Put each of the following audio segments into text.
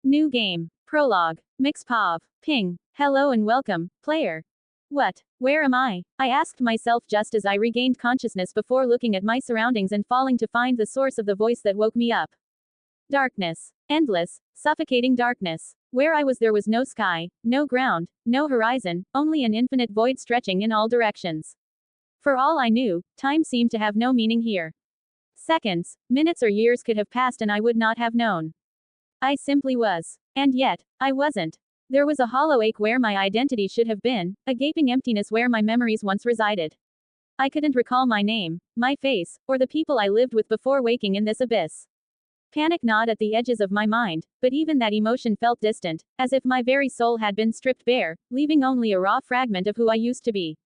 New game. Prologue. Mixpov. Ping. Hello and welcome, player. What? Where am I? I asked myself just as I regained consciousness before looking at my surroundings and falling to find the source of the voice that woke me up. Darkness. Endless, suffocating darkness. Where I was there was no sky, no ground, no horizon, only an infinite void stretching in all directions. For all I knew, time seemed to have no meaning here. Seconds, minutes or years could have passed and I would not have known. I simply was. And yet, I wasn't. There was a hollow ache where my identity should have been, a gaping emptiness where my memories once resided. I couldn't recall my name, my face, or the people I lived with before waking in this abyss. Panic gnawed at the edges of my mind, but even that emotion felt distant, as if my very soul had been stripped bare, leaving only a raw fragment of who I used to be.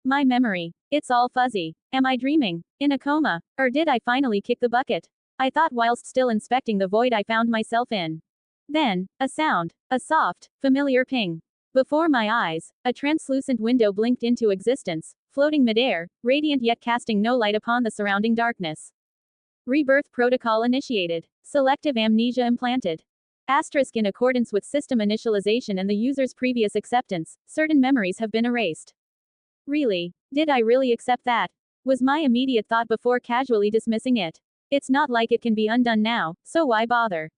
My memory. It's all fuzzy. Am I dreaming? In a coma? Or did I finally kick the bucket? I thought whilst still inspecting the void I found myself in. Then, a sound. A soft, familiar ping. Before my eyes, a translucent window blinked into existence, floating midair, radiant yet casting no light upon the surrounding darkness. Rebirth protocol initiated. Selective amnesia implanted. Asterisk in accordance with system initialization and the user's previous acceptance, certain memories have been erased. Really? Did I really accept that? Was my immediate thought before casually dismissing it. It's not like it can be undone now, so why bother?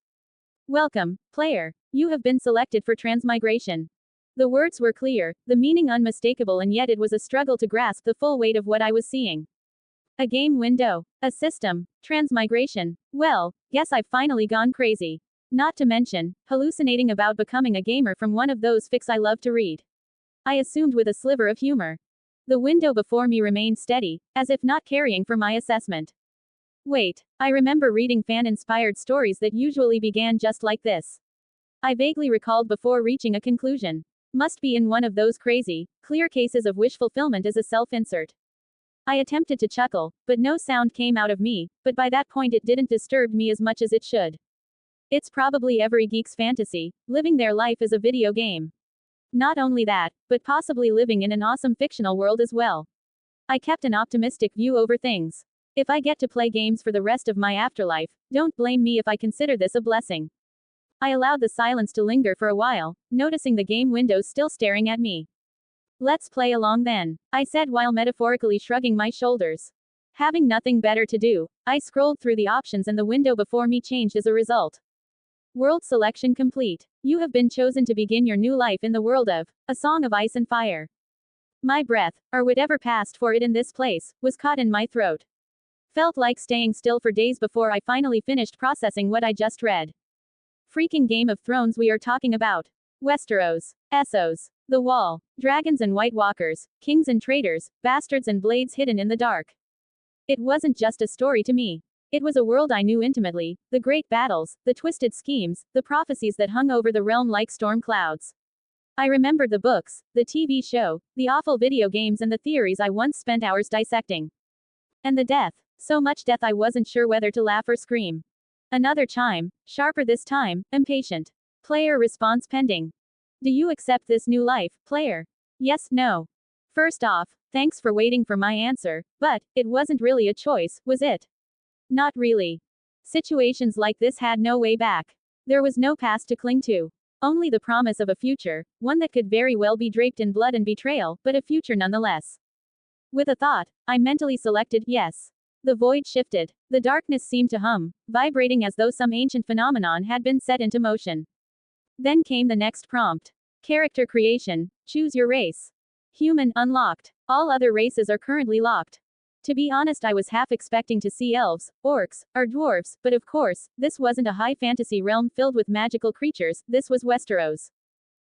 Welcome, player. You have been selected for transmigration. The words were clear, the meaning unmistakable, and yet it was a struggle to grasp the full weight of what I was seeing. A game window. A system. Transmigration. Well, guess I've finally gone crazy. Not to mention, hallucinating about becoming a gamer from one of those fics I love to read. I assumed with a sliver of humor. The window before me remained steady, as if not caring for my assessment. Wait, I remember reading fan-inspired stories that usually began just like this. I vaguely recalled before reaching a conclusion. Must be in one of those crazy, clear cases of wish fulfillment as a self-insert. I attempted to chuckle, but no sound came out of me, but by that point it didn't disturb me as much as it should. It's probably every geek's fantasy, living their life as a video game. Not only that, but possibly living in an awesome fictional world as well. I kept an optimistic view over things. If I get to play games for the rest of my afterlife, don't blame me if I consider this a blessing. I allowed the silence to linger for a while, noticing the game windows still staring at me. Let's play along then, I said while metaphorically shrugging my shoulders. Having nothing better to do, I scrolled through the options and the window before me changed as a result. World selection complete. You have been chosen to begin your new life in the world of A Song of Ice and Fire. My breath, or whatever passed for it in this place, was caught in my throat. Felt like staying still for days before I finally finished processing what I just read. Freaking Game of Thrones we are talking about. Westeros. Essos. The Wall. Dragons and White Walkers, kings and traitors, bastards and blades hidden in the dark. It wasn't just a story to me. It was a world I knew intimately, the great battles, the twisted schemes, the prophecies that hung over the realm like storm clouds. I remembered the books, the TV show, the awful video games and the theories I once spent hours dissecting. And the death. So much death I wasn't sure whether to laugh or scream. Another chime, sharper this time, impatient. Player response pending. Do you accept this new life, player? Yes, no. First off, thanks for waiting for my answer, but it wasn't really a choice, was it? Not really. Situations like this had no way back. There was no past to cling to. Only the promise of a future, one that could very well be draped in blood and betrayal, but a future nonetheless. With a thought, I mentally selected yes. The void shifted. The darkness seemed to hum, vibrating as though some ancient phenomenon had been set into motion. Then came the next prompt. Character creation. Choose your race. Human unlocked. All other races are currently locked. To be honest, I was half expecting to see elves, orcs, or dwarves, but of course, this wasn't a high fantasy realm filled with magical creatures, this was Westeros.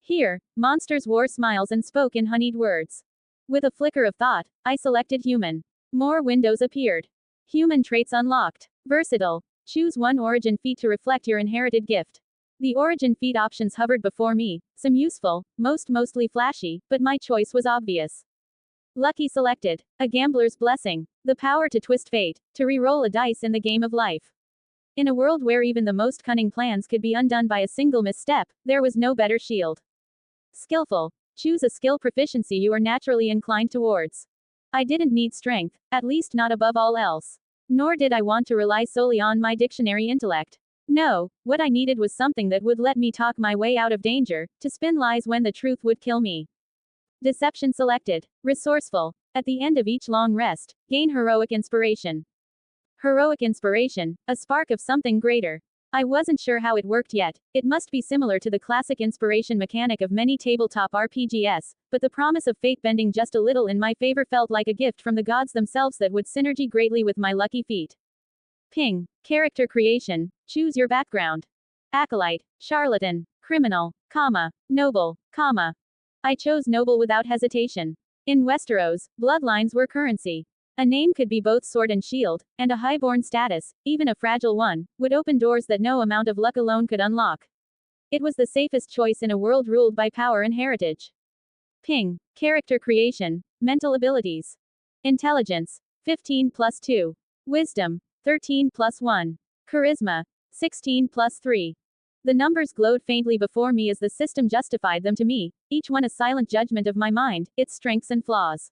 Here, monsters wore smiles and spoke in honeyed words. With a flicker of thought, I selected human. More windows appeared. Human traits unlocked. Versatile. Choose one origin feat to reflect your inherited gift. The origin feat options hovered before me, some useful, mostly flashy, but my choice was obvious. Lucky selected. A gambler's blessing. The power to twist fate, to re-roll a dice in the game of life. In a world where even the most cunning plans could be undone by a single misstep, there was no better shield. Skillful. Choose a skill proficiency you are naturally inclined towards. I didn't need strength, at least not above all else. Nor did I want to rely solely on my dictionary intellect. No, what I needed was something that would let me talk my way out of danger, to spin lies when the truth would kill me. Deception selected. Resourceful. At the end of each long rest, gain heroic inspiration. Heroic inspiration, a spark of something greater. I wasn't sure how it worked yet. It must be similar to the classic inspiration mechanic of many tabletop RPGs, but the promise of fate bending just a little in my favor felt like a gift from the gods themselves that would synergy greatly with my lucky feat. Ping. Character creation. Choose your background. Acolyte, charlatan, criminal, noble, I chose noble without hesitation. In Westeros, bloodlines were currency. A name could be both sword and shield, and a highborn status, even a fragile one, would open doors that no amount of luck alone could unlock. It was the safest choice in a world ruled by power and heritage. Ping. Character creation. Mental abilities. Intelligence. 15 plus 2. Wisdom. 13 plus 1. Charisma. 16 plus 3. The numbers glowed faintly before me as the system justified them to me, each one a silent judgment of my mind, its strengths and flaws.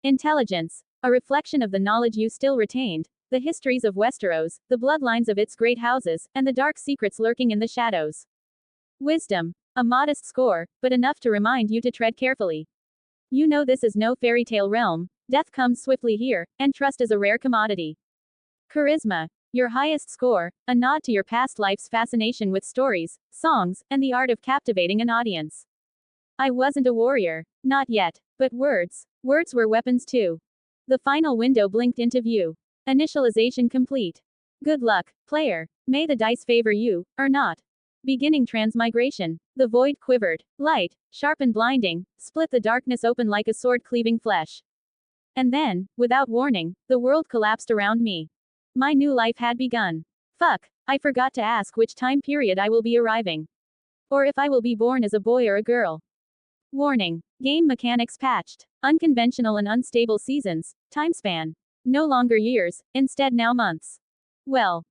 Intelligence. A reflection of the knowledge you still retained, the histories of Westeros, the bloodlines of its great houses, and the dark secrets lurking in the shadows. Wisdom. A modest score, but enough to remind you to tread carefully. You know this is no fairy tale realm, death comes swiftly here, and trust is a rare commodity. Charisma. Your highest score, a nod to your past life's fascination with stories, songs, and the art of captivating an audience. I wasn't a warrior. Not yet. But words. Words were weapons too. The final window blinked into view. Initialization complete. Good luck, player. May the dice favor you, or not. Beginning transmigration. The void quivered. Light, sharp and blinding, split the darkness open like a sword cleaving flesh. And then, without warning, the world collapsed around me. My new life had begun. Fuck, I forgot to ask which time period I will be arriving. Or if I will be born as a boy or a girl. Warning. Game mechanics patched. Unconventional and unstable seasons. Time span. No longer years, instead now months. Well,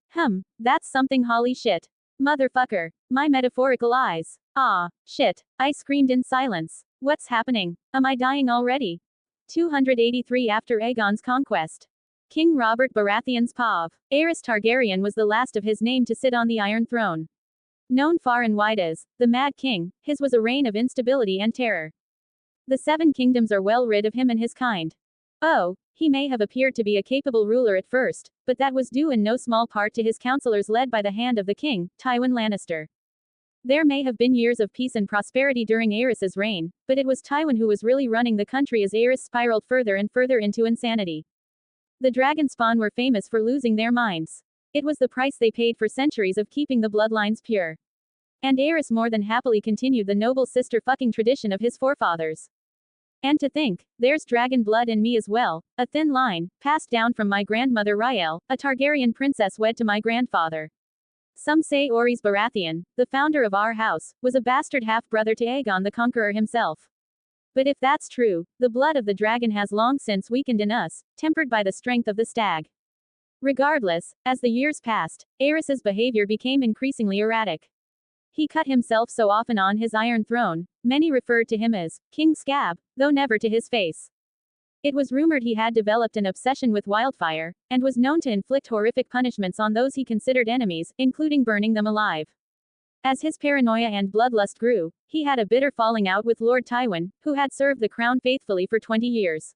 that's something holy shit. Motherfucker. My metaphorical eyes. Ah, shit. I screamed in silence. What's happening? Am I dying already? 283 after Aegon's conquest. King Robert Baratheon's Pav. Aerys Targaryen was the last of his name to sit on the Iron Throne. Known far and wide as the Mad King, his was a reign of instability and terror. The Seven Kingdoms are well rid of him and his kind. Oh, he may have appeared to be a capable ruler at first, but that was due in no small part to his counselors led by the hand of the king, Tywin Lannister. There may have been years of peace and prosperity during Aerys's reign, but it was Tywin who was really running the country as Aerys spiraled further and further into insanity. The Dragonspawn were famous for losing their minds. It was the price they paid for centuries of keeping the bloodlines pure. And Aerys more than happily continued the noble sister-fucking tradition of his forefathers. And to think, there's dragon blood in me as well, a thin line, passed down from my grandmother Rhaelle, a Targaryen princess wed to my grandfather. Some say Orys Baratheon, the founder of our house, was a bastard half-brother to Aegon the Conqueror himself. But if that's true, the blood of the dragon has long since weakened in us, tempered by the strength of the stag. Regardless, as the years passed, Aerys's behavior became increasingly erratic. He cut himself so often on his Iron Throne, many referred to him as King Scab, though never to his face. It was rumored he had developed an obsession with wildfire, and was known to inflict horrific punishments on those he considered enemies, including burning them alive. As his paranoia and bloodlust grew, he had a bitter falling out with Lord Tywin, who had served the crown faithfully for 20 years.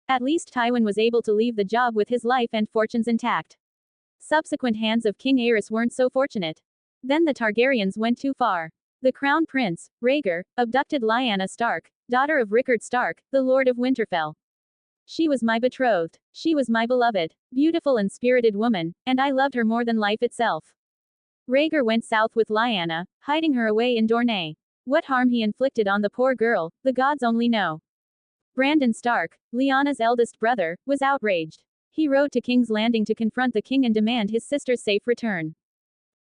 At least Tywin was able to leave the job with his life and fortunes intact. Subsequent hands of King Aerys weren't so fortunate. Then the Targaryens went too far. The crown prince, Rhaegar, abducted Lyanna Stark, daughter of Rickard Stark, the Lord of Winterfell. She was my betrothed. She was my beloved, beautiful and spirited woman, and I loved her more than life itself. Rhaegar went south with Lyanna, hiding her away in Dorne. What harm he inflicted on the poor girl, the gods only know. Brandon Stark, Lyanna's eldest brother, was outraged. He rode to King's Landing to confront the king and demand his sister's safe return.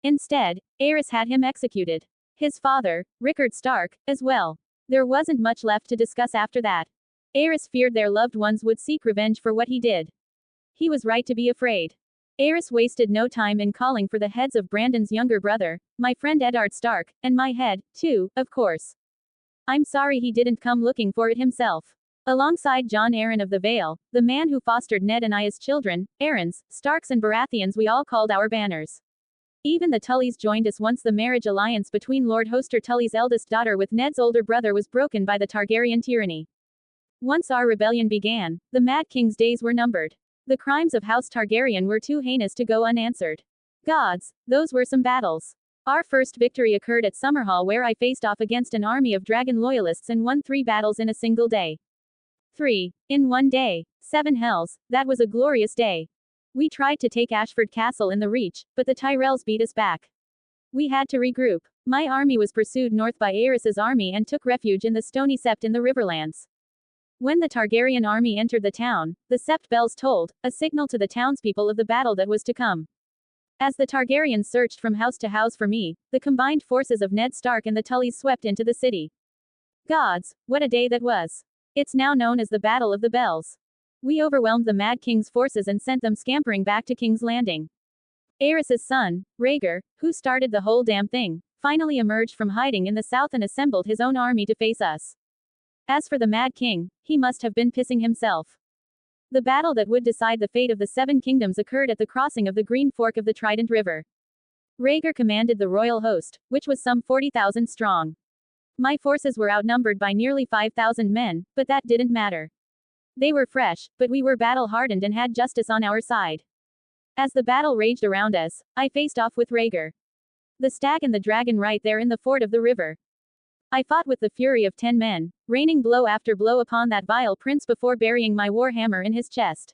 Instead, Aerys had him executed. His father, Rickard Stark, as well. There wasn't much left to discuss after that. Aerys feared their loved ones would seek revenge for what he did. He was right to be afraid. Aerys wasted no time in calling for the heads of Brandon's younger brother, my friend Eddard Stark, and my head, too, of course. I'm sorry he didn't come looking for it himself. Alongside Jon Arryn of the Vale, the man who fostered Ned and I as children, Arryns, Starks and Baratheons we all called our banners. Even the Tullys joined us once the marriage alliance between Lord Hoster Tully's eldest daughter with Ned's older brother was broken by the Targaryen tyranny. Once our rebellion began, the Mad King's days were numbered. The crimes of House Targaryen were too heinous to go unanswered. Gods, those were some battles. Our first victory occurred at Summerhall, where I faced off against an army of dragon loyalists and won 3 battles in a single day. 3. In one day. 7 hells, that was a glorious day. We tried to take Ashford Castle in the Reach, but the Tyrells beat us back. We had to regroup. My army was pursued north by Aerys's army and took refuge in the Stony Sept in the Riverlands. When the Targaryen army entered the town, the Sept bells tolled, a signal to the townspeople of the battle that was to come. As the Targaryens searched from house to house for me, the combined forces of Ned Stark and the Tullys swept into the city. Gods, what a day that was. It's now known as the Battle of the Bells. We overwhelmed the Mad King's forces and sent them scampering back to King's Landing. Aerys's son, Rhaegar, who started the whole damn thing, finally emerged from hiding in the south and assembled his own army to face us. As for the Mad King, he must have been pissing himself. The battle that would decide the fate of the 7 kingdoms occurred at the crossing of the Green Fork of the Trident River. Rhaegar commanded the royal host, which was some 40,000 strong. My forces were outnumbered by nearly 5,000 men, but that didn't matter. They were fresh, but we were battle-hardened and had justice on our side. As the battle raged around us, I faced off with Rhaegar. The stag and the dragon right there in the ford of the river. I fought with the fury of 10 men, raining blow after blow upon that vile prince before burying my warhammer in his chest.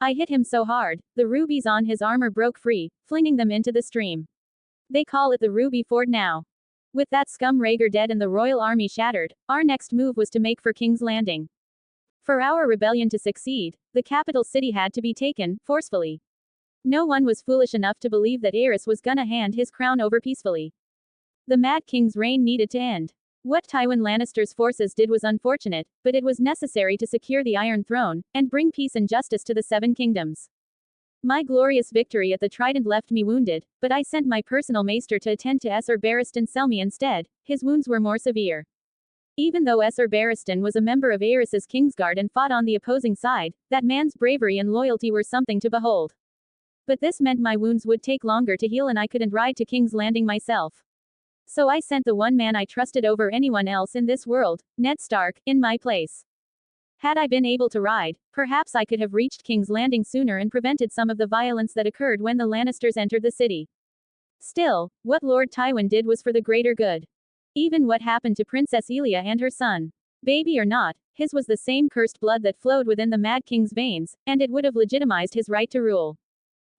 I hit him so hard, the rubies on his armor broke free, flinging them into the stream. They call it the Ruby Ford now. With that scum Rhaegar dead and the royal army shattered, our next move was to make for King's Landing. For our rebellion to succeed, the capital city had to be taken, forcefully. No one was foolish enough to believe that Aerys was gonna hand his crown over peacefully. The Mad King's reign needed to end. What Tywin Lannister's forces did was unfortunate, but it was necessary to secure the Iron Throne, and bring peace and justice to the 7 kingdoms. My glorious victory at the Trident left me wounded, but I sent my personal maester to attend to Esser Barristan Selmy instead. His wounds were more severe. Even though Esser Barristan was a member of Aerys's Kingsguard and fought on the opposing side, that man's bravery and loyalty were something to behold. But this meant my wounds would take longer to heal and I couldn't ride to King's Landing myself. So I sent the one man I trusted over anyone else in this world, Ned Stark, in my place. Had I been able to ride, perhaps I could have reached King's Landing sooner and prevented some of the violence that occurred when the Lannisters entered the city. Still, what Lord Tywin did was for the greater good. Even what happened to Princess Elia and her son. Baby or not, his was the same cursed blood that flowed within the Mad King's veins, and it would have legitimized his right to rule.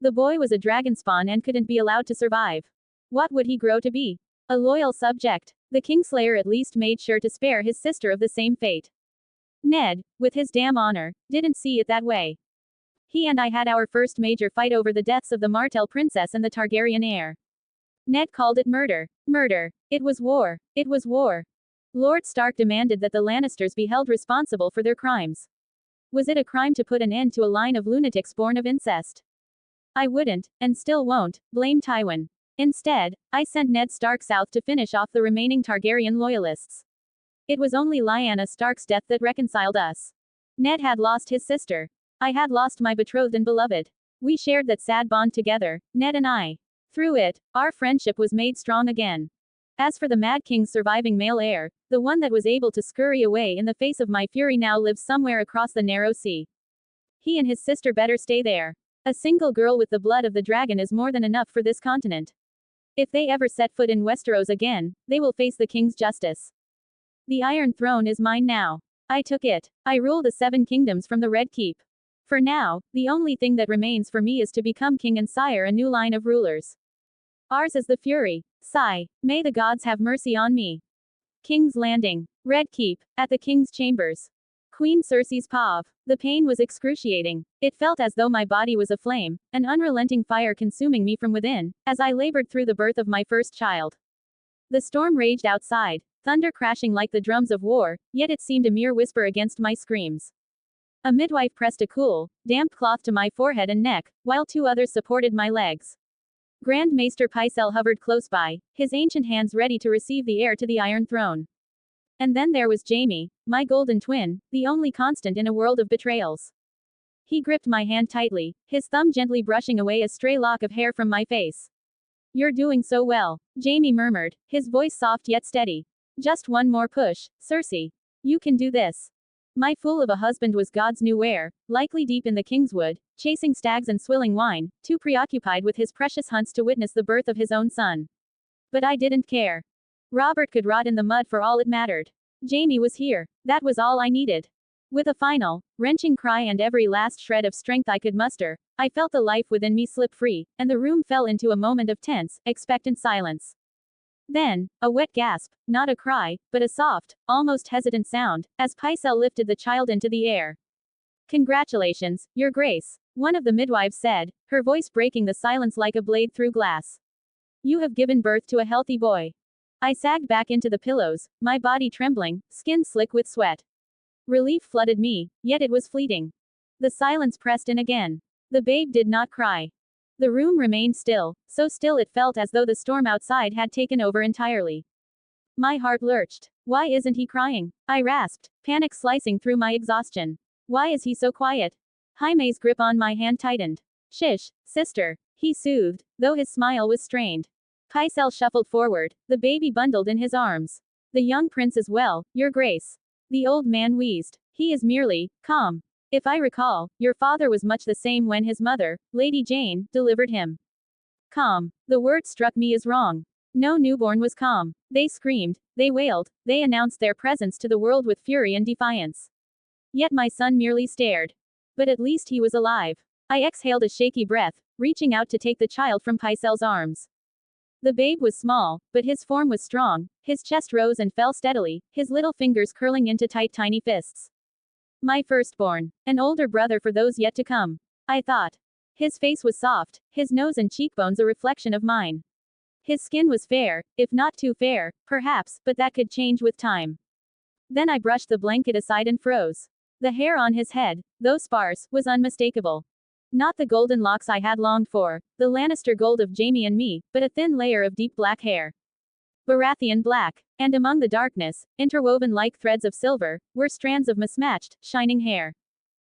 The boy was a dragon spawn and couldn't be allowed to survive. What would he grow to be? A loyal subject. The Kingslayer at least made sure to spare his sister of the same fate. Ned, with his damn honor, didn't see it that way. He and I had our first major fight over the deaths of the Martell princess and the Targaryen heir. Ned called it murder. Murder. It was war. It was war. Lord Stark demanded that the Lannisters be held responsible for their crimes. Was it a crime to put an end to a line of lunatics born of incest? I wouldn't, and still won't, blame Tywin. Instead, I sent Ned Stark south to finish off the remaining Targaryen loyalists. It was only Lyanna Stark's death that reconciled us. Ned had lost his sister. I had lost my betrothed and beloved. We shared that sad bond together, Ned and I. Through it, our friendship was made strong again. As for the Mad King's surviving male heir, the one that was able to scurry away in the face of my fury now lives somewhere across the narrow sea. He and his sister better stay there. A single girl with the blood of the dragon is more than enough for this continent. If they ever set foot in Westeros again, they will face the king's justice. The Iron Throne is mine now. I took it. I rule the 7 kingdoms from the Red Keep. For now, the only thing that remains for me is to become king and sire a new line of rulers. Ours is the fury. Sigh. May the gods have mercy on me. King's Landing. Red Keep. At the king's chambers. Queen Cersei's pav. The pain was excruciating. It felt as though my body was aflame, an unrelenting fire consuming me from within, as I labored through the birth of my first child. The storm raged outside, thunder crashing like the drums of war, yet it seemed a mere whisper against my screams. A midwife pressed a cool, damp cloth to my forehead and neck, while 2 others supported my legs. Grand Maester Pycelle hovered close by, his ancient hands ready to receive the heir to the Iron Throne. And then there was Jaime, my golden twin, the only constant in a world of betrayals. He gripped my hand tightly, his thumb gently brushing away a stray lock of hair from my face. You're doing so well, Jaime murmured, his voice soft yet steady. Just one more push, Cersei. You can do this. My fool of a husband was God's new heir, likely deep in the Kingswood, chasing stags and swilling wine, too preoccupied with his precious hunts to witness the birth of his own son. But I didn't care. Robert could rot in the mud for all it mattered. Jaime was here. That was all I needed. With a final, wrenching cry and every last shred of strength I could muster, I felt the life within me slip free, and the room fell into a moment of tense, expectant silence. Then, a wet gasp, not a cry, but a soft, almost hesitant sound, as Pycelle lifted the child into the air. Congratulations, Your Grace, one of the midwives said, her voice breaking the silence like a blade through glass. You have given birth to a healthy boy. I sagged back into the pillows, my body trembling, skin slick with sweat. Relief flooded me, yet it was fleeting. The silence pressed in again. The babe did not cry. The room remained still, so still it felt as though the storm outside had taken over entirely. My heart lurched. Why isn't he crying? I rasped, panic slicing through my exhaustion. Why is he so quiet? Jaime's grip on my hand tightened. Shish, sister, he soothed, though his smile was strained. Pycelle shuffled forward, the baby bundled in his arms. The young prince is well, Your Grace. The old man wheezed. He is merely calm. If I recall, your father was much the same when his mother, Lady Jane, delivered him. Calm. The word struck me as wrong. No newborn was calm. They screamed, they wailed, they announced their presence to the world with fury and defiance. Yet my son merely stared. But at least he was alive. I exhaled a shaky breath, reaching out to take the child from Pycelle's arms. The babe was small, but his form was strong, his chest rose and fell steadily, his little fingers curling into tight tiny fists. My firstborn. An older brother for those yet to come. I thought. His face was soft, his nose and cheekbones a reflection of mine. His skin was fair, if not too fair, perhaps, but that could change with time. Then I brushed the blanket aside and froze. The hair on his head, though sparse, was unmistakable. Not the golden locks I had longed for, the Lannister gold of Jaime and me, but a thin layer of deep black hair. Baratheon black, and among the darkness, interwoven like threads of silver, were strands of mismatched, shining hair.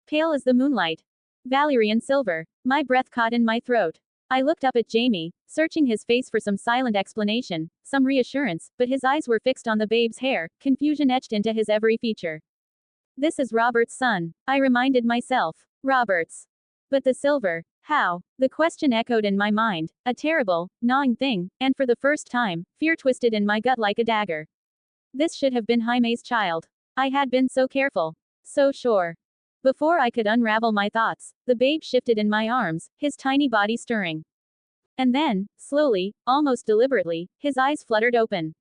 Pale as the moonlight. Valyrian silver. My breath caught in my throat. I looked up at Jaime, searching his face for some silent explanation, some reassurance, but his eyes were fixed on the babe's hair, confusion etched into his every feature. This is Robert's son, I reminded myself. Robert's. But the silver. How? The question echoed in my mind, a terrible, gnawing thing, and for the first time, fear twisted in my gut like a dagger. This should have been Jaime's child. I had been so careful. So sure. Before I could unravel my thoughts, the babe shifted in my arms, his tiny body stirring. And then, slowly, almost deliberately, his eyes fluttered open.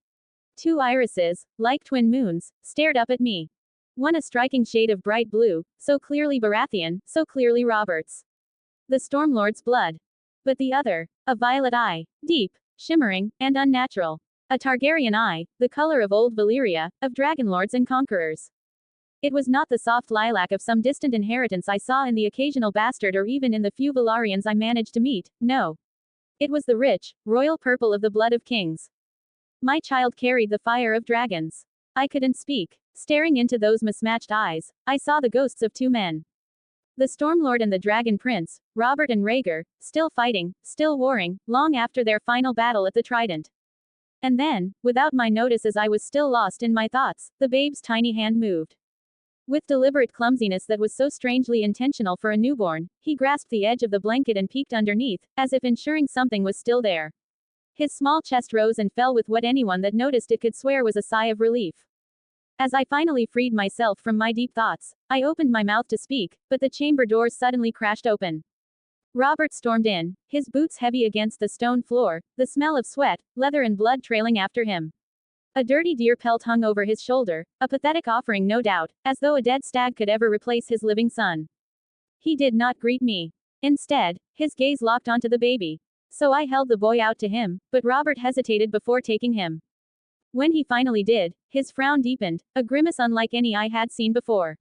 Two irises, like twin moons, stared up at me. One a striking shade of bright blue, so clearly Baratheon, so clearly Robert's. The Stormlord's blood. But the other, a violet eye, deep, shimmering, and unnatural. A Targaryen eye, the color of old Valyria, of dragonlords and conquerors. It was not the soft lilac of some distant inheritance I saw in the occasional bastard or even in the few Velaryons I managed to meet, no. It was the rich, royal purple of the blood of kings. My child carried the fire of dragons. I couldn't speak. Staring into those mismatched eyes, I saw the ghosts of two men. The Stormlord and the Dragon Prince, Robert and Rhaegar, still fighting, still warring, long after their final battle at the Trident. And then, without my notice as I was still lost in my thoughts, the babe's tiny hand moved. With deliberate clumsiness that was so strangely intentional for a newborn, he grasped the edge of the blanket and peeked underneath, as if ensuring something was still there. His small chest rose and fell with what anyone that noticed it could swear was a sigh of relief. As I finally freed myself from my deep thoughts, I opened my mouth to speak, but the chamber doors suddenly crashed open. Robert stormed in, his boots heavy against the stone floor, the smell of sweat, leather and blood trailing after him. A dirty deer pelt hung over his shoulder, a pathetic offering no doubt, as though a dead stag could ever replace his living son. He did not greet me. Instead, his gaze locked onto the baby. So I held the boy out to him, but Robert hesitated before taking him. When he finally did, his frown deepened, a grimace unlike any I had seen before.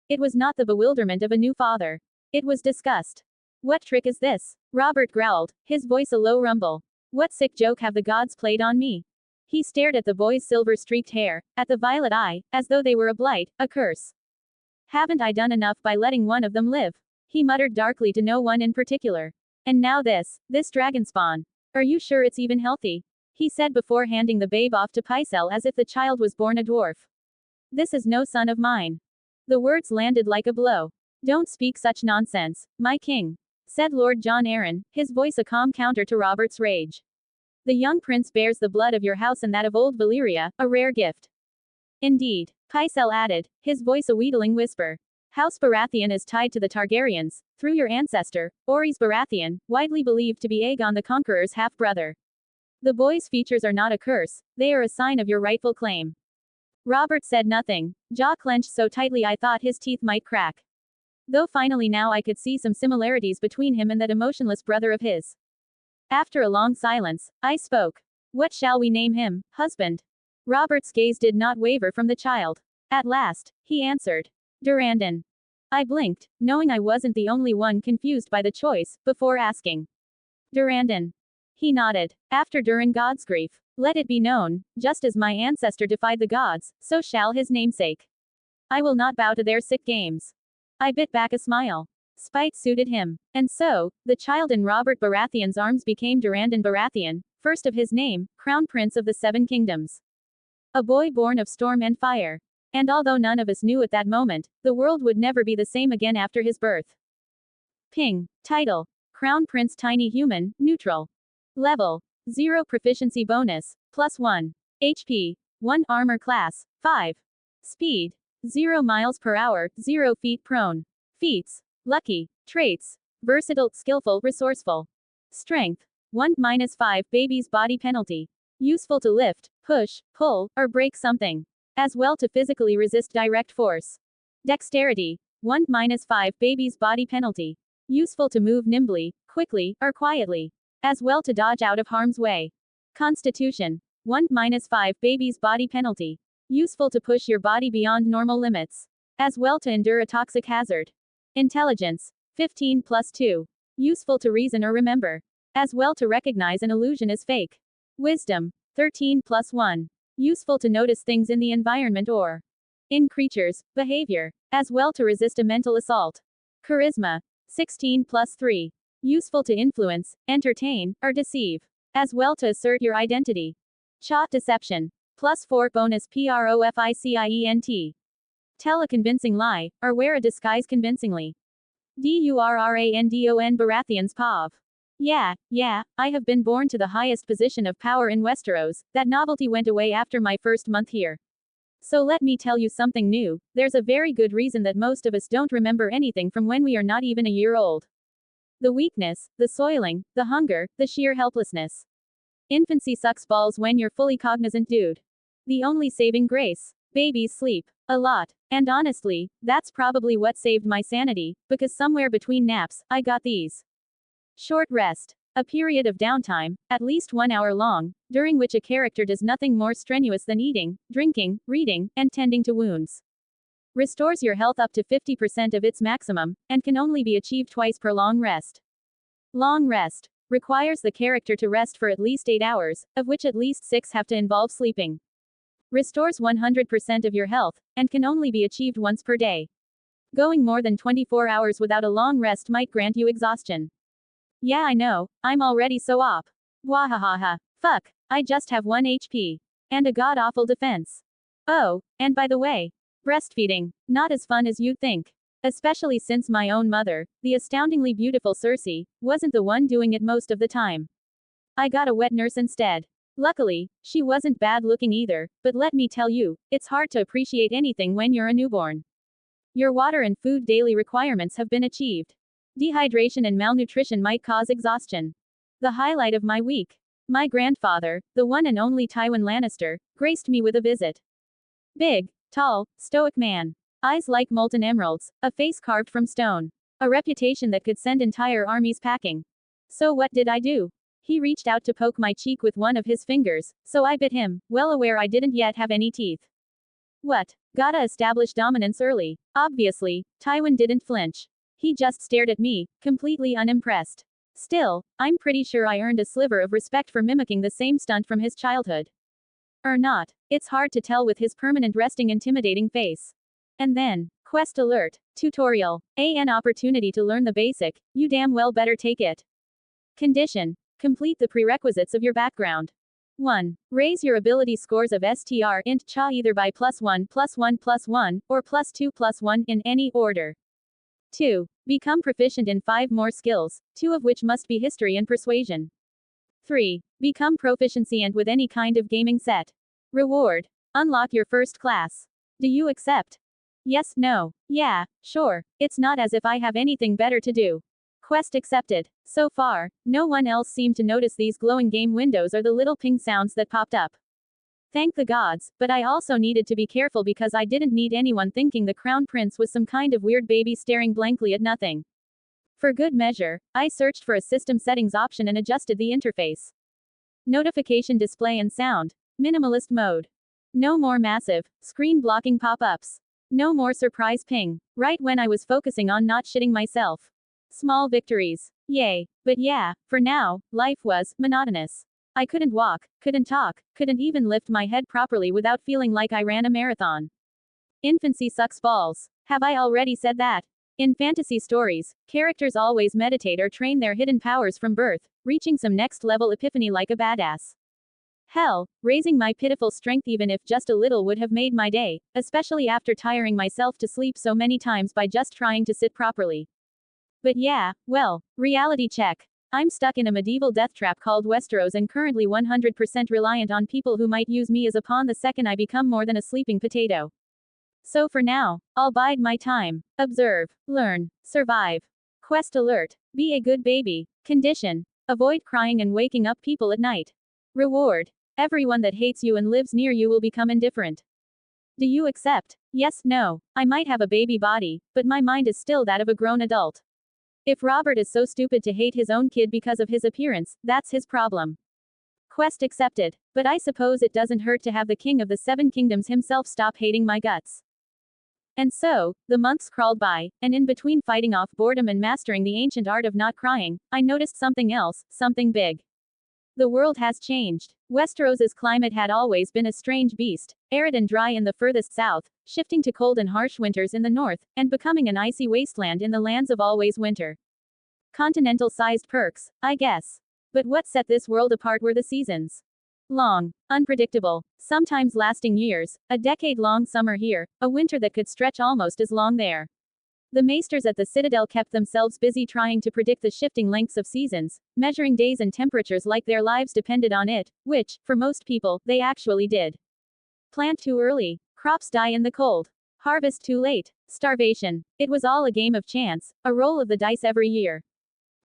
It was not the bewilderment of a new father. It was disgust. What trick is this? Robert growled, his voice a low rumble. What sick joke have the gods played on me? He stared at the boy's silver-streaked hair, at the violet eye, as though they were a blight, a curse. Haven't I done enough by letting one of them live? He muttered darkly to no one in particular. And now this dragon spawn. Are you sure it's even healthy? He said before handing the babe off to Pycelle as if the child was born a dwarf. This is no son of mine. The words landed like a blow. Don't speak such nonsense, my king, said Lord John Arryn, his voice a calm counter to Robert's rage. The young prince bears the blood of your house and that of old Valyria, a rare gift. Indeed, Pycelle added, his voice a wheedling whisper. House Baratheon is tied to the Targaryens, through your ancestor, Orys Baratheon, widely believed to be Aegon the Conqueror's half-brother. The boy's features are not a curse, they are a sign of your rightful claim. Robert said nothing, jaw clenched so tightly I thought his teeth might crack. Though finally now I could see some similarities between him and that emotionless brother of his. After a long silence, I spoke. What shall we name him, husband? Robert's gaze did not waver from the child. At last, he answered. Durrandon. I blinked, knowing I wasn't the only one confused by the choice, before asking. Durrandon. He nodded. After Durin Godsgrief, let it be known, just as my ancestor defied the gods, so shall his namesake. I will not bow to their sick games. I bit back a smile. Spite suited him. And so, the child in Robert Baratheon's arms became Durrandon Baratheon, first of his name, Crown Prince of the Seven Kingdoms. A boy born of storm and fire. And although none of us knew at that moment, the world would never be the same again after his birth. Ping. Title. Crown Prince Tiny Human, Neutral. Level. 0 Proficiency Bonus, +1. HP. 1 Armor Class, 5. Speed. 0 miles per hour, 0 feet prone. Feats. Lucky. Traits. Versatile, skillful, resourceful. Strength. 1-5 Baby's body penalty. Useful to lift, push, pull, or break something. As well to physically resist direct force. Dexterity. 1-5 Baby's body penalty. Useful to move nimbly, quickly, or quietly. As well to dodge out of harm's way. Constitution. 1-5 Baby's body penalty. Useful to push your body beyond normal limits. As well to endure a toxic hazard. Intelligence. 15+2. Useful to reason or remember. As well to recognize an illusion as fake. Wisdom. 13+1. Useful to notice things in the environment or in creatures, behavior. As well to resist a mental assault. Charisma. 16+3. Useful to influence, entertain, or deceive. As well to assert your identity. Cha deception. +4 bonus proficient. Tell a convincing lie, or wear a disguise convincingly. Durrandon Baratheon's Pav. Yeah, I have been born to the highest position of power in Westeros, that novelty went away after my first month here. So let me tell you something new, there's a very good reason that most of us don't remember anything from when we are not even a year old. The weakness, the soiling, the hunger, the sheer helplessness. Infancy sucks balls when you're fully cognizant, dude. The only saving grace. Babies sleep. A lot. And honestly, that's probably what saved my sanity, because somewhere between naps, I got these. Short rest. A period of downtime, at least 1 hour long, during which a character does nothing more strenuous than eating, drinking, reading, and tending to wounds. Restores your health up to 50% of its maximum, and can only be achieved twice per long rest. Long rest. Requires the character to rest for at least 8 hours, of which at least 6 have to involve sleeping. Restores 100% of your health, and can only be achieved once per day. Going more than 24 hours without a long rest might grant you exhaustion. Yeah, I know, I'm already so op. Wahahaha. Fuck, I just have 1 HP. And a god-awful defense. Oh, and by the way, breastfeeding, not as fun as you'd think. Especially since my own mother, the astoundingly beautiful Cersei, wasn't the one doing it most of the time. I got a wet nurse instead. Luckily, she wasn't bad looking either, but let me tell you, it's hard to appreciate anything when you're a newborn. Your water and food daily requirements have been achieved. Dehydration and malnutrition might cause exhaustion. The highlight of my week. My grandfather, the one and only Tywin Lannister, graced me with a visit. Big, tall, stoic man. Eyes like molten emeralds, a face carved from stone. A reputation that could send entire armies packing. So what did I do? He reached out to poke my cheek with one of his fingers, so I bit him, well aware I didn't yet have any teeth. What? Gotta establish dominance early. Obviously, Tywin didn't flinch. He just stared at me, completely unimpressed. Still, I'm pretty sure I earned a sliver of respect for mimicking the same stunt from his childhood. Or not. It's hard to tell with his permanent resting intimidating face. And then, quest alert, tutorial, an opportunity to learn the basic, you damn well better take it. Condition. Complete the prerequisites of your background. 1. Raise your ability scores of str int cha either by +1 +1 +1, or +2 +1 in any order. 2. Become proficient in 5 more skills, 2 of which must be history and persuasion. 3. Become proficiency with any kind of gaming set. Reward. Unlock your first class. Do you accept? Yes, no. Yeah, sure. It's not as if I have anything better to do. Quest accepted. So far, no one else seemed to notice these glowing game windows or the little ping sounds that popped up. Thank the gods, but I also needed to be careful because I didn't need anyone thinking the crown prince was some kind of weird baby staring blankly at nothing. For good measure, I searched for a system settings option and adjusted the interface. Notification display and sound. Minimalist mode. No more massive, screen blocking pop-ups. No more surprise ping, right when I was focusing on not shitting myself. Small victories. Yay. But yeah, for now, life was monotonous. I couldn't walk, couldn't talk, couldn't even lift my head properly without feeling like I ran a marathon. Infancy sucks balls. Have I already said that? In fantasy stories, characters always meditate or train their hidden powers from birth, reaching some next level epiphany like a badass. Hell, raising my pitiful strength even if just a little would have made my day, especially after tiring myself to sleep so many times by just trying to sit properly. But yeah, well, reality check. I'm stuck in a medieval death trap called Westeros and currently 100% reliant on people who might use me as a pawn the second I become more than a sleeping potato. So for now, I'll bide my time. Observe, learn, survive. Quest alert. Be a good baby. Condition. Avoid crying and waking up people at night. Reward. Everyone that hates you and lives near you will become indifferent. Do you accept? Yes, no. I might have a baby body, but my mind is still that of a grown adult. If Robert is so stupid to hate his own kid because of his appearance, that's his problem. Quest accepted. But I suppose it doesn't hurt to have the King of the Seven Kingdoms himself stop hating my guts. And so, the months crawled by, and in between fighting off boredom and mastering the ancient art of not crying, I noticed something else, something big. The world has changed. Westeros's climate had always been a strange beast, arid and dry in the furthest south, shifting to cold and harsh winters in the north, and becoming an icy wasteland in the lands of always winter. Continental-sized perks, I guess. But what set this world apart were the seasons. Long, unpredictable, sometimes lasting years, a decade-long summer here, a winter that could stretch almost as long there. The maesters at the Citadel kept themselves busy trying to predict the shifting lengths of seasons, measuring days and temperatures like their lives depended on it, which, for most people, they actually did. Plant too early, crops die in the cold. Harvest too late, starvation. It was all a game of chance, a roll of the dice every year.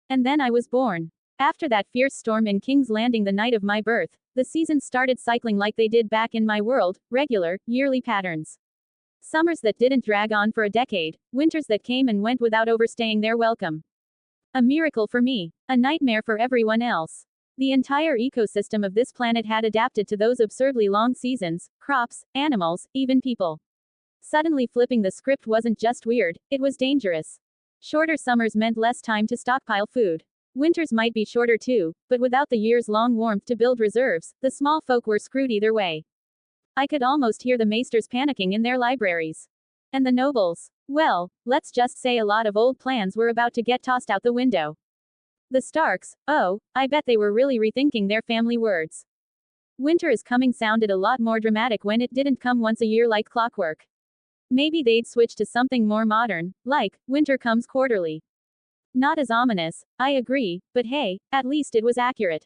And then I was born. After that fierce storm in King's Landing the night of my birth, the seasons started cycling like they did back in my world, regular, yearly patterns. Summers that didn't drag on for a decade, winters that came and went without overstaying their welcome. A miracle for me, a nightmare for everyone else. The entire ecosystem of this planet had adapted to those absurdly long seasons, crops, animals, even people. Suddenly flipping the script wasn't just weird, it was dangerous. Shorter summers meant less time to stockpile food. Winters might be shorter too, but without the years-long warmth to build reserves, the small folk were screwed either way. I could almost hear the maesters panicking in their libraries. And the nobles. Well, let's just say a lot of old plans were about to get tossed out the window. The Starks, oh, I bet they were really rethinking their family words. Winter is coming sounded a lot more dramatic when it didn't come once a year like clockwork. Maybe they'd switch to something more modern, like, winter comes quarterly. Not as ominous, I agree, but hey, at least it was accurate.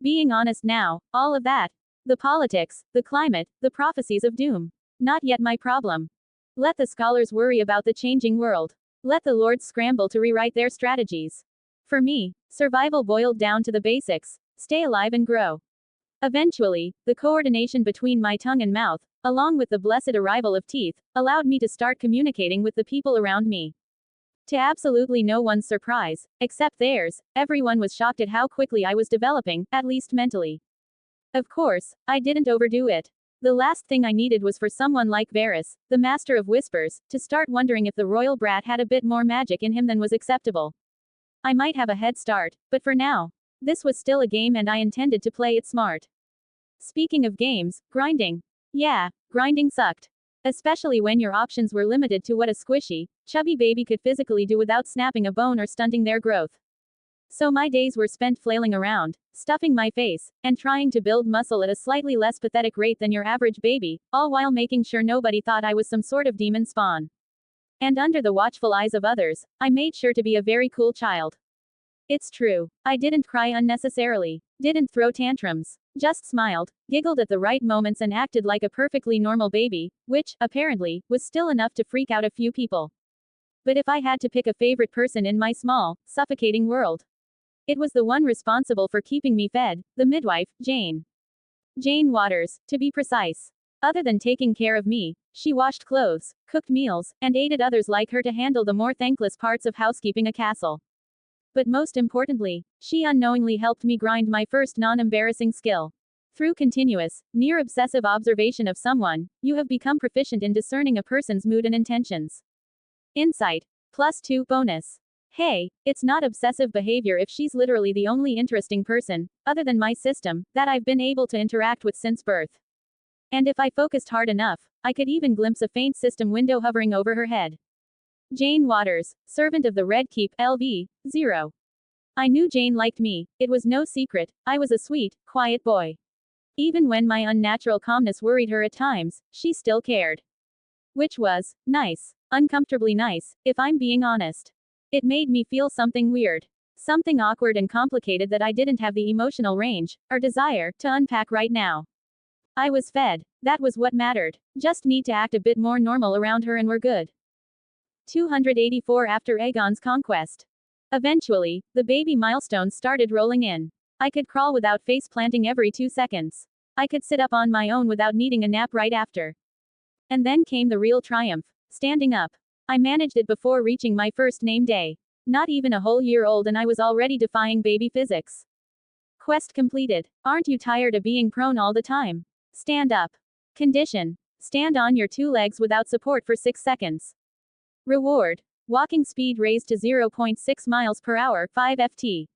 Being honest now, all of that. The politics, the climate, the prophecies of doom. Not yet my problem. Let the scholars worry about the changing world. Let the lords scramble to rewrite their strategies. For me, survival boiled down to the basics. Stay alive and grow. Eventually, the coordination between my tongue and mouth, along with the blessed arrival of teeth, allowed me to start communicating with the people around me. To absolutely no one's surprise, except theirs, everyone was shocked at how quickly I was developing, at least mentally. Of course, I didn't overdo it. The last thing I needed was for someone like Varys, the master of whispers, to start wondering if the royal brat had a bit more magic in him than was acceptable. I might have a head start, but for now, this was still a game and I intended to play it smart. Speaking of games, grinding. Yeah, grinding sucked. Especially when your options were limited to what a squishy, chubby baby could physically do without snapping a bone or stunting their growth. So my days were spent flailing around, stuffing my face, and trying to build muscle at a slightly less pathetic rate than your average baby, all while making sure nobody thought I was some sort of demon spawn. And under the watchful eyes of others, I made sure to be a very cool child. It's true. I didn't cry unnecessarily, didn't throw tantrums, just smiled, giggled at the right moments and acted like a perfectly normal baby, which, apparently, was still enough to freak out a few people. But if I had to pick a favorite person in my small, suffocating world, it was the one responsible for keeping me fed, the midwife, Jane. Jane Waters, to be precise. Other than taking care of me, she washed clothes, cooked meals, and aided others like her to handle the more thankless parts of housekeeping a castle. But most importantly, she unknowingly helped me grind my first non-embarrassing skill. Through continuous, near-obsessive observation of someone, you have become proficient in discerning a person's mood and intentions. Insight. +2 bonus. Hey, it's not obsessive behavior if she's literally the only interesting person, other than my system, that I've been able to interact with since birth. And if I focused hard enough, I could even glimpse a faint system window hovering over her head. Jane Waters, servant of the Red Keep, LV, 0. I knew Jane liked me, it was no secret, I was a sweet, quiet boy. Even when my unnatural calmness worried her at times, she still cared. Which was nice. Uncomfortably nice, if I'm being honest. It made me feel something weird. Something awkward and complicated that I didn't have the emotional range, or desire, to unpack right now. I was fed. That was what mattered. Just need to act a bit more normal around her and we're good. 284 after Aegon's conquest. Eventually, the baby milestones started rolling in. I could crawl without face planting every 2 seconds. I could sit up on my own without needing a nap right after. And then came the real triumph, standing up. I managed it before reaching my first name day. Not even a whole year old and I was already defying baby physics. Quest completed. Aren't you tired of being prone all the time? Stand up. Condition. Stand on your 2 legs without support for 6 seconds. Reward. Walking speed raised to 0.6 miles per hour, 5 ft.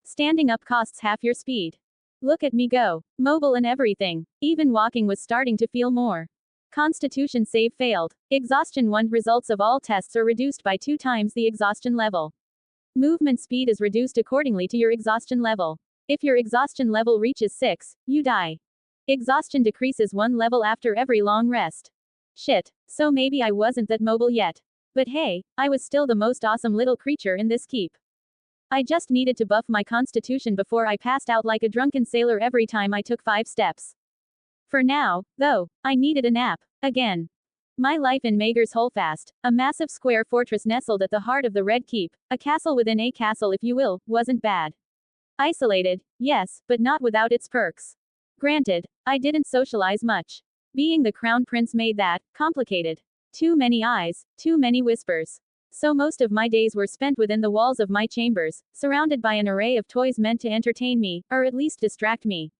Standing up costs half your speed. Look at me go. Mobile and everything. Even walking was starting to feel more. Constitution save failed. Exhaustion 1 results of all tests are reduced by 2 times the exhaustion level. Movement speed is reduced accordingly to your exhaustion level. If your exhaustion level reaches 6, you die. Exhaustion decreases 1 level after every long rest. Shit. So maybe I wasn't that mobile yet. But hey, I was still the most awesome little creature in this keep. I just needed to buff my constitution before I passed out like a drunken sailor every time I took 5 steps. For now, though, I needed a nap. Again. My life in Maegor's Holdfast, a massive square fortress nestled at the heart of the Red Keep, a castle within a castle if you will, wasn't bad. Isolated, yes, but not without its perks. Granted, I didn't socialize much. Being the crown prince made that complicated. Too many eyes, too many whispers. So most of my days were spent within the walls of my chambers, surrounded by an array of toys meant to entertain me, or at least distract me.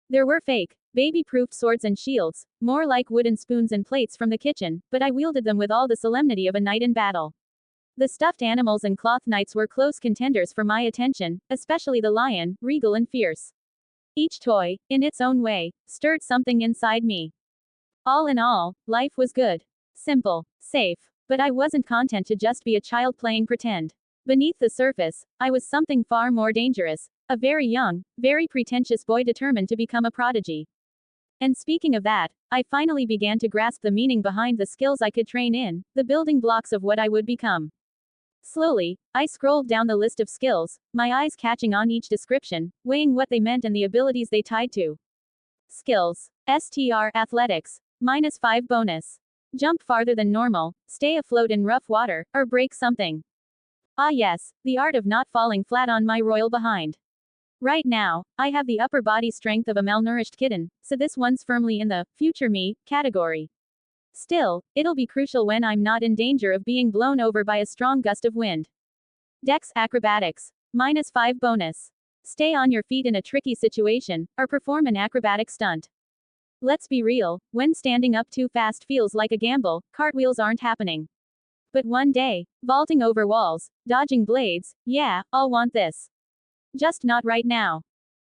There were fake, baby-proof swords and shields, more like wooden spoons and plates from the kitchen, but I wielded them with all the solemnity of a knight in battle. The stuffed animals and cloth knights were close contenders for my attention, especially the lion, regal and fierce. Each toy, in its own way, stirred something inside me. All in all, life was good. Simple. Safe. But I wasn't content to just be a child playing pretend. Beneath the surface, I was something far more dangerous. A very young, very pretentious boy determined to become a prodigy. And speaking of that, I finally began to grasp the meaning behind the skills I could train in, the building blocks of what I would become. Slowly, I scrolled down the list of skills, my eyes catching on each description, weighing what they meant and the abilities they tied to. Skills. STR Athletics. -5 bonus. Jump farther than normal, stay afloat in rough water, or break something. Ah yes, the art of not falling flat on my royal behind. Right now, I have the upper body strength of a malnourished kitten, so this one's firmly in the future me category. Still, it'll be crucial when I'm not in danger of being blown over by a strong gust of wind. Dex Acrobatics. -5 bonus. Stay on your feet in a tricky situation, or perform an acrobatic stunt. Let's be real, when standing up too fast feels like a gamble, cartwheels aren't happening. But one day, vaulting over walls, dodging blades, yeah, I'll want this. Just not right now.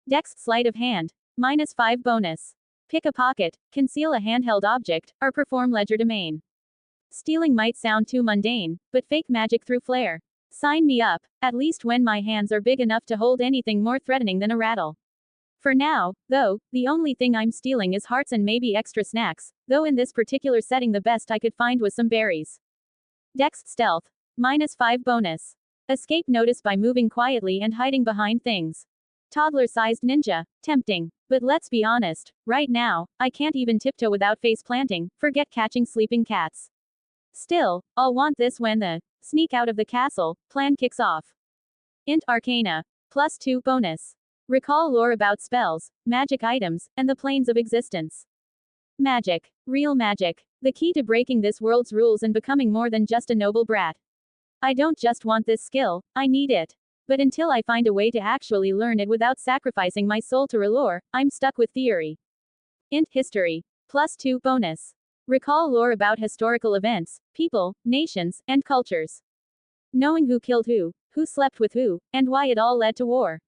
Dex Sleight of Hand. -5 bonus. Pick a pocket, conceal a handheld object, or perform legerdemain. Stealing might sound too mundane, but fake magic through flair. Sign me up, at least when my hands are big enough to hold anything more threatening than a rattle. For now, though, the only thing I'm stealing is hearts and maybe extra snacks, though in this particular setting the best I could find was some berries. Dex Stealth. -5 bonus. Escape notice by moving quietly and hiding behind things. Toddler-sized ninja. Tempting. But let's be honest, right now, I can't even tiptoe without face planting, forget catching sleeping cats. Still, I'll want this when the sneak out of the castle plan kicks off. Int Arcana. +2 bonus. Recall lore about spells, magic items, and the planes of existence. Magic. Real magic. The key to breaking this world's rules and becoming more than just a noble brat. I don't just want this skill, I need it. But until I find a way to actually learn it without sacrificing my soul to relore, I'm stuck with theory. Int History. +2 bonus. Recall lore about historical events, people, nations, and cultures. Knowing who killed who slept with who, and why it all led to war.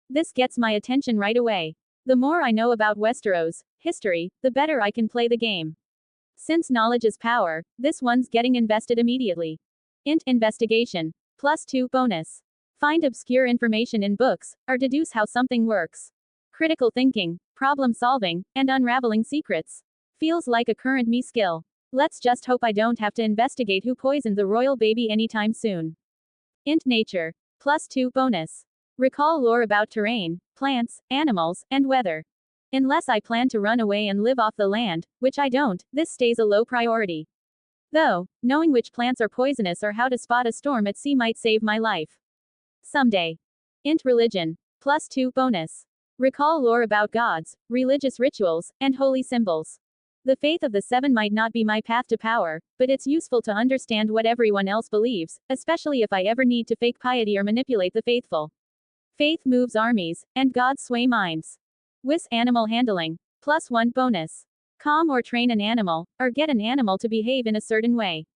This gets my attention right away. The more I know about Westeros history, the better I can play the game. Since knowledge is power, this one's getting invested immediately. Int Investigation. +2 bonus. Find obscure information in books, or deduce how something works. Critical thinking, problem solving, and unraveling secrets. Feels like a current me skill. Let's just hope I don't have to investigate who poisoned the royal baby anytime soon. Int Nature. +2 bonus. Recall lore about terrain, plants, animals, and weather. Unless I plan to run away and live off the land, which I don't, this stays a low priority. Though, knowing which plants are poisonous or how to spot a storm at sea might save my life. Someday. Int Religion. +2 bonus. Recall lore about gods, religious rituals, and holy symbols. The faith of the seven might not be my path to power, but it's useful to understand what everyone else believes, especially if I ever need to fake piety or manipulate the faithful. Faith moves armies, and gods sway minds. Wis Animal Handling. +1 bonus. Calm or train an animal, or get an animal to behave in a certain way.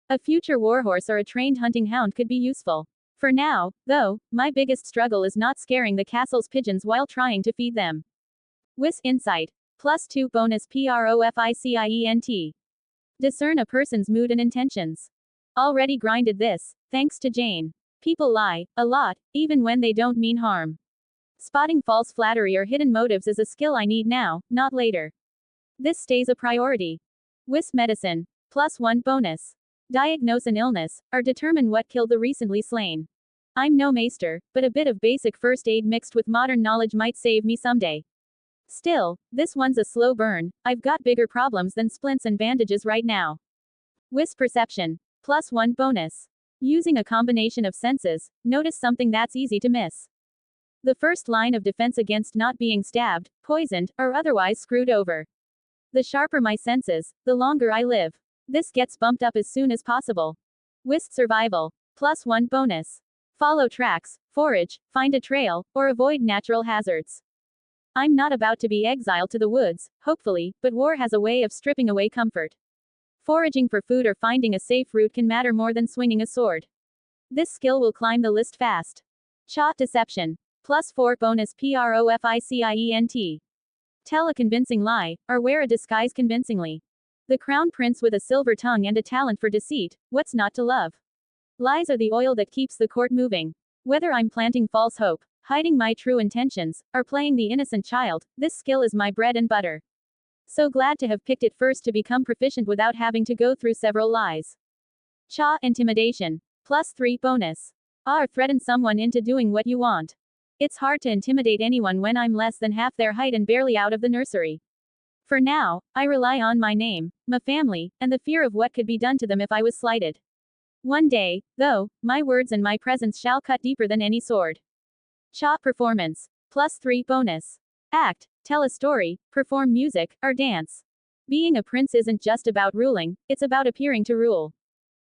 A future warhorse or a trained hunting hound could be useful. For now, though, my biggest struggle is not scaring the castle's pigeons while trying to feed them. Wis Insight. +2 bonus Proficient. Discern a person's mood and intentions. Already grinded this, thanks to Jane. People lie, a lot, even when they don't mean harm. Spotting false flattery or hidden motives is a skill I need now, not later. This stays a priority. Wis Medicine. +1 bonus. Diagnose an illness, or determine what killed the recently slain. I'm no maester, but a bit of basic first aid mixed with modern knowledge might save me someday. Still, this one's a slow burn, I've got bigger problems than splints and bandages right now. Wis Perception. +1 bonus. Using a combination of senses, notice something that's easy to miss. The first line of defense against not being stabbed, poisoned, or otherwise screwed over. The sharper my senses, the longer I live. This gets bumped up as soon as possible. Wis Survival. +1 bonus. Follow tracks, forage, find a trail, or avoid natural hazards. I'm not about to be exiled to the woods, hopefully, but war has a way of stripping away comfort. Foraging for food or finding a safe route can matter more than swinging a sword. This skill will climb the list fast. Shot Deception. +4 bonus Proficient. Tell a convincing lie, or wear a disguise convincingly. The crown prince with a silver tongue and a talent for deceit, what's not to love? Lies are the oil that keeps the court moving. Whether I'm planting false hope, hiding my true intentions, or playing the innocent child, this skill is my bread and butter. So glad to have picked it first to become proficient without having to go through several lies. Cha Intimidation. +3 bonus. Or threaten someone into doing what you want. It's hard to intimidate anyone when I'm less than half their height and barely out of the nursery. For now, I rely on my name, my family, and the fear of what could be done to them if I was slighted. One day, though, my words and my presence shall cut deeper than any sword. Cha Performance. +3 bonus. Act, tell a story, perform music, or dance. Being a prince isn't just about ruling, it's about appearing to rule.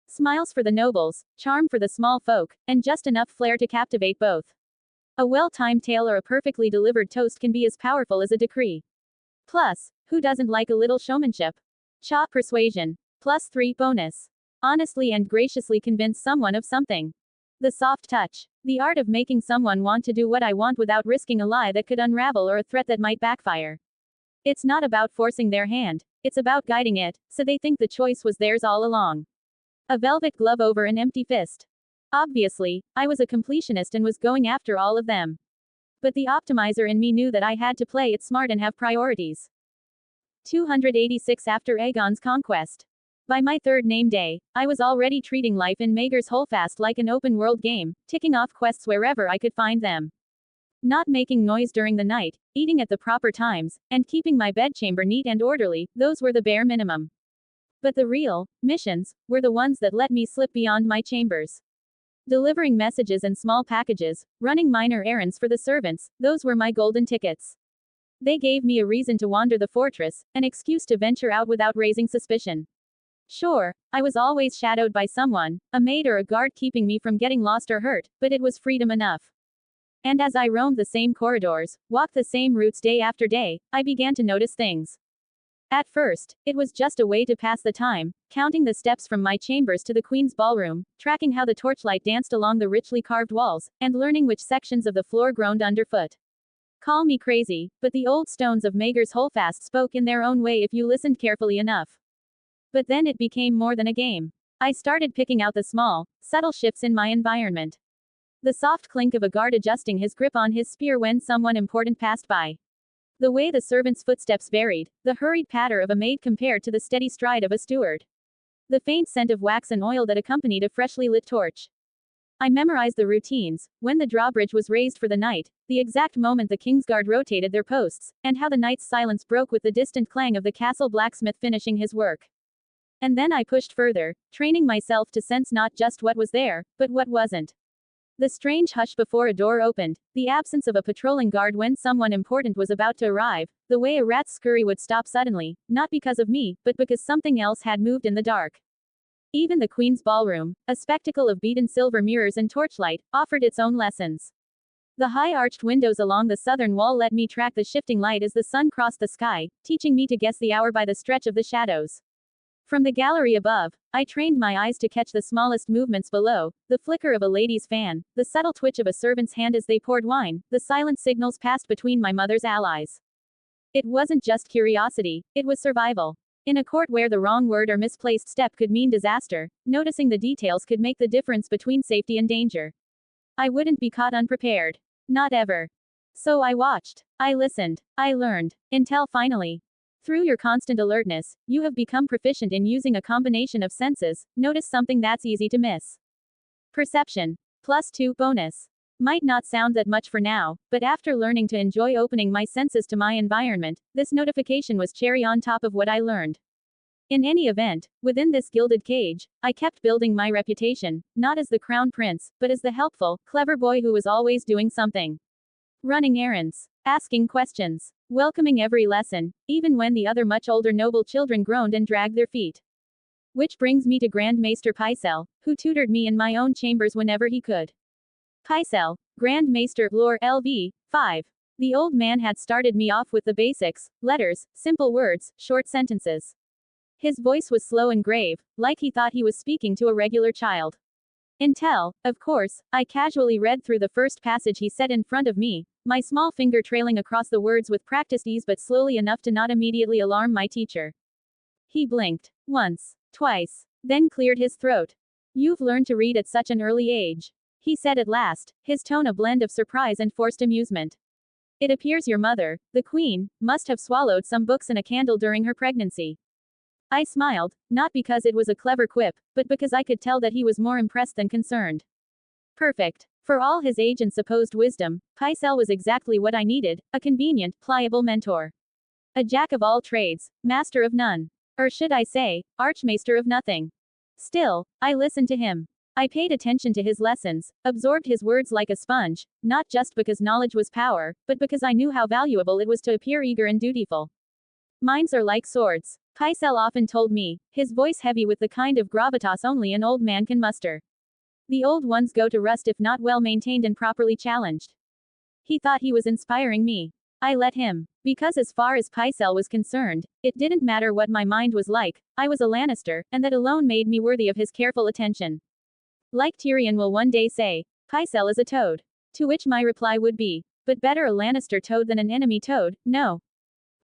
Smiles for the nobles, charm for the small folk, and just enough flair to captivate both. A well-timed tale or a perfectly delivered toast can be as powerful as a decree. Plus, who doesn't like a little showmanship? Cha Persuasion. +3 bonus. Honestly and graciously convince someone of something. The soft touch. The art of making someone want to do what I want without risking a lie that could unravel or a threat that might backfire. It's not about forcing their hand, it's about guiding it, so they think the choice was theirs all along. A velvet glove over an empty fist. Obviously, I was a completionist and was going after all of them. But the optimizer in me knew that I had to play it smart and have priorities. 286 After Aegon's conquest. By my third name day, I was already treating life in Maegor's Holdfast like an open-world game, ticking off quests wherever I could find them. Not making noise during the night, eating at the proper times, and keeping my bedchamber neat and orderly, those were the bare minimum. But the real missions were the ones that let me slip beyond my chambers. Delivering messages and small packages, running minor errands for the servants, those were my golden tickets. They gave me a reason to wander the fortress, an excuse to venture out without raising suspicion. Sure, I was always shadowed by someone, a maid or a guard keeping me from getting lost or hurt, but it was freedom enough. And as I roamed the same corridors, walked the same routes day after day, I began to notice things. At first, it was just a way to pass the time, counting the steps from my chambers to the Queen's ballroom, tracking how the torchlight danced along the richly carved walls, and learning which sections of the floor groaned underfoot. Call me crazy, but the old stones of Maegor's Holdfast spoke in their own way if you listened carefully enough. But then it became more than a game. I started picking out the small, subtle shifts in my environment. The soft clink of a guard adjusting his grip on his spear when someone important passed by. The way the servant's footsteps varied, the hurried patter of a maid compared to the steady stride of a steward. The faint scent of wax and oil that accompanied a freshly lit torch. I memorized the routines, when the drawbridge was raised for the night, the exact moment the Kingsguard rotated their posts, and how the night's silence broke with the distant clang of the castle blacksmith finishing his work. And then I pushed further, training myself to sense not just what was there, but what wasn't. The strange hush before a door opened, the absence of a patrolling guard when someone important was about to arrive, the way a rat's scurry would stop suddenly, not because of me, but because something else had moved in the dark. Even the Queen's ballroom, a spectacle of beaten silver mirrors and torchlight, offered its own lessons. The high arched windows along the southern wall let me track the shifting light as the sun crossed the sky, teaching me to guess the hour by the stretch of the shadows. From the gallery above, I trained my eyes to catch the smallest movements below, the flicker of a lady's fan, the subtle twitch of a servant's hand as they poured wine, the silent signals passed between my mother's allies. It wasn't just curiosity, it was survival. In a court where the wrong word or misplaced step could mean disaster, noticing the details could make the difference between safety and danger. I wouldn't be caught unprepared. Not ever. So I watched. I listened. I learned. Until finally. Through your constant alertness, you have become proficient in using a combination of senses. Notice something that's easy to miss. Perception. +2 bonus. Might not sound that much for now, but after learning to enjoy opening my senses to my environment, this notification was cherry on top of what I learned. In any event, within this gilded cage, I kept building my reputation, not as the crown prince, but as the helpful, clever boy who was always doing something. Running errands, asking questions, welcoming every lesson, even when the other much older noble children groaned and dragged their feet. Which brings me to Grand Maester Pycelle, who tutored me in my own chambers whenever he could. Pycelle, Grand Maester, Lore LV, 5. The old man had started me off with the basics, letters, simple words, short sentences. His voice was slow and grave, like he thought he was speaking to a regular child. Until, of course, I casually read through the first passage he set in front of me, my small finger trailing across the words with practiced ease but slowly enough to not immediately alarm my teacher. He blinked. Once. Twice. Then cleared his throat. "You've learned to read at such an early age," he said at last, his tone a blend of surprise and forced amusement. "It appears your mother, the Queen, must have swallowed some books and a candle during her pregnancy." I smiled, not because it was a clever quip, but because I could tell that he was more impressed than concerned. Perfect. For all his age and supposed wisdom, Pycelle was exactly what I needed, a convenient, pliable mentor. A jack of all trades, master of none. Or should I say, archmaester of nothing. Still, I listened to him. I paid attention to his lessons, absorbed his words like a sponge, not just because knowledge was power, but because I knew how valuable it was to appear eager and dutiful. Minds are like swords, Pycelle often told me, his voice heavy with the kind of gravitas only an old man can muster. The old ones go to rust if not well maintained and properly challenged. He thought he was inspiring me. I let him. Because as far as Pycelle was concerned, it didn't matter what my mind was like, I was a Lannister, and that alone made me worthy of his careful attention. Like Tyrion will one day say, Pycelle is a toad. To which my reply would be, but better a Lannister toad than an enemy toad, no.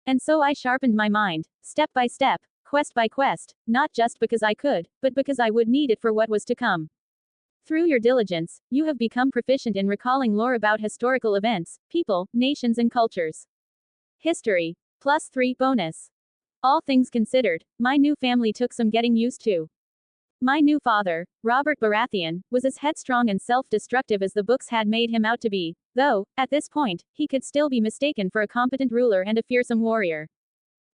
And so I sharpened my mind, step by step, quest by quest, not just because I could, but because I would need it for what was to come. Through your diligence, you have become proficient in recalling lore about historical events, people, nations and cultures. History. +3 bonus. All things considered, my new family took some getting used to. My new father, Robert Baratheon, was as headstrong and self-destructive as the books had made him out to be, though, at this point, he could still be mistaken for a competent ruler and a fearsome warrior.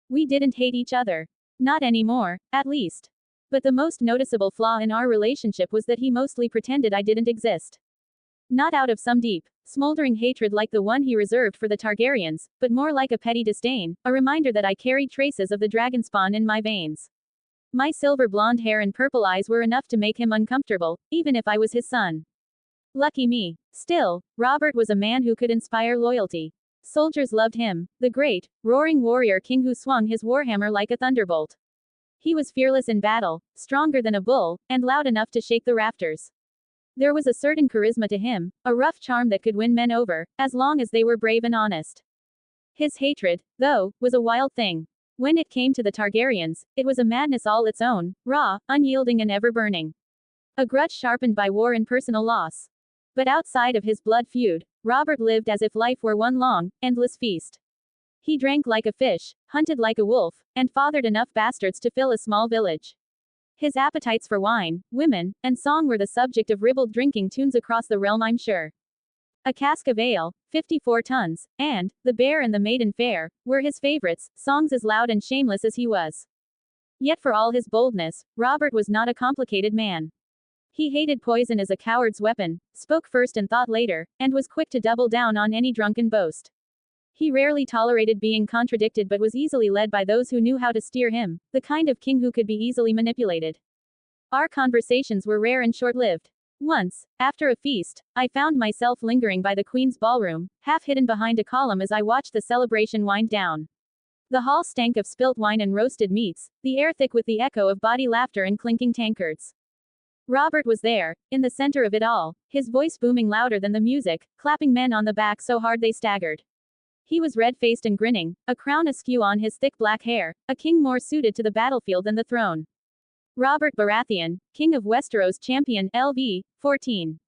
We didn't hate each other. Not anymore, at least. But the most noticeable flaw in our relationship was that he mostly pretended I didn't exist. Not out of some deep, smoldering hatred like the one he reserved for the Targaryens, but more like a petty disdain, a reminder that I carried traces of the dragonspawn in my veins. My silver blonde hair and purple eyes were enough to make him uncomfortable, even if I was his son. Lucky me. Still, Robert was a man who could inspire loyalty. Soldiers loved him, the great, roaring warrior king who swung his warhammer like a thunderbolt. He was fearless in battle, stronger than a bull, and loud enough to shake the rafters. There was a certain charisma to him, a rough charm that could win men over, as long as they were brave and honest. His hatred, though, was a wild thing. When it came to the Targaryens, it was a madness all its own, raw, unyielding and ever-burning. A grudge sharpened by war and personal loss. But outside of his blood feud, Robert lived as if life were one long, endless feast. He drank like a fish, hunted like a wolf, and fathered enough bastards to fill a small village. His appetites for wine, women, and song were the subject of ribald drinking tunes across the realm, I'm sure. A cask of ale, 54 tons, and The Bear and the Maiden Fair were his favorites, songs as loud and shameless as he was. Yet for all his boldness, Robert was not a complicated man. He hated poison as a coward's weapon, spoke first and thought later, and was quick to double down on any drunken boast. He rarely tolerated being contradicted but was easily led by those who knew how to steer him, the kind of king who could be easily manipulated. Our conversations were rare and short-lived. Once, after a feast, I found myself lingering by the Queen's ballroom, half hidden behind a column as I watched the celebration wind down. The hall stank of spilt wine and roasted meats, the air thick with the echo of bawdy laughter and clinking tankards. Robert was there, in the center of it all, his voice booming louder than the music, clapping men on the back so hard they staggered. He was red-faced and grinning, a crown askew on his thick black hair, a king more suited to the battlefield than the throne. Robert Baratheon, King of Westeros Champion, LV, 14.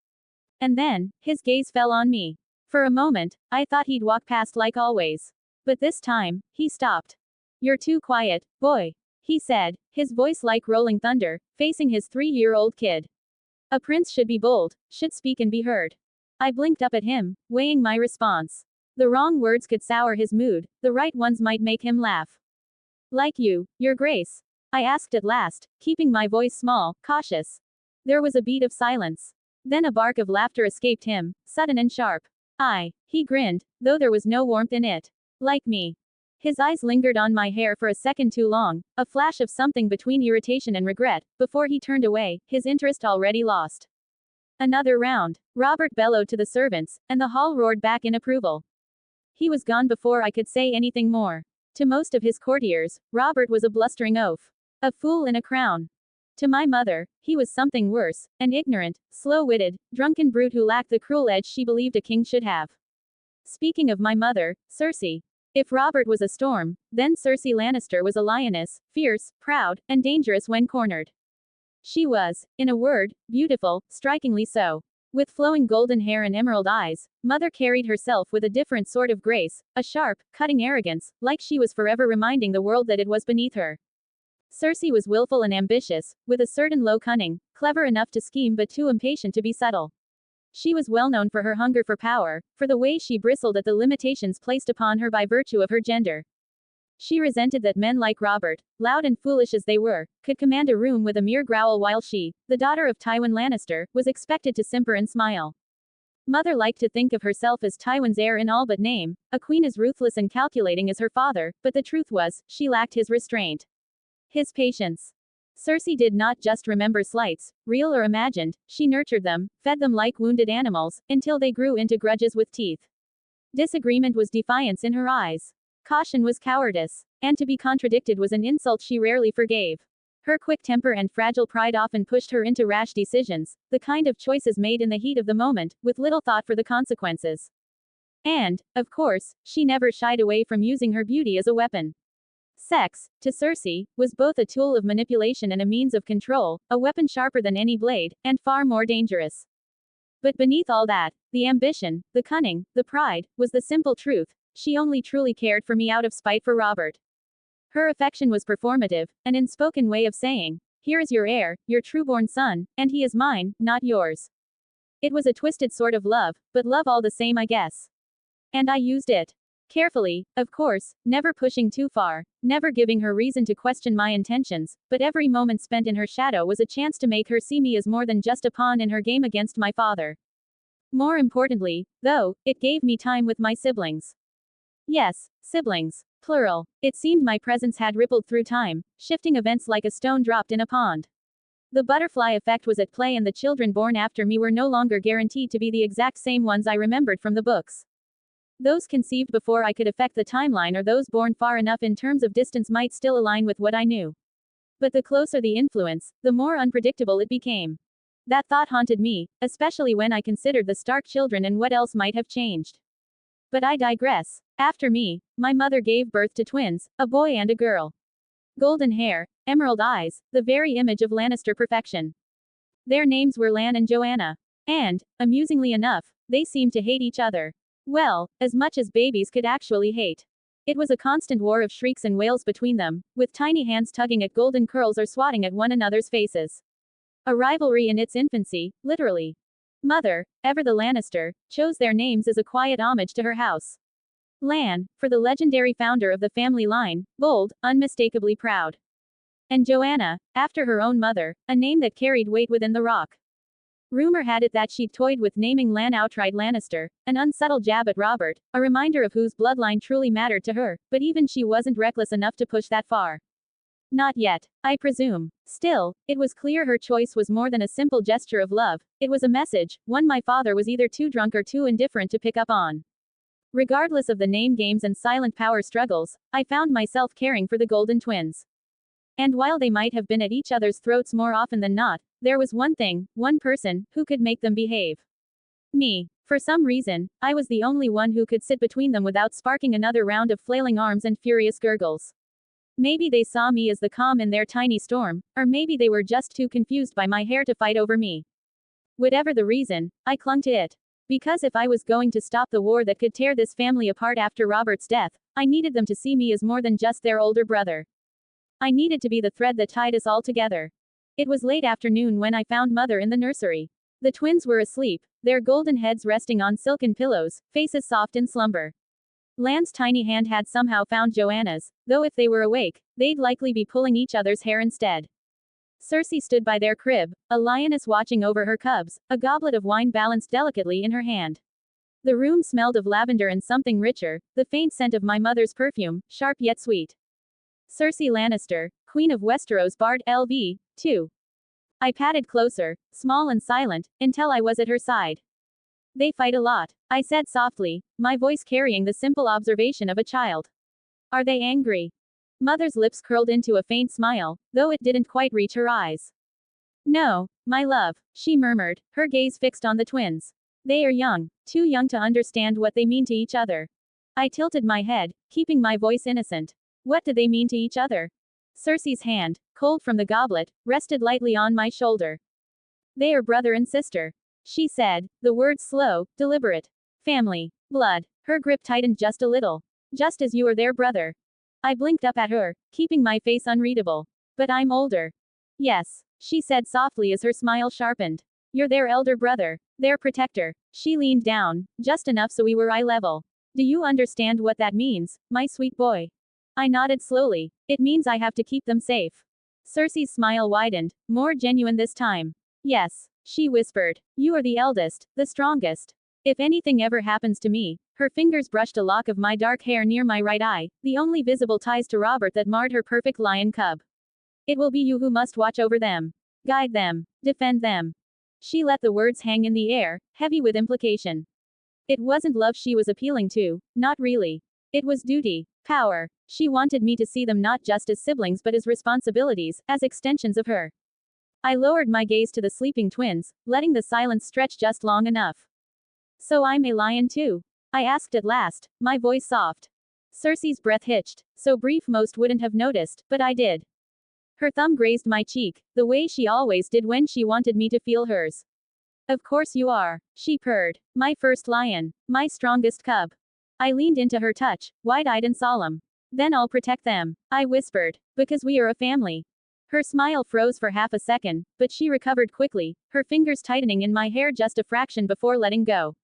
And then, his gaze fell on me. For a moment, I thought he'd walk past like always. But this time, he stopped. "You're too quiet, boy," he said, his voice like rolling thunder, facing his 3-year-old kid. A prince should be bold, should speak and be heard. I blinked up at him, weighing my response. The wrong words could sour his mood, the right ones might make him laugh. "Like you, Your Grace?" I asked at last, keeping my voice small, cautious. There was a beat of silence. Then a bark of laughter escaped him, sudden and sharp. He grinned, though there was no warmth in it. "Like me." His eyes lingered on my hair for a second too long, a flash of something between irritation and regret, before he turned away, his interest already lost. Another round. Robert bellowed to the servants, and the hall roared back in approval. He was gone before I could say anything more. To most of his courtiers, Robert was a blustering oaf. A fool in a crown. To my mother, he was something worse, an ignorant, slow-witted, drunken brute who lacked the cruel edge she believed a king should have. Speaking of my mother, Cersei. If Robert was a storm, then Cersei Lannister was a lioness, fierce, proud, and dangerous when cornered. She was, in a word, beautiful, strikingly so. With flowing golden hair and emerald eyes, Mother carried herself with a different sort of grace, a sharp, cutting arrogance, like she was forever reminding the world that it was beneath her. Cersei was willful and ambitious, with a certain low cunning, clever enough to scheme but too impatient to be subtle. She was well known for her hunger for power, for the way she bristled at the limitations placed upon her by virtue of her gender. She resented that men like Robert, loud and foolish as they were, could command a room with a mere growl while she, the daughter of Tywin Lannister, was expected to simper and smile. Mother liked to think of herself as Tywin's heir in all but name, a queen as ruthless and calculating as her father, but the truth was, she lacked his restraint. His patience. Cersei did not just remember slights, real or imagined, she nurtured them, fed them like wounded animals, until they grew into grudges with teeth. Disagreement was defiance in her eyes. Caution was cowardice. And to be contradicted was an insult she rarely forgave. Her quick temper and fragile pride often pushed her into rash decisions, the kind of choices made in the heat of the moment, with little thought for the consequences. And, of course, she never shied away from using her beauty as a weapon. Sex, to Cersei, was both a tool of manipulation and a means of control, a weapon sharper than any blade, and far more dangerous. But beneath all that, the ambition, the cunning, the pride, was the simple truth: she only truly cared for me out of spite for Robert. Her affection was performative, an unspoken way of saying, "Here is your heir, your trueborn son, and he is mine, not yours." It was a twisted sort of love, but love all the same, I guess. And I used it. Carefully, of course, never pushing too far, never giving her reason to question my intentions, but every moment spent in her shadow was a chance to make her see me as more than just a pawn in her game against my father. More importantly, though, it gave me time with my siblings. Yes, siblings. Plural. It seemed my presence had rippled through time, shifting events like a stone dropped in a pond. The butterfly effect was at play, and the children born after me were no longer guaranteed to be the exact same ones I remembered from the books. Those conceived before I could affect the timeline or those born far enough in terms of distance might still align with what I knew. But the closer the influence, the more unpredictable it became. That thought haunted me, especially when I considered the Stark children and what else might have changed. But I digress. After me, my mother gave birth to twins, a boy and a girl. Golden hair, emerald eyes, the very image of Lannister perfection. Their names were Lan and Joanna. And, amusingly enough, they seemed to hate each other. Well, as much as babies could actually hate. It was a constant war of shrieks and wails between them, with tiny hands tugging at golden curls or swatting at one another's faces. A rivalry in its infancy, literally. Mother, ever the Lannister, chose their names as a quiet homage to her house. Lan, for the legendary founder of the family line, bold, unmistakably proud. And Joanna, after her own mother, a name that carried weight within the Rock. Rumor had it that she'd toyed with naming Lan outright Lannister, an unsubtle jab at Robert, a reminder of whose bloodline truly mattered to her, but even she wasn't reckless enough to push that far. Not yet, I presume. Still, it was clear her choice was more than a simple gesture of love. It was a message, one my father was either too drunk or too indifferent to pick up on. Regardless of the name games and silent power struggles, I found myself caring for the Golden Twins. And while they might have been at each other's throats more often than not, there was one thing, one person, who could make them behave. Me. For some reason, I was the only one who could sit between them without sparking another round of flailing arms and furious gurgles. Maybe they saw me as the calm in their tiny storm, or maybe they were just too confused by my hair to fight over me. Whatever the reason, I clung to it. Because if I was going to stop the war that could tear this family apart after Robert's death, I needed them to see me as more than just their older brother. I needed to be the thread that tied us all together. It was late afternoon when I found Mother in the nursery. The twins were asleep, their golden heads resting on silken pillows, faces soft in slumber. Lan's tiny hand had somehow found Joanna's, though if they were awake, they'd likely be pulling each other's hair instead. Cersei stood by their crib, a lioness watching over her cubs, a goblet of wine balanced delicately in her hand. The room smelled of lavender and something richer, the faint scent of my mother's perfume, sharp yet sweet. Cersei Lannister, Queen of Westeros, Bard LV, 2. I padded closer, small and silent, until I was at her side. They fight a lot, I said softly, my voice carrying the simple observation of a child. Are they angry? Mother's lips curled into a faint smile, though it didn't quite reach her eyes. No, my love, she murmured, her gaze fixed on the twins. They are young, too young to understand what they mean to each other. I tilted my head, keeping my voice innocent. What do they mean to each other? Cersei's hand, cold from the goblet, rested lightly on my shoulder. They are brother and sister, she said, the words slow, deliberate. Family. Blood. Her grip tightened just a little. Just as you are their brother. I blinked up at her, keeping my face unreadable. But I'm older. Yes, she said softly as her smile sharpened. You're their elder brother. Their protector. She leaned down, just enough so we were eye level. Do you understand what that means, my sweet boy? I nodded slowly. It means I have to keep them safe. Cersei's smile widened, more genuine this time. Yes, she whispered. You are the eldest, the strongest. If anything ever happens to me, her fingers brushed a lock of my dark hair near my right eye, the only visible ties to Robert that marred her perfect lion cub. It will be you who must watch over them. Guide them. Defend them. She let the words hang in the air, heavy with implication. It wasn't love she was appealing to, not really. It was duty, power. She wanted me to see them not just as siblings but as responsibilities, as extensions of her. I lowered my gaze to the sleeping twins, letting the silence stretch just long enough. So I'm a lion too? I asked at last, my voice soft. Cersei's breath hitched, so brief most wouldn't have noticed, but I did. Her thumb grazed my cheek, the way she always did when she wanted me to feel hers. Of course you are, she purred. My first lion. My strongest cub. I leaned into her touch, wide-eyed and solemn. Then I'll protect them, I whispered, because we are a family. Her smile froze for half a second, but she recovered quickly, her fingers tightening in my hair just a fraction before letting go.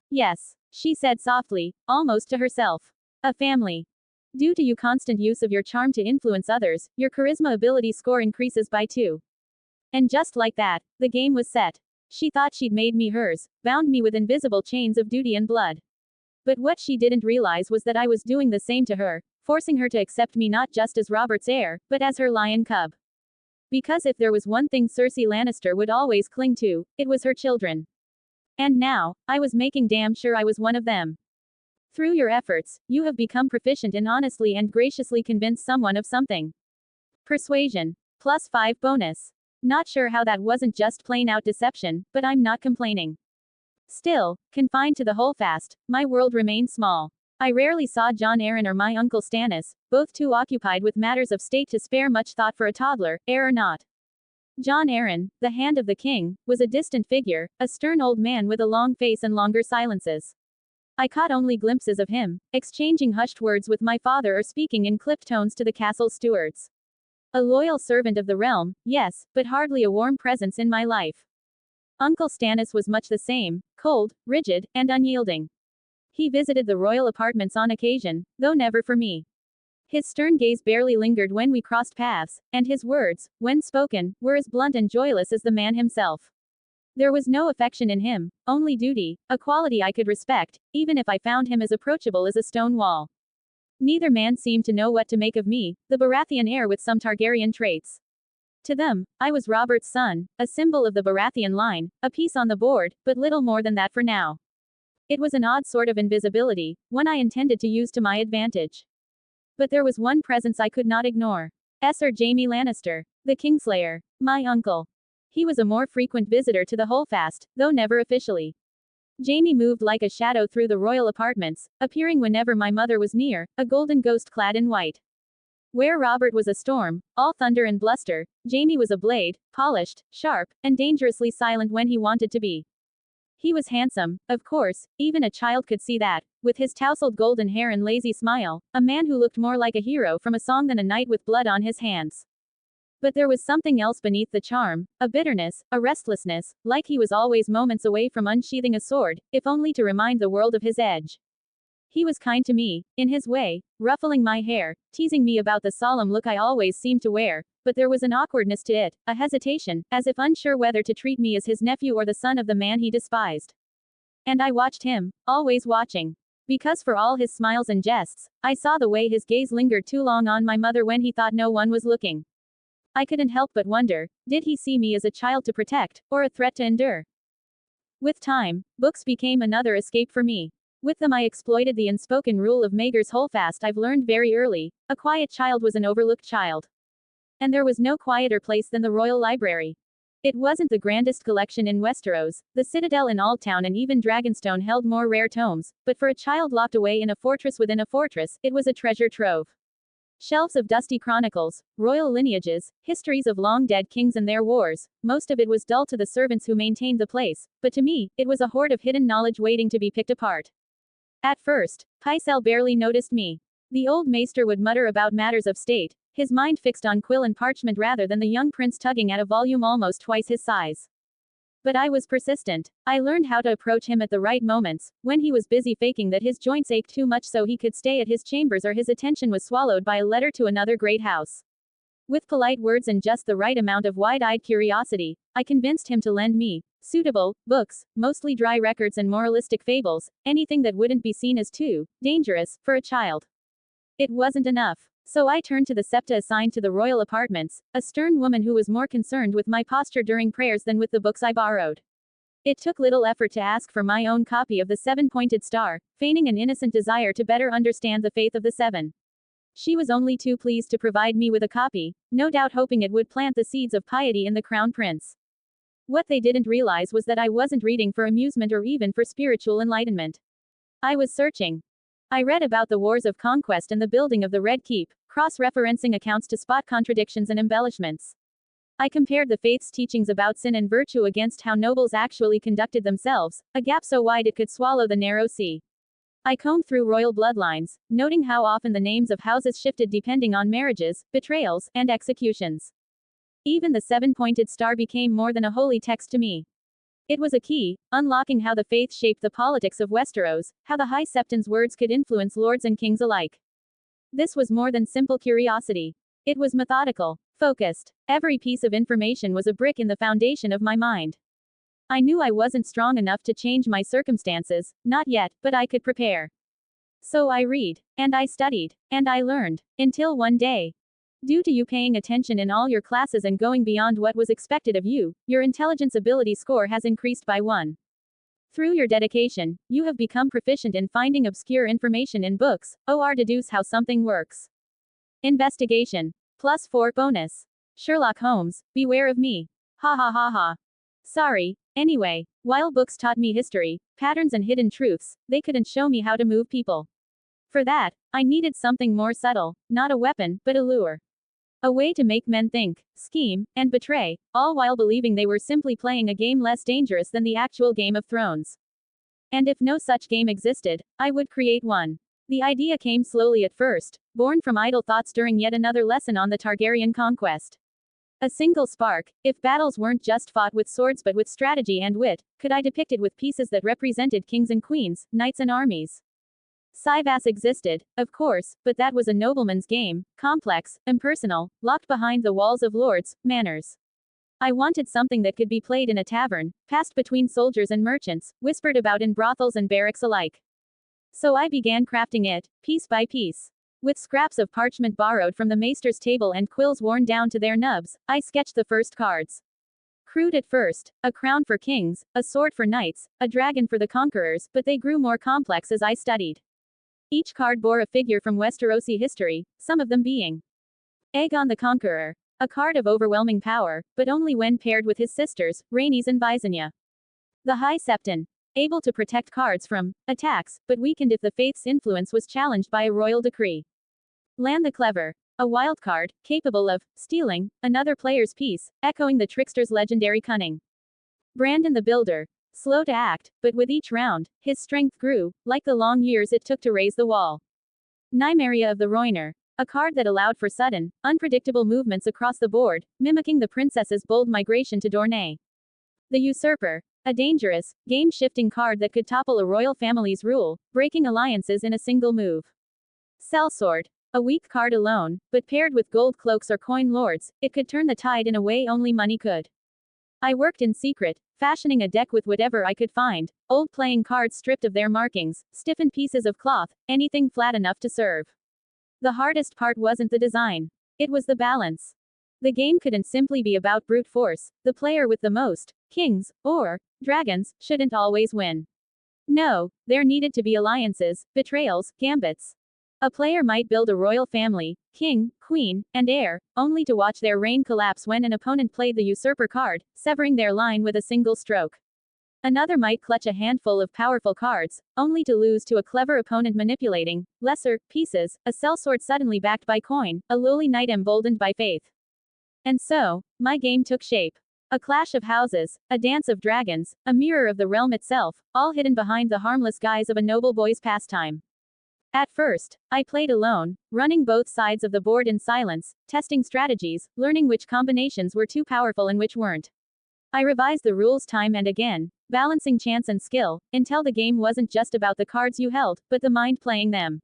Yes, she said softly, almost to herself. A family. Due to your constant use of your charm to influence others, your charisma ability score increases by 2. And just like that, the game was set. She thought she'd made me hers, bound me with invisible chains of duty and blood. But what she didn't realize was that I was doing the same to her, forcing her to accept me not just as Robert's heir, but as her lion cub. Because if there was one thing Cersei Lannister would always cling to, it was her children. And now, I was making damn sure I was one of them. Through your efforts, you have become proficient in honestly and graciously convince someone of something. Persuasion. +5 bonus. Not sure how that wasn't just plain out deception, but I'm not complaining. Still, confined to the holdfast, my world remained small. I rarely saw Jon Arryn or my uncle Stannis, both too occupied with matters of state to spare much thought for a toddler, heir or not. Jon Arryn, the hand of the king, was a distant figure, a stern old man with a long face and longer silences. I caught only glimpses of him, exchanging hushed words with my father or speaking in clipped tones to the castle's stewards. A loyal servant of the realm, yes, but hardly a warm presence in my life. Uncle Stannis was much the same, cold, rigid, and unyielding. He visited the royal apartments on occasion, though never for me. His stern gaze barely lingered when we crossed paths, and his words, when spoken, were as blunt and joyless as the man himself. There was no affection in him, only duty, a quality I could respect, even if I found him as approachable as a stone wall. Neither man seemed to know what to make of me, the Baratheon heir with some Targaryen traits. To them, I was Robert's son, a symbol of the Baratheon line, a piece on the board, but little more than that for now. It was an odd sort of invisibility, one I intended to use to my advantage. But there was one presence I could not ignore. Sir Jaime Lannister, the Kingslayer, my uncle. He was a more frequent visitor to the holdfast, though never officially. Jaime moved like a shadow through the royal apartments, appearing whenever my mother was near, a golden ghost clad in white. Where Robert was a storm, all thunder and bluster, Jaime was a blade, polished, sharp, and dangerously silent when he wanted to be. He was handsome, of course, even a child could see that, with his tousled golden hair and lazy smile, a man who looked more like a hero from a song than a knight with blood on his hands. But there was something else beneath the charm, a bitterness, a restlessness, like he was always moments away from unsheathing a sword, if only to remind the world of his edge. He was kind to me, in his way, ruffling my hair, teasing me about the solemn look I always seemed to wear, but there was an awkwardness to it, a hesitation, as if unsure whether to treat me as his nephew or the son of the man he despised. And I watched him, always watching. Because for all his smiles and jests, I saw the way his gaze lingered too long on my mother when he thought no one was looking. I couldn't help but wonder, did he see me as a child to protect, or a threat to endure? With time, books became another escape for me. With them I exploited the unspoken rule of Maegor's holdfast I've learned very early, a quiet child was an overlooked child. And there was no quieter place than the royal library. It wasn't the grandest collection in Westeros, the Citadel in Aldtown and even Dragonstone held more rare tomes, but for a child locked away in a fortress within a fortress, it was a treasure trove. Shelves of dusty chronicles, royal lineages, histories of long-dead kings and their wars, most of it was dull to the servants who maintained the place, but to me, it was a hoard of hidden knowledge waiting to be picked apart. At first, Pycelle barely noticed me. The old maester would mutter about matters of state, his mind fixed on quill and parchment rather than the young prince tugging at a volume almost twice his size. But I was persistent. I learned how to approach him at the right moments, when he was busy faking that his joints ached too much so he could stay at his chambers or his attention was swallowed by a letter to another great house. With polite words and just the right amount of wide-eyed curiosity, I convinced him to lend me suitable books, mostly dry records and moralistic fables, anything that wouldn't be seen as too dangerous for a child. It wasn't enough. So I turned to the septa assigned to the royal apartments, a stern woman who was more concerned with my posture during prayers than with the books I borrowed. It took little effort to ask for my own copy of the seven-pointed star, feigning an innocent desire to better understand the faith of the seven. She was only too pleased to provide me with a copy, no doubt hoping it would plant the seeds of piety in the crown prince. What they didn't realize was that I wasn't reading for amusement or even for spiritual enlightenment. I was searching. I read about the wars of conquest and the building of the Red Keep, cross-referencing accounts to spot contradictions and embellishments. I compared the faith's teachings about sin and virtue against how nobles actually conducted themselves, a gap so wide it could swallow the narrow sea. I combed through royal bloodlines, noting how often the names of houses shifted depending on marriages, betrayals, and executions. Even the seven-pointed star became more than a holy text to me. It was a key, unlocking how the faith shaped the politics of Westeros, how the High Septon's words could influence lords and kings alike. This was more than simple curiosity. It was methodical, focused. Every piece of information was a brick in the foundation of my mind. I knew I wasn't strong enough to change my circumstances, not yet, but I could prepare. So I read, and I studied, and I learned, until one day. Due to you paying attention in all your classes and going beyond what was expected of you, your intelligence ability score has increased by 1. Through your dedication, you have become proficient in finding obscure information in books, or deduce how something works. Investigation. +4 bonus. Sherlock Holmes, beware of me. Ha ha ha ha. Sorry. Anyway, while books taught me history, patterns and hidden truths, they couldn't show me how to move people. For that, I needed something more subtle, not a weapon, but a lure. A way to make men think, scheme, and betray, all while believing they were simply playing a game less dangerous than the actual Game of Thrones. And if no such game existed, I would create one. The idea came slowly at first, born from idle thoughts during yet another lesson on the Targaryen conquest. A single spark, if battles weren't just fought with swords but with strategy and wit, could I depict it with pieces that represented kings and queens, knights and armies. Syvas existed, of course, but that was a nobleman's game, complex, impersonal, locked behind the walls of lords' manors. I wanted something that could be played in a tavern, passed between soldiers and merchants, whispered about in brothels and barracks alike. So I began crafting it, piece by piece. With scraps of parchment borrowed from the maester's table and quills worn down to their nubs, I sketched the first cards. Crude at first, a crown for kings, a sword for knights, a dragon for the conquerors, but they grew more complex as I studied. Each card bore a figure from Westerosi history, some of them being Aegon the Conqueror, a card of overwhelming power, but only when paired with his sisters, Rhaenys and Visenya. The High Septon, able to protect cards from attacks, but weakened if the faith's influence was challenged by a royal decree. Lan the Clever, a wild card, capable of stealing another player's piece, echoing the trickster's legendary cunning. Brandon the Builder, slow to act, but with each round, his strength grew, like the long years it took to raise the wall. Nymeria of the Roiner, a card that allowed for sudden, unpredictable movements across the board, mimicking the princess's bold migration to Dorne. The Usurper, a dangerous, game-shifting card that could topple a royal family's rule, breaking alliances in a single move. Sellsword, a weak card alone, but paired with gold cloaks or coin lords, it could turn the tide in a way only money could. I worked in secret, fashioning a deck with whatever I could find, old playing cards stripped of their markings, stiffened pieces of cloth, anything flat enough to serve. The hardest part wasn't the design. It was the balance. The game couldn't simply be about brute force. The player with the most kings, or dragons, shouldn't always win. No, there needed to be alliances, betrayals, gambits. A player might build a royal family, king, queen, and heir, only to watch their reign collapse when an opponent played the usurper card, severing their line with a single stroke. Another might clutch a handful of powerful cards, only to lose to a clever opponent manipulating lesser pieces, a sellsword suddenly backed by coin, a lowly knight emboldened by faith. And so, my game took shape. A clash of houses, a dance of dragons, a mirror of the realm itself, all hidden behind the harmless guise of a noble boy's pastime. At first, I played alone, running both sides of the board in silence, testing strategies, learning which combinations were too powerful and which weren't. I revised the rules time and again, balancing chance and skill, until the game wasn't just about the cards you held, but the mind playing them.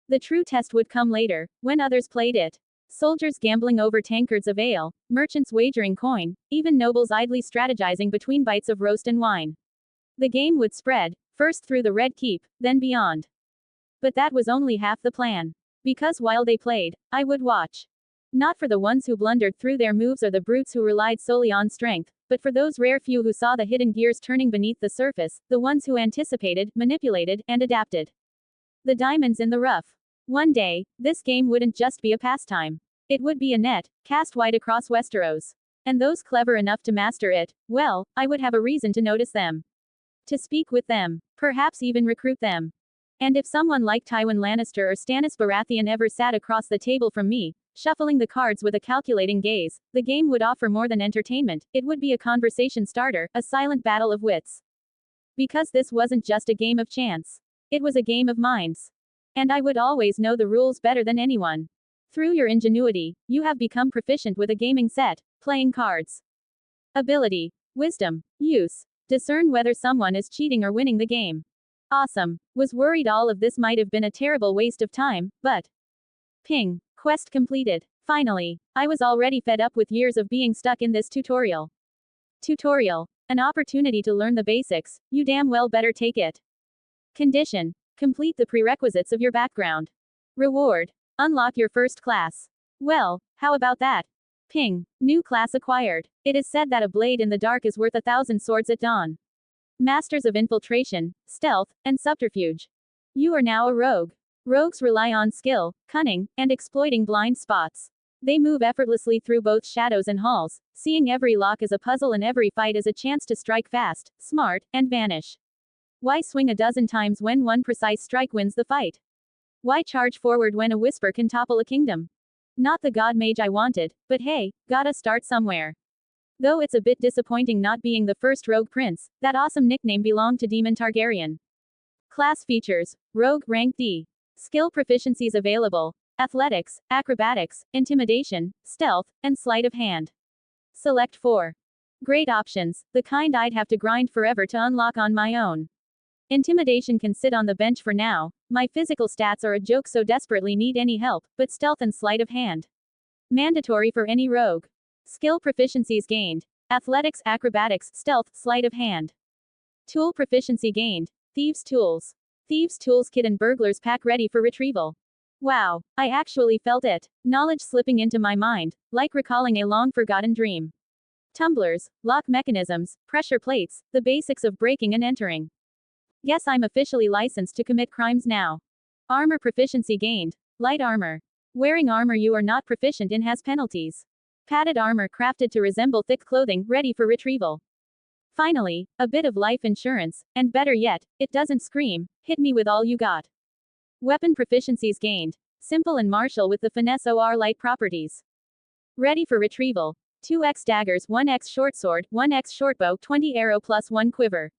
The true test would come later, when others played it. Soldiers gambling over tankards of ale, merchants wagering coin, even nobles idly strategizing between bites of roast and wine. The game would spread, first through the Red Keep, then beyond. But that was only half the plan. Because while they played, I would watch. Not for the ones who blundered through their moves or the brutes who relied solely on strength, but for those rare few who saw the hidden gears turning beneath the surface, the ones who anticipated, manipulated, and adapted. The diamonds in the rough. One day, this game wouldn't just be a pastime. It would be a net, cast wide across Westeros. And those clever enough to master it, well, I would have a reason to notice them. To speak with them. Perhaps even recruit them. And if someone like Tywin Lannister or Stannis Baratheon ever sat across the table from me, shuffling the cards with a calculating gaze, the game would offer more than entertainment, it would be a conversation starter, a silent battle of wits. Because this wasn't just a game of chance. It was a game of minds. And I would always know the rules better than anyone. Through your ingenuity, you have become proficient with a gaming set, playing cards. Ability, wisdom, use. Discern whether someone is cheating or winning the game. Awesome. Was worried all of this might have been a terrible waste of time, but. Ping. Quest completed. Finally. I was already fed up with years of being stuck in this tutorial. Tutorial. An opportunity to learn the basics, you damn well better take it. Condition. Complete the prerequisites of your background. Reward. Unlock your first class. Well, how about that? Ping. New class acquired. It is said that a blade in the dark is worth 1,000 swords at dawn. Masters of infiltration, stealth, and subterfuge. You are now a rogue. Rogues rely on skill, cunning, and exploiting blind spots. They move effortlessly through both shadows and halls, seeing every lock as a puzzle and every fight as a chance to strike fast, smart, and vanish. Why swing a dozen times when one precise strike wins the fight? Why charge forward when a whisper can topple a kingdom? Not the god mage I wanted, but hey, gotta start somewhere. Though it's a bit disappointing not being the first rogue prince, that awesome nickname belonged to Daemon Targaryen. Class features, Rogue rank D. Skill proficiencies available, Athletics, Acrobatics, Intimidation, Stealth, and Sleight of Hand. Select 4. Great options, the kind I'd have to grind forever to unlock on my own. Intimidation can sit on the bench for now, my physical stats are a joke so desperately need any help, but Stealth and Sleight of Hand. Mandatory for any rogue. Skill proficiencies gained. Athletics, Acrobatics, Stealth, Sleight of Hand. Tool proficiency gained. Thieves' Tools. Thieves' Tools Kit and Burglar's Pack ready for retrieval. Wow, I actually felt it. Knowledge slipping into my mind, like recalling a long-forgotten dream. Tumblers, lock mechanisms, pressure plates, the basics of breaking and entering. Guess I'm officially licensed to commit crimes now. Armor proficiency gained. Light armor. Wearing armor you are not proficient in has penalties. Padded armor crafted to resemble thick clothing, ready for retrieval. Finally, a bit of life insurance, and better yet, it doesn't scream, hit me with all you got. Weapon proficiencies gained. Simple and martial with the finesse or light properties. Ready for retrieval. 2x daggers, 1x shortsword, 1x shortbow, 20 arrow plus 1 quiver.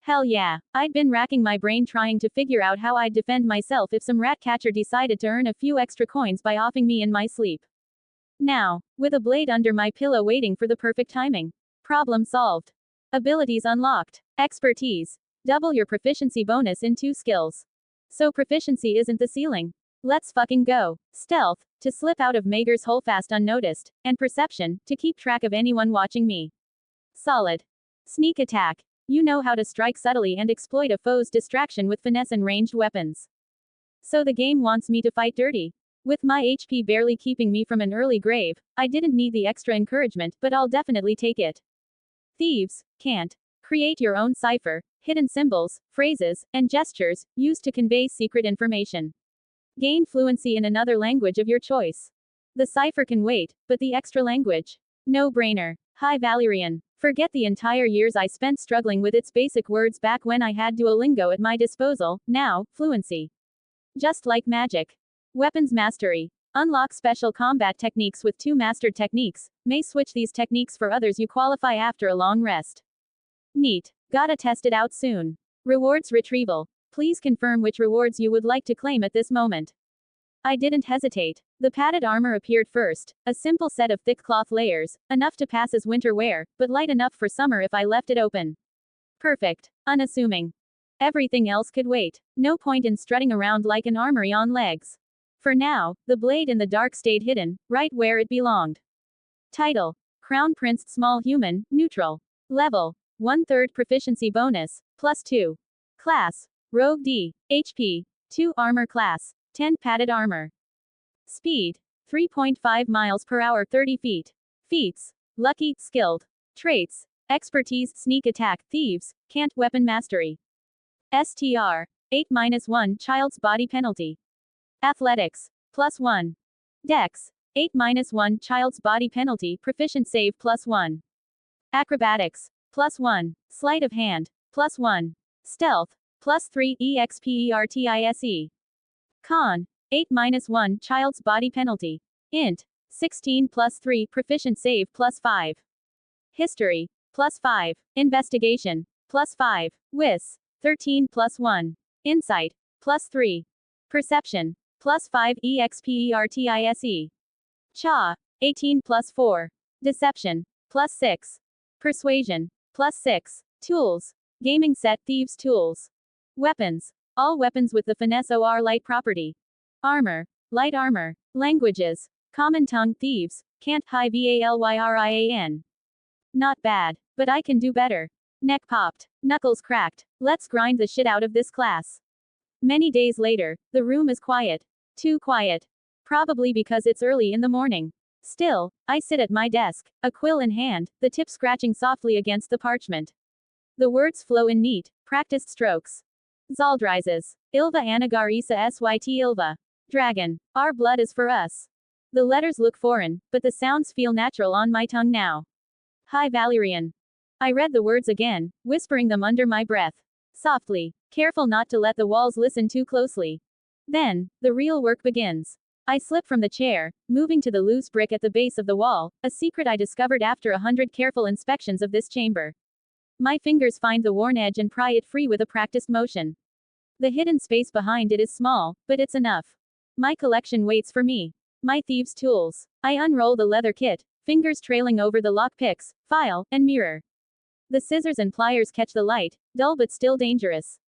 Hell yeah, I'd been racking my brain trying to figure out how I'd defend myself if some rat catcher decided to earn a few extra coins by offing me in my sleep. Now, with a blade under my pillow waiting for the perfect timing. Problem solved. Abilities unlocked. Expertise. Double your proficiency bonus in 2 skills. So proficiency isn't the ceiling. Let's fucking go. Stealth, to slip out of Maegor's hole fast unnoticed, and perception, to keep track of anyone watching me. Solid. Sneak attack. You know how to strike subtly and exploit a foe's distraction with finesse and ranged weapons. So the game wants me to fight dirty. With my HP barely keeping me from an early grave, I didn't need the extra encouragement, but I'll definitely take it. Thieves can't create your own cipher, hidden symbols, phrases, and gestures used to convey secret information. Gain fluency in another language of your choice. The cipher can wait, but the extra language? No brainer. Hi Valyrian. Forget the entire years I spent struggling with its basic words back when I had Duolingo at my disposal, now, fluency. Just like magic. Weapons mastery. Unlock special combat techniques with 2 mastered techniques, may switch these techniques for others you qualify after a long rest. Neat. Gotta test it out soon. Rewards retrieval. Please confirm which rewards you would like to claim at this moment. I didn't hesitate. The padded armor appeared first, a simple set of thick cloth layers, enough to pass as winter wear, but light enough for summer if I left it open. Perfect. Unassuming. Everything else could wait. No point in strutting around like an armory on legs. For now, the blade in the dark stayed hidden, right where it belonged. Title. Crown Prince Small Human, Neutral. Level. 1/3 proficiency bonus, +2. Class. Rogue D. HP. 2 armor class. 10 padded armor. Speed. 3.5 miles per hour 30 feet. Feats. Lucky, skilled. Traits. Expertise, sneak attack, thieves, can't weapon mastery. STR. 8-1 child's body penalty. Athletics. +1. Dex. 8-1 child's body penalty, proficient save +1. Acrobatics. +1. Sleight of hand. +1. Stealth. +3 expertise. Con. 8-1 child's body penalty. Int. 16 +3 proficient save +5. History. +5. Investigation. +5. Wis. 13 +1. Insight. +3. Perception. +5 expertise. Cha. 18 +4. Deception. +6. Persuasion. +6. Tools. Gaming set thieves tools. Weapons. All weapons with the finesse or light property. Armor. Light armor. Languages. Common tongue thieves. Can't high valyryan. Not bad. But I can do better. Neck popped. Knuckles cracked. Let's grind the shit out of this class. Many days later, the room is quiet. Too quiet. Probably because it's early in the morning. Still, I sit at my desk, a quill in hand, the tip scratching softly against the parchment. The words flow in neat, practiced strokes. Zaldrizes. Ilva Anagar Isa Syt Ilva. Dragon. Our blood is for us. The letters look foreign, but the sounds feel natural on my tongue now. High Valyrian. I read the words again, whispering them under my breath. Softly, careful not to let the walls listen too closely. Then, the real work begins. I slip from the chair, moving to the loose brick at the base of the wall, a secret I discovered after 100 careful inspections of this chamber. My fingers find the worn edge and pry it free with a practiced motion. The hidden space behind it is small, but it's enough. My collection waits for me. My thieves' tools. I unroll the leather kit, fingers trailing over the lockpicks, file, and mirror. The scissors and pliers catch the light, dull but still dangerous.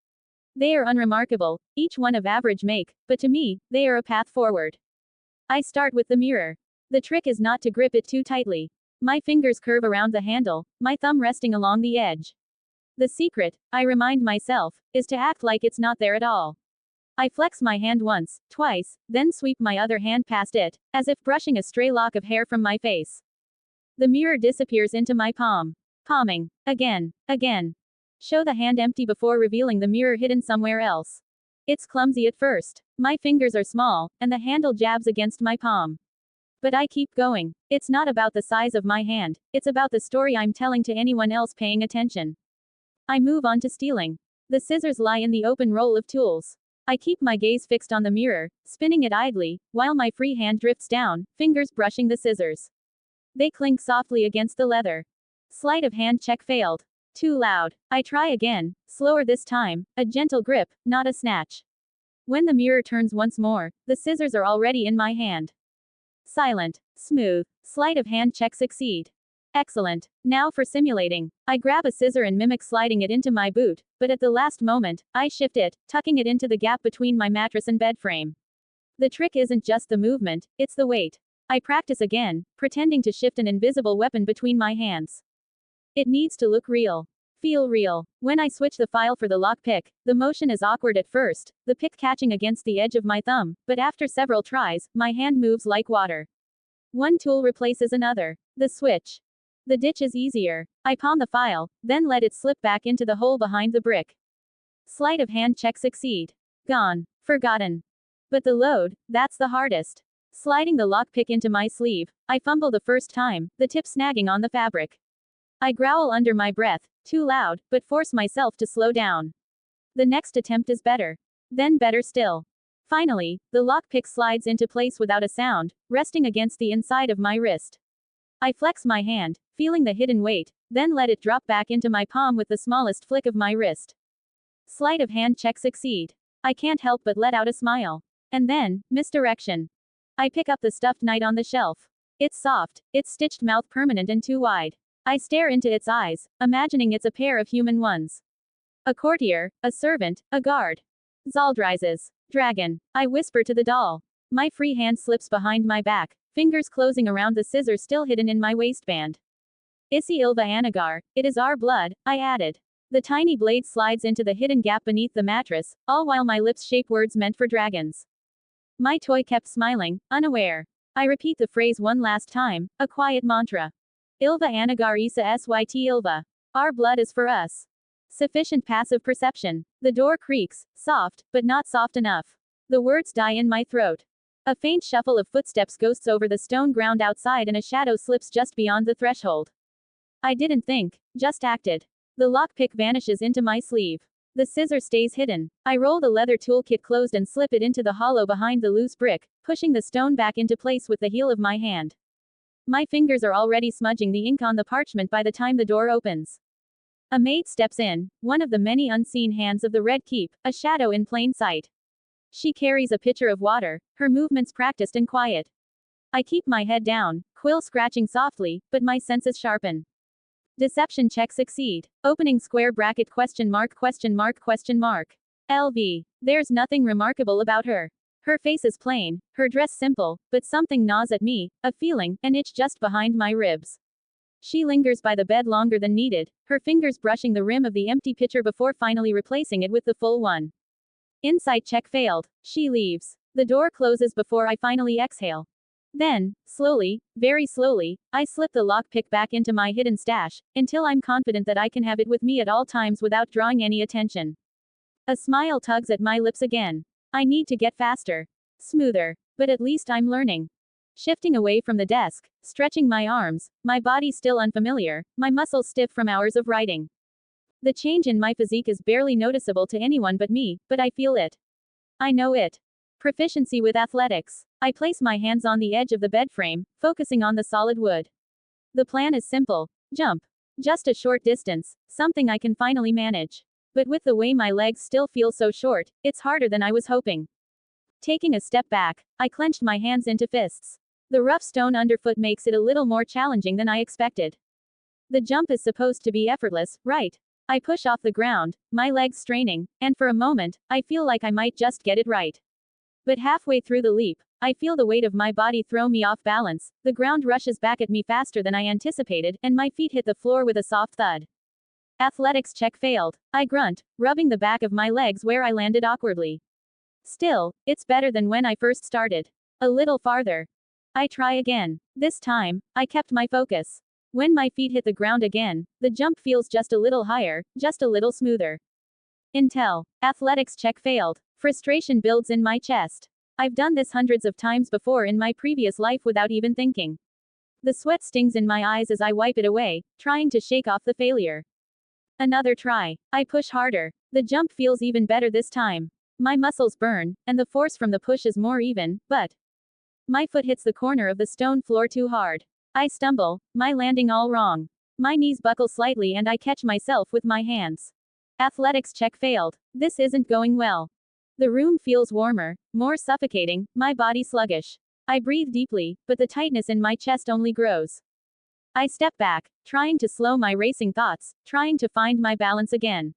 They are unremarkable, each one of average make, but to me, they are a path forward. I start with the mirror. The trick is not to grip it too tightly. My fingers curve around the handle, my thumb resting along the edge. The secret, I remind myself, is to act like it's not there at all. I flex my hand once, twice, then sweep my other hand past it, as if brushing a stray lock of hair from my face. The mirror disappears into my palm. Palming. Again. Again. Show the hand empty before revealing the mirror hidden somewhere else. It's clumsy at first. My fingers are small, and the handle jabs against my palm. But I keep going. It's not about the size of my hand, it's about the story I'm telling to anyone else paying attention. I move on to stealing. The scissors lie in the open roll of tools. I keep my gaze fixed on the mirror, spinning it idly, while my free hand drifts down, fingers brushing the scissors. They clink softly against the leather. Sleight of hand check failed. Too loud. I try again, slower this time, a gentle grip, not a snatch. When the mirror turns once more, the scissors are already in my hand. Silent. Smooth. Sleight of hand check succeed. Excellent. Now for simulating. I grab a scissor and mimic sliding it into my boot, but at the last moment, I shift it, tucking it into the gap between my mattress and bed frame. The trick isn't just the movement, it's the weight. I practice again, pretending to shift an invisible weapon between my hands. It needs to look real. Feel real. When I switch the file for the lockpick, the motion is awkward at first, the pick catching against the edge of my thumb, but after several tries, my hand moves like water. One tool replaces another. The switch. The ditch is easier. I palm the file, then let it slip back into the hole behind the brick. Sleight of hand check succeed. Gone. Forgotten. But the load, that's the hardest. Sliding the lockpick into my sleeve, I fumble the first time, the tip snagging on the fabric. I growl under my breath, too loud, but force myself to slow down. The next attempt is better. Then better still. Finally, the lockpick slides into place without a sound, resting against the inside of my wrist. I flex my hand, feeling the hidden weight, then let it drop back into my palm with the smallest flick of my wrist. Sleight of hand check succeed. I can't help but let out a smile. And then, misdirection. I pick up the stuffed knight on the shelf. It's soft, its stitched mouth permanent and too wide. I stare into its eyes, imagining it's a pair of human ones. A courtier, a servant, a guard. Zaldrizes. Dragon. I whisper to the doll. My free hand slips behind my back, fingers closing around the scissor still hidden in my waistband. Isi Ilva Anagar, it is our blood, I added. The tiny blade slides into the hidden gap beneath the mattress, all while my lips shape words meant for dragons. My toy kept smiling, unaware. I repeat the phrase one last time, a quiet mantra. Ilva Anagar Isa Syt Ilva. Our blood is for us. Sufficient passive perception. The door creaks, soft, but not soft enough. The words die in my throat. A faint shuffle of footsteps ghosts over the stone ground outside and a shadow slips just beyond the threshold. I didn't think, just acted. The lockpick vanishes into my sleeve. The scissor stays hidden. I roll the leather toolkit closed and slip it into the hollow behind the loose brick, pushing the stone back into place with the heel of my hand. My fingers are already smudging the ink on the parchment by the time the door opens. A maid steps in, one of the many unseen hands of the Red Keep, a shadow in plain sight. She carries a pitcher of water, her movements practiced and quiet. I keep my head down, quill scratching softly, but my senses sharpen. Deception check succeed. Opening square bracket ? LV. There's nothing remarkable about her. Her face is plain, her dress simple, but something gnaws at me, a feeling, an itch just behind my ribs. She lingers by the bed longer than needed, her fingers brushing the rim of the empty pitcher before finally replacing it with the full one. Insight check failed. She leaves. The door closes before I finally exhale. Then, slowly, very slowly, I slip the lockpick back into my hidden stash, until I'm confident that I can have it with me at all times without drawing any attention. A smile tugs at my lips again. I need to get faster. Smoother. But at least I'm learning. Shifting away from the desk, stretching my arms, my body still unfamiliar, my muscles stiff from hours of writing. The change in my physique is barely noticeable to anyone but me, but I feel it. I know it. Proficiency with athletics. I place my hands on the edge of the bed frame, focusing on the solid wood. The plan is simple. Jump. Just a short distance, something I can finally manage. But with the way my legs still feel so short, it's harder than I was hoping. Taking a step back, I clenched my hands into fists. The rough stone underfoot makes it a little more challenging than I expected. The jump is supposed to be effortless, right? I push off the ground, my legs straining, and for a moment, I feel like I might just get it right. But halfway through the leap, I feel the weight of my body throw me off balance, the ground rushes back at me faster than I anticipated, and my feet hit the floor with a soft thud. Athletics check failed. I grunt, rubbing the back of my legs where I landed awkwardly. Still, it's better than when I first started. A little farther. I try again. This time, I kept my focus. When my feet hit the ground again, the jump feels just a little higher, just a little smoother. Intel. Athletics check failed. Frustration builds in my chest. I've done this hundreds of times before in my previous life without even thinking. The sweat stings in my eyes as I wipe it away, trying to shake off the failure. Another try. I push harder. The jump feels even better this time. My muscles burn, and the force from the push is more even, but my foot hits the corner of the stone floor too hard. I stumble, my landing all wrong. My knees buckle slightly and I catch myself with my hands. Athletics check failed. This isn't going well. The room feels warmer, more suffocating, my body sluggish. I breathe deeply, but the tightness in my chest only grows. I step back, trying to slow my racing thoughts, trying to find my balance again.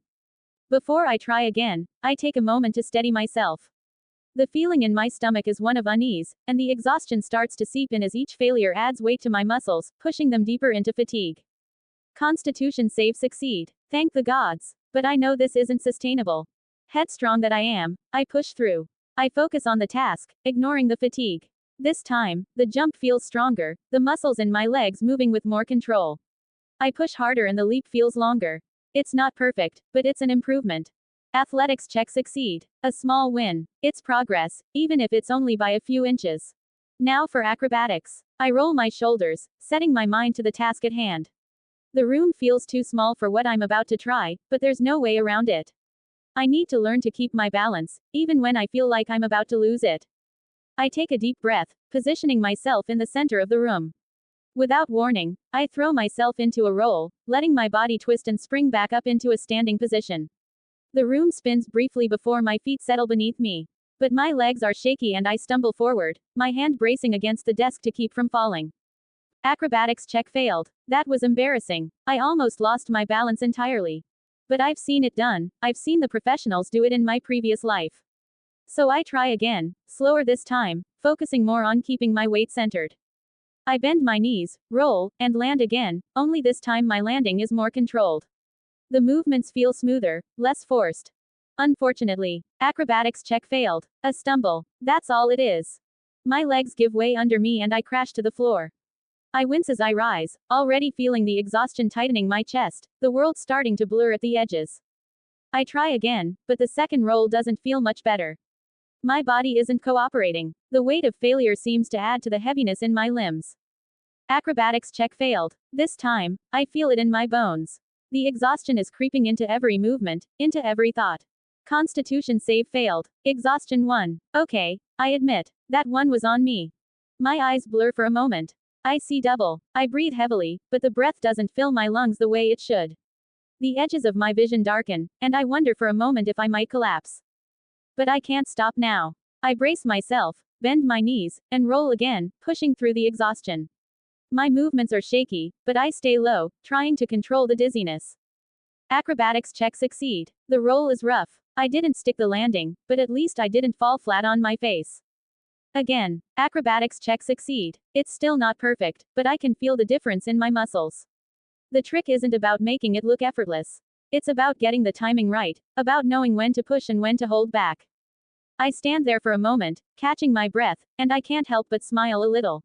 Before I try again, I take a moment to steady myself. The feeling in my stomach is one of unease, and the exhaustion starts to seep in as each failure adds weight to my muscles, pushing them deeper into fatigue. Constitution save succeed. Thank the gods. But I know this isn't sustainable. Headstrong that I am, I push through. I focus on the task, ignoring the fatigue. This time, the jump feels stronger, the muscles in my legs moving with more control. I push harder and the leap feels longer. It's not perfect, but it's an improvement. Athletics check succeed. A small win. It's progress, even if it's only by a few inches. Now for acrobatics. I roll my shoulders, setting my mind to the task at hand. The room feels too small for what I'm about to try, but there's no way around it. I need to learn to keep my balance, even when I feel like I'm about to lose it. I take a deep breath, positioning myself in the center of the room. Without warning, I throw myself into a roll, letting my body twist and spring back up into a standing position. The room spins briefly before my feet settle beneath me. But my legs are shaky and I stumble forward, my hand bracing against the desk to keep from falling. Acrobatics check failed. That was embarrassing. I almost lost my balance entirely. But I've seen it done, I've seen the professionals do it in my previous life. So I try again, slower this time, focusing more on keeping my weight centered. I bend my knees, roll, and land again, only this time my landing is more controlled. The movements feel smoother, less forced. Unfortunately, acrobatics check failed. A stumble. That's all it is. My legs give way under me and I crash to the floor. I wince as I rise, already feeling the exhaustion tightening my chest, the world starting to blur at the edges. I try again, but the second roll doesn't feel much better. My body isn't cooperating. The weight of failure seems to add to the heaviness in my limbs. Acrobatics check failed. This time, I feel it in my bones. The exhaustion is creeping into every movement, into every thought. Constitution save failed. Exhaustion 1. Okay, I admit, that one was on me. My eyes blur for a moment. I see double. I breathe heavily, but the breath doesn't fill my lungs the way it should. The edges of my vision darken, and I wonder for a moment if I might collapse. But I can't stop now. I brace myself, bend my knees, and roll again, pushing through the exhaustion. My movements are shaky, but I stay low, trying to control the dizziness. Acrobatics check succeed. The roll is rough. I didn't stick the landing, but at least I didn't fall flat on my face. Again, acrobatics check succeed. It's still not perfect, but I can feel the difference in my muscles. The trick isn't about making it look effortless. It's about getting the timing right, about knowing when to push and when to hold back. I stand there for a moment, catching my breath, and I can't help but smile a little.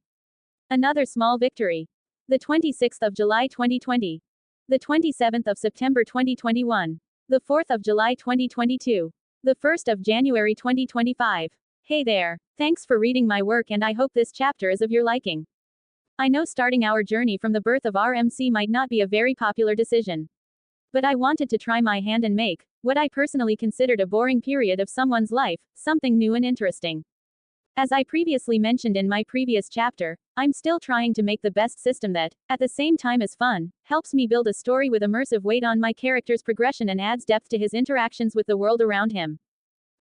Another small victory. The 26th of July 2020. The 27th of September 2021. The 4th of July 2022. The 1st of January 2025. Hey there. Thanks for reading my work and I hope this chapter is of your liking. I know starting our journey from the birth of RMC might not be a very popular decision. But I wanted to try my hand and make, what I personally considered a boring period of someone's life, something new and interesting. As I previously mentioned in my previous chapter, I'm still trying to make the best system that, at the same time as fun, helps me build a story with immersive weight on my character's progression and adds depth to his interactions with the world around him.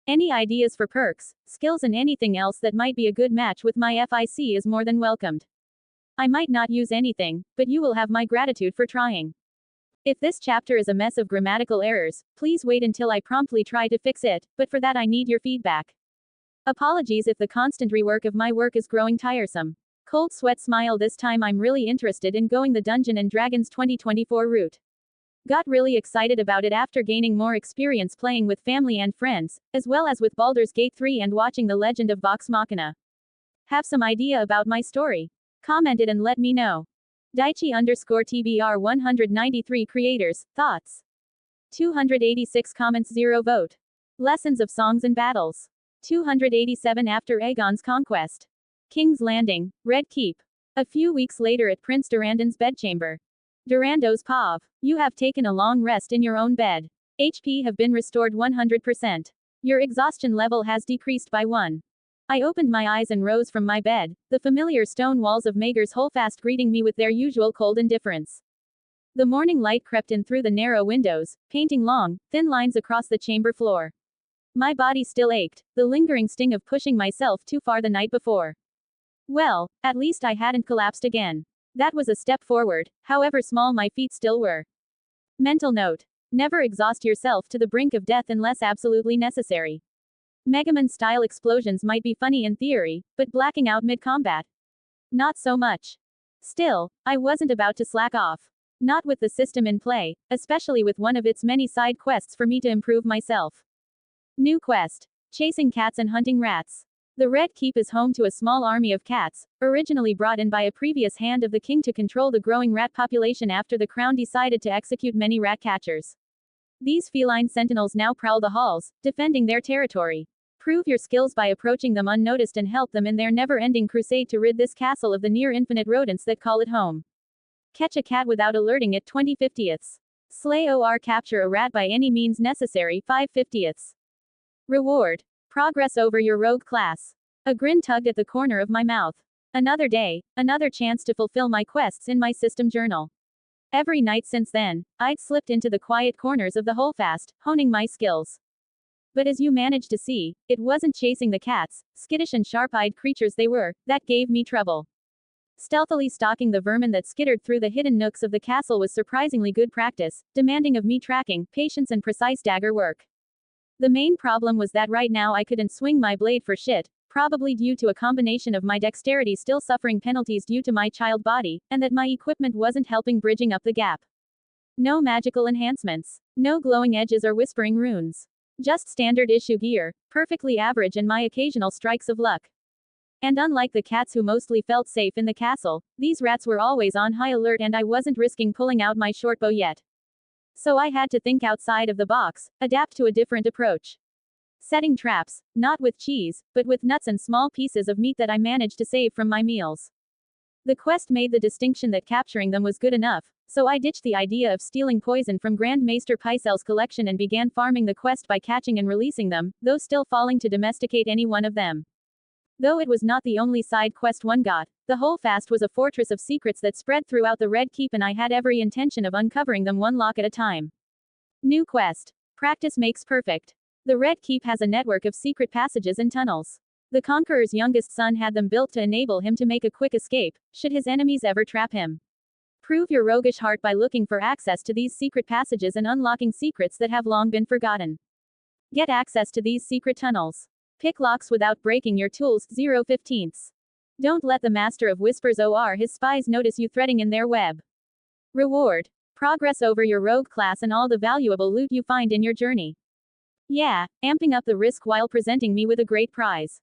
Any ideas for perks, skills and anything else that might be a good match with my FIC is more than welcomed. I might not use anything, but you will have my gratitude for trying. If this chapter is a mess of grammatical errors, please wait until I promptly try to fix it, but for that I need your feedback. Apologies if the constant rework of my work is growing tiresome. Cold sweat smile. This time I'm really interested in going the Dungeon and Dragons 2024 route. Got really excited about it after gaining more experience playing with family and friends, as well as with Baldur's Gate 3 and watching The Legend of Vox Machina. Have some idea about my story? Comment it and let me know. Daichi_TBR 193 creators, thoughts. 286 comments, 0 vote. Lessons of songs and battles. 287 after Aegon's conquest. King's Landing, Red Keep. A few weeks later at Prince Durandon's bedchamber. Durando's Pav. You have taken a long rest in your own bed. HP have been restored 100%. Your exhaustion level has decreased by 1. I opened my eyes and rose from my bed, the familiar stone walls of Maegor's Holdfast greeting me with their usual cold indifference. The morning light crept in through the narrow windows, painting long, thin lines across the chamber floor. My body still ached, the lingering sting of pushing myself too far the night before. Well, at least I hadn't collapsed again. That was a step forward, however small my feet still were. Mental note. Never exhaust yourself to the brink of death unless absolutely necessary. Megaman-style explosions might be funny in theory, but blacking out mid-combat? Not so much. Still, I wasn't about to slack off. Not with the system in play, especially with one of its many side quests for me to improve myself. New quest. Chasing cats and hunting rats. The Red Keep is home to a small army of cats, originally brought in by a previous hand of the king to control the growing rat population after the crown decided to execute many rat catchers. These feline sentinels now prowl the halls, defending their territory. Prove your skills by approaching them unnoticed and help them in their never-ending crusade to rid this castle of the near-infinite rodents that call it home. Catch a cat without alerting it 20/50ths. Slay or capture a rat by any means necessary 5/50ths. Reward. Progress over your rogue class. A grin tugged at the corner of my mouth. Another day, another chance to fulfill my quests in my system journal. Every night since then, I'd slipped into the quiet corners of the Holdfast, honing my skills. But as you managed to see, it wasn't chasing the cats, skittish and sharp-eyed creatures they were, that gave me trouble. Stealthily stalking the vermin that skittered through the hidden nooks of the castle was surprisingly good practice, demanding of me tracking, patience and precise dagger work. The main problem was that right now I couldn't swing my blade for shit, probably due to a combination of my dexterity still suffering penalties due to my child body, and that my equipment wasn't helping bridging up the gap. No magical enhancements. No glowing edges or whispering runes. Just standard issue gear, perfectly average and my occasional strikes of luck. And unlike the cats who mostly felt safe in the castle, these rats were always on high alert and I wasn't risking pulling out my shortbow yet. So I had to think outside of the box, adapt to a different approach. Setting traps, not with cheese, but with nuts and small pieces of meat that I managed to save from my meals. The quest made the distinction that capturing them was good enough, so I ditched the idea of stealing poison from Grand Maester Pycelle's collection and began farming the quest by catching and releasing them, though still falling to domesticate any one of them. Though it was not the only side quest one got, the whole fast was a fortress of secrets that spread throughout the Red Keep and I had every intention of uncovering them one lock at a time. New quest. Practice makes perfect. The Red Keep has a network of secret passages and tunnels. The Conqueror's youngest son had them built to enable him to make a quick escape, should his enemies ever trap him. Prove your roguish heart by looking for access to these secret passages and unlocking secrets that have long been forgotten. Get access to these secret tunnels. Pick locks without breaking your tools, 0/15. Don't let the Master of Whispers or his spies notice you threading in their web. Reward. Progress over your rogue class and all the valuable loot you find in your journey. Yeah, amping up the risk while presenting me with a great prize.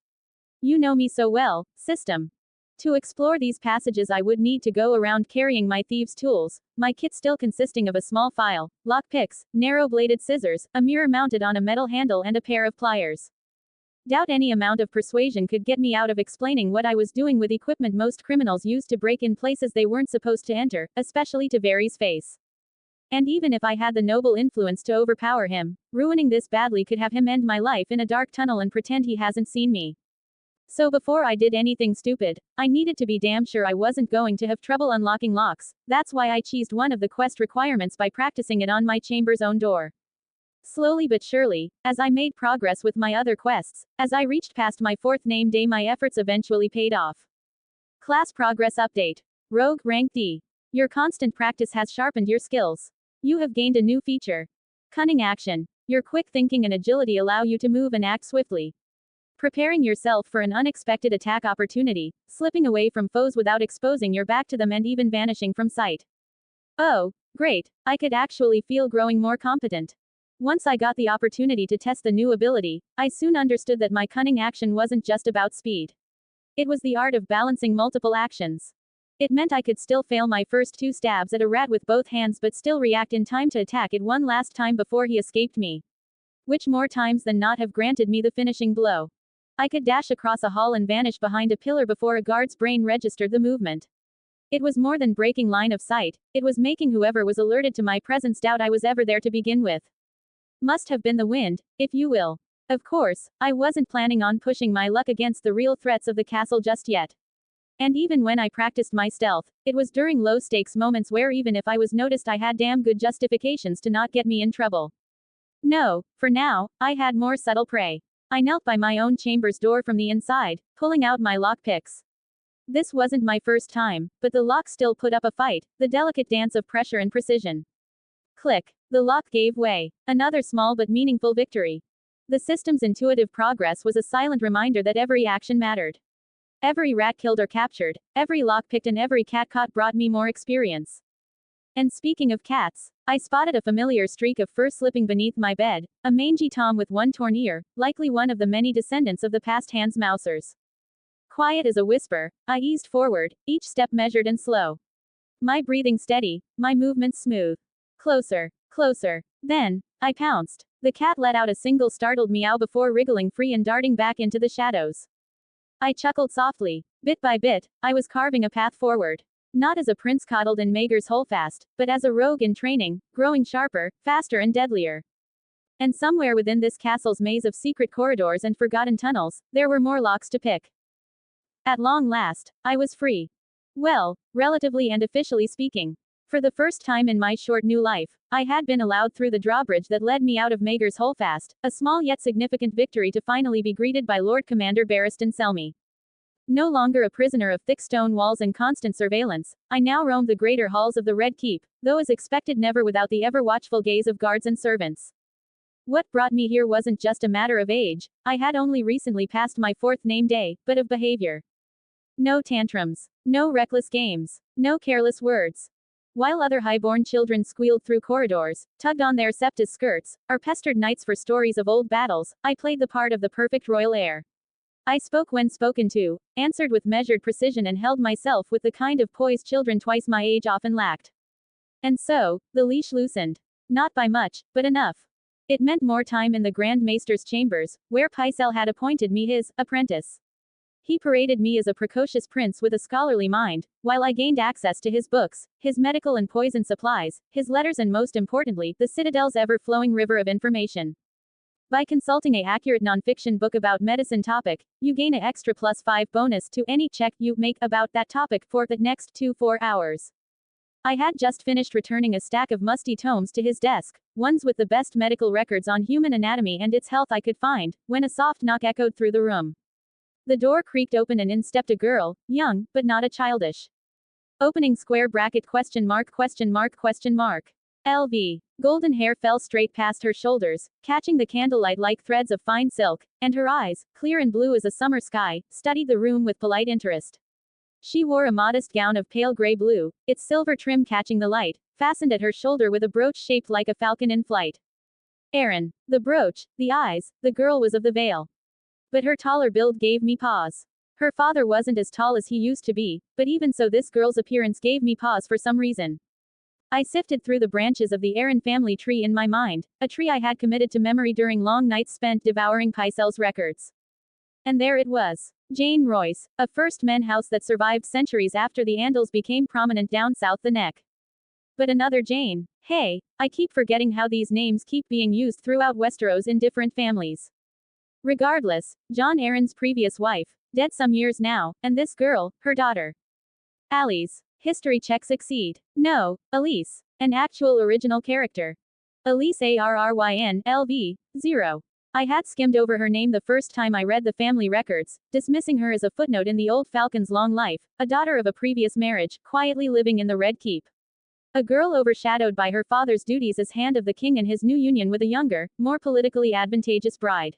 You know me so well, system. To explore these passages I would need to go around carrying my thieves' tools, my kit still consisting of a small file, lock picks, narrow-bladed scissors, a mirror mounted on a metal handle and a pair of pliers. Doubt any amount of persuasion could get me out of explaining what I was doing with equipment most criminals use to break in places they weren't supposed to enter, especially to Varys' face. And even if I had the noble influence to overpower him, ruining this badly could have him end my life in a dark tunnel and pretend he hasn't seen me. So before I did anything stupid, I needed to be damn sure I wasn't going to have trouble unlocking locks. That's why I cheesed one of the quest requirements by practicing it on my chamber's own door. Slowly but surely, as I made progress with my other quests, as I reached past my 4th name day my efforts eventually paid off. Class progress update. Rogue rank D. Your constant practice has sharpened your skills. You have gained a new feature. Cunning action. Your quick thinking and agility allow you to move and act swiftly. Preparing yourself for an unexpected attack opportunity, slipping away from foes without exposing your back to them and even vanishing from sight. Oh, great, I could actually feel growing more competent. Once I got the opportunity to test the new ability, I soon understood that my cunning action wasn't just about speed. It was the art of balancing multiple actions. It meant I could still fail my first 2 stabs at a rat with both hands but still react in time to attack it one last time before he escaped me. Which more times than not have granted me the finishing blow. I could dash across a hall and vanish behind a pillar before a guard's brain registered the movement. It was more than breaking line of sight, it was making whoever was alerted to my presence doubt I was ever there to begin with. Must have been the wind, if you will. Of course, I wasn't planning on pushing my luck against the real threats of the castle just yet. And even when I practiced my stealth, it was during low-stakes moments where even if I was noticed I had damn good justifications to not get me in trouble. No, for now, I had more subtle prey. I knelt by my own chamber's door from the inside, pulling out my lockpicks. This wasn't my first time, but the lock still put up a fight, the delicate dance of pressure and precision. Click. The lock gave way. Another small but meaningful victory. The system's intuitive progress was a silent reminder that every action mattered. Every rat killed or captured, every lock picked and every cat caught brought me more experience. And speaking of cats, I spotted a familiar streak of fur slipping beneath my bed, a mangy tom with one torn ear, likely one of the many descendants of the past Hans Mousers. Quiet as a whisper, I eased forward, each step measured and slow. My breathing steady, my movements smooth. Closer, closer. Then, I pounced. The cat let out a single startled meow before wriggling free and darting back into the shadows. I chuckled softly. Bit by bit, I was carving a path forward. Not as a prince coddled in Maegor's holdfast, but as a rogue in training, growing sharper, faster and deadlier. And somewhere within this castle's maze of secret corridors and forgotten tunnels, there were more locks to pick. At long last, I was free. Well, relatively and officially speaking. For the first time in my short new life, I had been allowed through the drawbridge that led me out of Maegor's holdfast, a small yet significant victory to finally be greeted by Lord Commander Barristan Selmy. No longer a prisoner of thick stone walls and constant surveillance, I now roamed the greater halls of the Red Keep, though as expected never without the ever-watchful gaze of guards and servants. What brought me here wasn't just a matter of age, I had only recently passed my 4th name day, but of behavior. No tantrums. No reckless games. No careless words. While other highborn children squealed through corridors, tugged on their septas skirts, or pestered knights for stories of old battles, I played the part of the perfect royal heir. I spoke when spoken to, answered with measured precision and held myself with the kind of poise children twice my age often lacked. And so, the leash loosened. Not by much, but enough. It meant more time in the Grand Maester's chambers, where Pycelle had appointed me his apprentice. He paraded me as a precocious prince with a scholarly mind, while I gained access to his books, his medical and poison supplies, his letters and most importantly, the Citadel's ever-flowing river of information. By consulting a accurate nonfiction book about medicine topic, you gain a extra +5 bonus to any check you make about that topic for the next 4 hours. I had just finished returning a stack of musty tomes to his desk, ones with the best medical records on human anatomy and its health I could find, when a soft knock echoed through the room. The door creaked open and in stepped a girl, young, but not a childish. Opening square bracket ? LV. Golden hair fell straight past her shoulders, catching the candlelight like threads of fine silk, and her eyes, clear and blue as a summer sky, studied the room with polite interest. She wore a modest gown of pale gray blue, its silver trim catching the light, fastened at her shoulder with a brooch shaped like a falcon in flight. Aaron. The brooch, the eyes, the girl was of the veil. But her taller build gave me pause. Her father wasn't as tall as he used to be, but even so this girl's appearance gave me pause for some reason. I sifted through the branches of the Aaron family tree in my mind, a tree I had committed to memory during long nights spent devouring Pycelle's records. And there it was. Jane Royce, a first men house that survived centuries after the Andals became prominent down south the neck. But another Jane. Hey, I keep forgetting how these names keep being used throughout Westeros in different families. Regardless, John Aaron's previous wife, dead some years now, and this girl, her daughter. Alice. History check succeed. No, Elise. An actual original character. Elise Arryn, LV, 0. I had skimmed over her name the first time I read the family records, dismissing her as a footnote in the old Falcon's long life, a daughter of a previous marriage, quietly living in the Red Keep. A girl overshadowed by her father's duties as Hand of the King and his new union with a younger, more politically advantageous bride.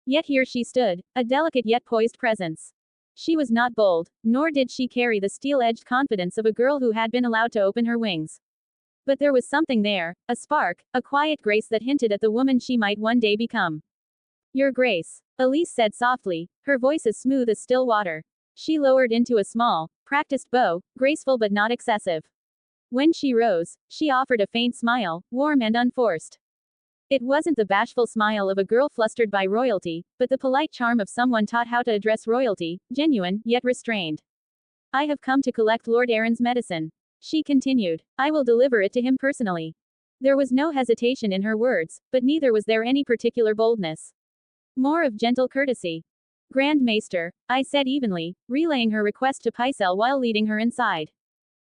Yet here she stood, a delicate yet poised presence. She was not bold, nor did she carry the steel-edged confidence of a girl who had been allowed to open her wings. But there was something there, a spark, a quiet grace that hinted at the woman she might one day become. Your Grace, Elise said softly, her voice as smooth as still water. She lowered into a small, practiced bow, graceful but not excessive. When she rose, she offered a faint smile, warm and unforced. It wasn't the bashful smile of a girl flustered by royalty, but the polite charm of someone taught how to address royalty, genuine, yet restrained. I have come to collect Lord Aaron's medicine. She continued. I will deliver it to him personally. There was no hesitation in her words, but neither was there any particular boldness. More of gentle courtesy. Grand Maester, I said evenly, relaying her request to Pycelle while leading her inside.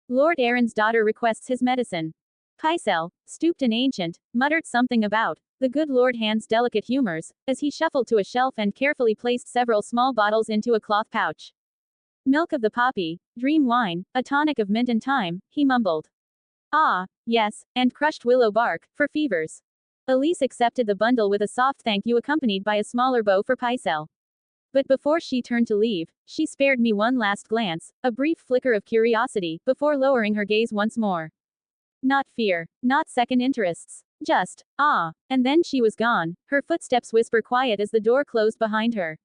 Lord Aaron's daughter requests his medicine. Pycelle, stooped and ancient, muttered something about the good Lord Hand's delicate humors, as he shuffled to a shelf and carefully placed several small bottles into a cloth pouch. Milk of the poppy, dream wine, a tonic of mint and thyme, he mumbled. Ah, yes, and crushed willow bark, for fevers. Elise accepted the bundle with a soft thank you accompanied by a smaller bow for Pycelle. But before she turned to leave, she spared me one last glance, a brief flicker of curiosity, before lowering her gaze once more. Not fear, not second interests, just, ah, and then she was gone, her footsteps whisper quiet as the door closed behind her.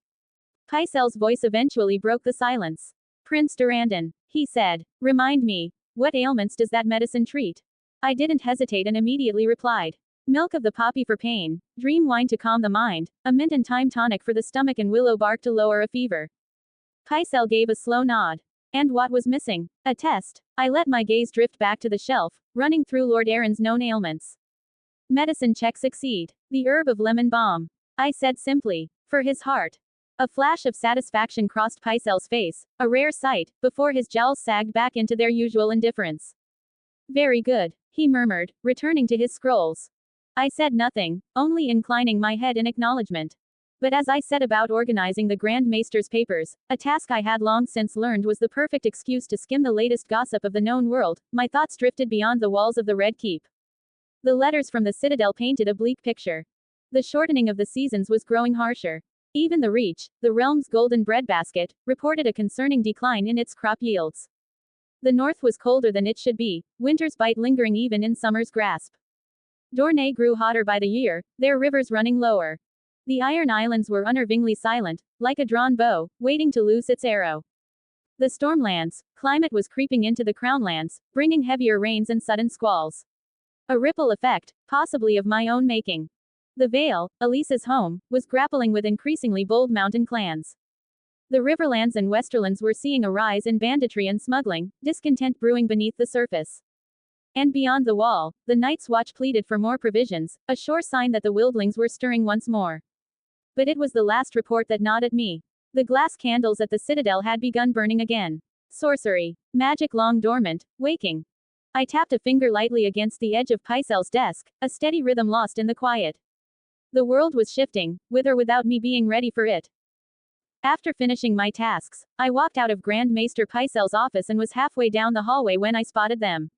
Pycelle's voice eventually broke the silence. Prince Durandon, he said, remind me, what ailments does that medicine treat? I didn't hesitate and immediately replied. Milk of the poppy for pain, dream wine to calm the mind, a mint and thyme tonic for the stomach and willow bark to lower a fever. Pycelle gave a slow nod. And what was missing? A test. I let my gaze drift back to the shelf, running through Lord Aaron's known ailments. Medicine check succeed. The herb of lemon balm. I said simply. For his heart. A flash of satisfaction crossed Pycelle's face, a rare sight, before his jowls sagged back into their usual indifference. Very good, he murmured, returning to his scrolls. I said nothing, only inclining my head in acknowledgement. But as I set about organizing the Grand Maester's papers, a task I had long since learned was the perfect excuse to skim the latest gossip of the known world, my thoughts drifted beyond the walls of the Red Keep. The letters from the Citadel painted a bleak picture. The shortening of the seasons was growing harsher. Even the Reach, the realm's golden breadbasket, reported a concerning decline in its crop yields. The north was colder than it should be, winter's bite lingering even in summer's grasp. Dorne grew hotter by the year, their rivers running lower. The Iron Islands were unnervingly silent, like a drawn bow, waiting to loose its arrow. The Stormlands, climate was creeping into the Crownlands, bringing heavier rains and sudden squalls. A ripple effect, possibly of my own making. The Vale, Elisa's home, was grappling with increasingly bold mountain clans. The Riverlands and Westerlands were seeing a rise in banditry and smuggling, discontent brewing beneath the surface. And beyond the wall, the Night's Watch pleaded for more provisions, a sure sign that the wildlings were stirring once more. But it was the last report that gnawed at me. The glass candles at the citadel had begun burning again. Sorcery. Magic long dormant, waking. I tapped a finger lightly against the edge of Pycel's desk, a steady rhythm lost in the quiet. The world was shifting, with or without me being ready for it. After finishing my tasks, I walked out of Grand Maester Pycel's office and was halfway down the hallway when I spotted them.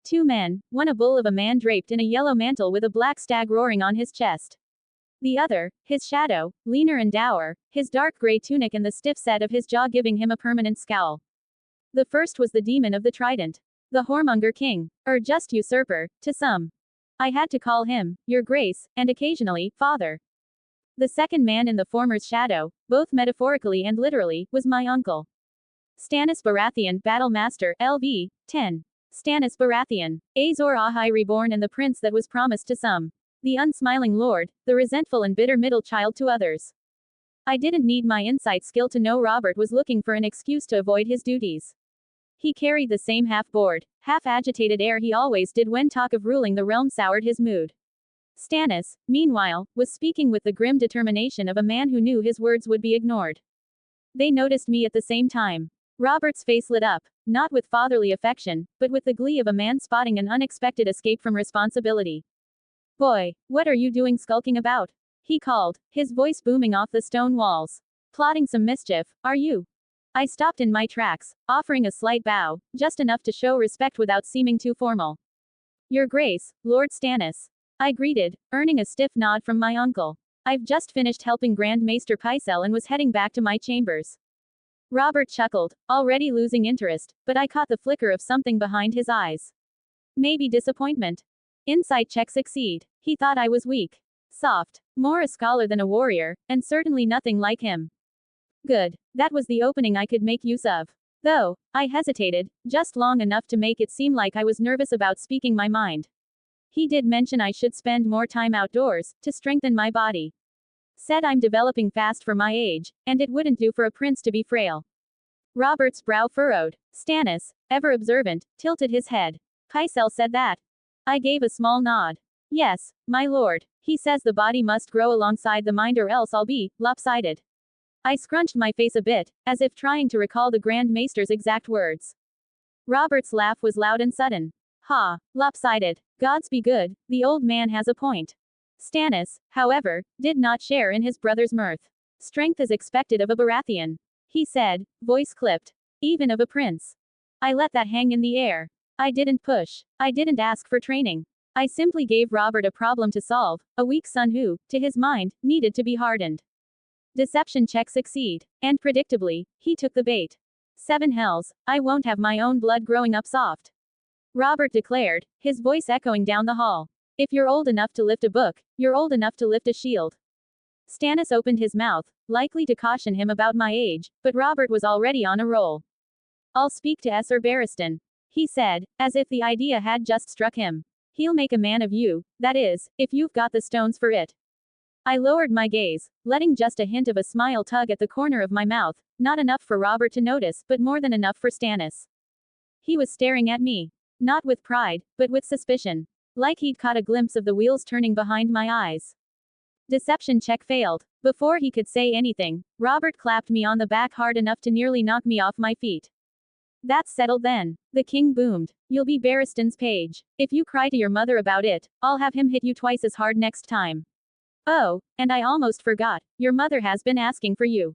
Two men, one a bull of a man draped in a yellow mantle with a black stag roaring on his chest. The other, his shadow, leaner and dour, his dark gray tunic and the stiff set of his jaw giving him a permanent scowl. The first was the demon of the trident. The whoremonger king, or just usurper, to some. I had to call him, Your Grace, and occasionally, Father. The second man in the former's shadow, both metaphorically and literally, was my uncle. Stannis Baratheon, Battle Master, LV, 10. Stannis Baratheon, Azor Ahai reborn and the prince that was promised to some. The unsmiling lord, the resentful and bitter middle child to others. I didn't need my insight skill to know Robert was looking for an excuse to avoid his duties. He carried the same half-bored, half-agitated air he always did when talk of ruling the realm soured his mood. Stannis, meanwhile, was speaking with the grim determination of a man who knew his words would be ignored. They noticed me at the same time. Robert's face lit up, not with fatherly affection, but with the glee of a man spotting an unexpected escape from responsibility. Boy, what are you doing skulking about? He called, his voice booming off the stone walls. Plotting some mischief, are you? I stopped in my tracks, offering a slight bow, just enough to show respect without seeming too formal. Your Grace, Lord Stannis. I greeted, earning a stiff nod from my uncle. I've just finished helping Grand Maester Pycelle and was heading back to my chambers. Robert chuckled, already losing interest, but I caught the flicker of something behind his eyes. Maybe disappointment. Insight check succeed. He thought I was weak. Soft. More a scholar than a warrior, and certainly nothing like him. Good. That was the opening I could make use of. Though, I hesitated, just long enough to make it seem like I was nervous about speaking my mind. He did mention I should spend more time outdoors, to strengthen my body. Said I'm developing fast for my age, and it wouldn't do for a prince to be frail. Robert's brow furrowed. Stannis, ever observant, tilted his head. Pycelle said that. I gave a small nod. Yes, my lord. He says the body must grow alongside the mind or else I'll be lopsided. I scrunched my face a bit, as if trying to recall the Grand Maester's exact words. Robert's laugh was loud and sudden. Ha, lopsided. Gods be good, the old man has a point. Stannis, however, did not share in his brother's mirth. Strength is expected of a Baratheon. He said, voice clipped. Even of a prince. I let that hang in the air. I didn't push. I didn't ask for training. I simply gave Robert a problem to solve, a weak son who, to his mind, needed to be hardened. Deception check succeed. And predictably, he took the bait. 7 hells, I won't have my own blood growing up soft. Robert declared, his voice echoing down the hall. If you're old enough to lift a book, you're old enough to lift a shield. Stannis opened his mouth, likely to caution him about my age, but Robert was already on a roll. I'll speak to Sir Barristan. He said, as if the idea had just struck him. He'll make a man of you, that is, if you've got the stones for it. I lowered my gaze, letting just a hint of a smile tug at the corner of my mouth, not enough for Robert to notice, but more than enough for Stannis. He was staring at me. Not with pride, but with suspicion. Like he'd caught a glimpse of the wheels turning behind my eyes. Deception check failed. Before he could say anything, Robert clapped me on the back hard enough to nearly knock me off my feet. That's settled then. The king boomed. You'll be Barristan's page. If you cry to your mother about it, I'll have him hit you twice as hard next time. Oh, and I almost forgot, your mother has been asking for you.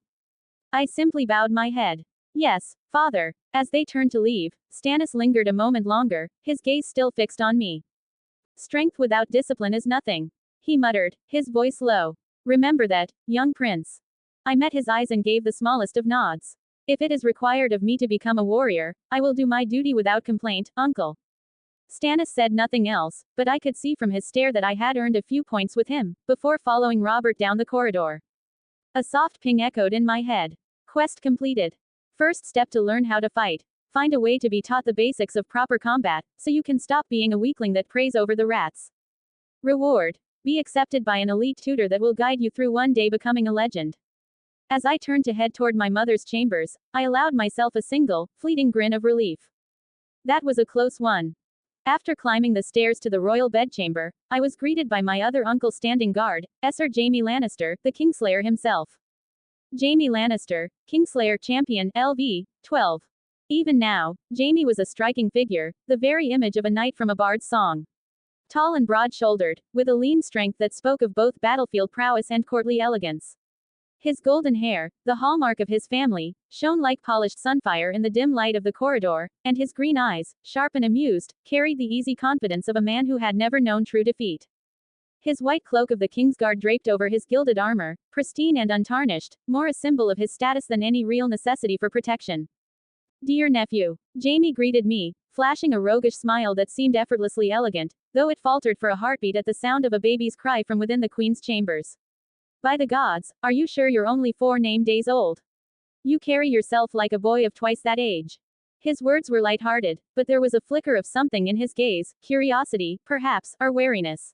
I simply bowed my head. Yes, father. As they turned to leave, Stannis lingered a moment longer, his gaze still fixed on me. Strength without discipline is nothing. He muttered, his voice low. Remember that, young prince. I met his eyes and gave the smallest of nods. If it is required of me to become a warrior, I will do my duty without complaint, uncle. Stannis said nothing else, but I could see from his stare that I had earned a few points with him, before following Robert down the corridor. A soft ping echoed in my head. Quest completed. First step to learn how to fight. Find a way to be taught the basics of proper combat, so you can stop being a weakling that preys over the rats. Reward. Be accepted by an elite tutor that will guide you through one day becoming a legend. As I turned to head toward my mother's chambers, I allowed myself a single, fleeting grin of relief. That was a close one. After climbing the stairs to the royal bedchamber, I was greeted by my other uncle standing guard, Sir Jaime Lannister, the Kingslayer himself. Jaime Lannister, Kingslayer Champion, LV, 12. Even now, Jaime was a striking figure, the very image of a knight from a bard's song. Tall and broad-shouldered, with a lean strength that spoke of both battlefield prowess and courtly elegance. His golden hair, the hallmark of his family, shone like polished sunfire in the dim light of the corridor, and his green eyes, sharp and amused, carried the easy confidence of a man who had never known true defeat. His white cloak of the Kingsguard draped over his gilded armor, pristine and untarnished, more a symbol of his status than any real necessity for protection. "Dear nephew," Jaime greeted me, flashing a roguish smile that seemed effortlessly elegant, though it faltered for a heartbeat at the sound of a baby's cry from within the queen's chambers. "By the gods, are you sure you're only 4 days old? You carry yourself like a boy of twice that age." His words were light-hearted, but there was a flicker of something in his gaze, curiosity, perhaps, or wariness.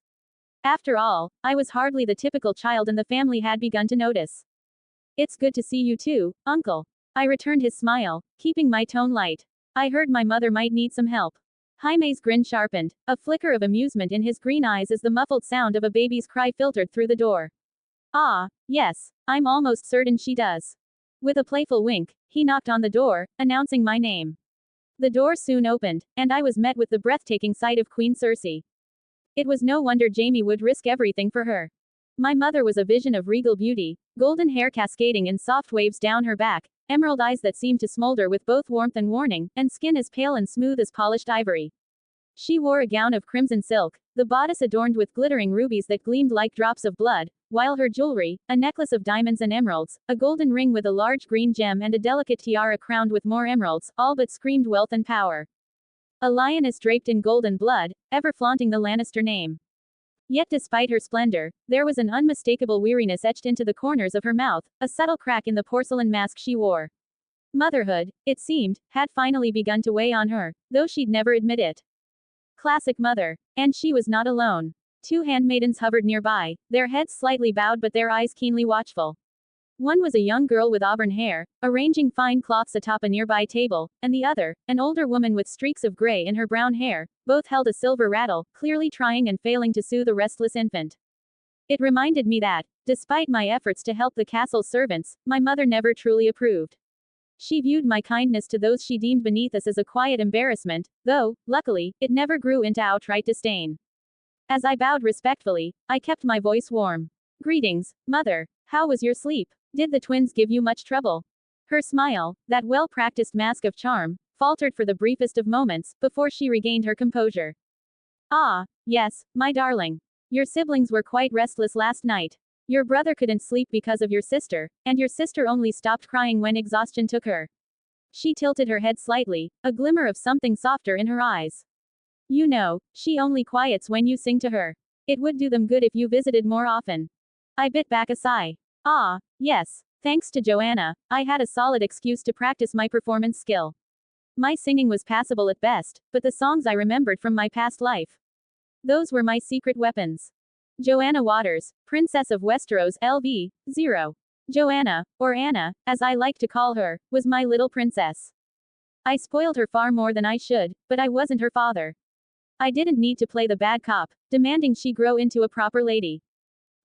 After all, I was hardly the typical child and the family had begun to notice. "It's good to see you too, uncle." I returned his smile, keeping my tone light. "I heard my mother might need some help." Jaime's grin sharpened, a flicker of amusement in his green eyes as the muffled sound of a baby's cry filtered through the door. "Ah, yes, I'm almost certain she does." With a playful wink, he knocked on the door, announcing my name. The door soon opened, and I was met with the breathtaking sight of Queen Cersei. It was no wonder Jaime would risk everything for her. My mother was a vision of regal beauty, golden hair cascading in soft waves down her back, emerald eyes that seemed to smolder with both warmth and warning, and skin as pale and smooth as polished ivory. She wore a gown of crimson silk, the bodice adorned with glittering rubies that gleamed like drops of blood, while her jewelry, a necklace of diamonds and emeralds, a golden ring with a large green gem and a delicate tiara crowned with more emeralds, all but screamed wealth and power. A lioness draped in gold and blood, ever flaunting the Lannister name. Yet despite her splendor, there was an unmistakable weariness etched into the corners of her mouth, a subtle crack in the porcelain mask she wore. Motherhood, it seemed, had finally begun to weigh on her, though she'd never admit it. Classic mother. And she was not alone. 2 handmaidens hovered nearby, their heads slightly bowed but their eyes keenly watchful. One was a young girl with auburn hair, arranging fine cloths atop a nearby table, and the other, an older woman with streaks of gray in her brown hair, both held a silver rattle, clearly trying and failing to soothe a restless infant. It reminded me that, despite my efforts to help the castle's servants, my mother never truly approved. She viewed my kindness to those she deemed beneath us as a quiet embarrassment, though, luckily, it never grew into outright disdain. As I bowed respectfully, I kept my voice warm. "Greetings, mother. How was your sleep? Did the twins give you much trouble?" Her smile, that well-practiced mask of charm, faltered for the briefest of moments, before she regained her composure. "Ah, yes, my darling. Your siblings were quite restless last night. Your brother couldn't sleep because of your sister, and your sister only stopped crying when exhaustion took her." She tilted her head slightly, a glimmer of something softer in her eyes. "You know, she only quiets when you sing to her. It would do them good if you visited more often." I bit back a sigh. "Ah, yes. Thanks to Joanna, I had a solid excuse to practice my performance skill. My singing was passable at best, but the songs I remembered from my past life. Those were my secret weapons. Joanna Waters, Princess of Westeros LV, 0. Joanna, or Anna, as I like to call her, was my little princess. I spoiled her far more than I should, but I wasn't her father. I didn't need to play the bad cop, demanding she grow into a proper lady.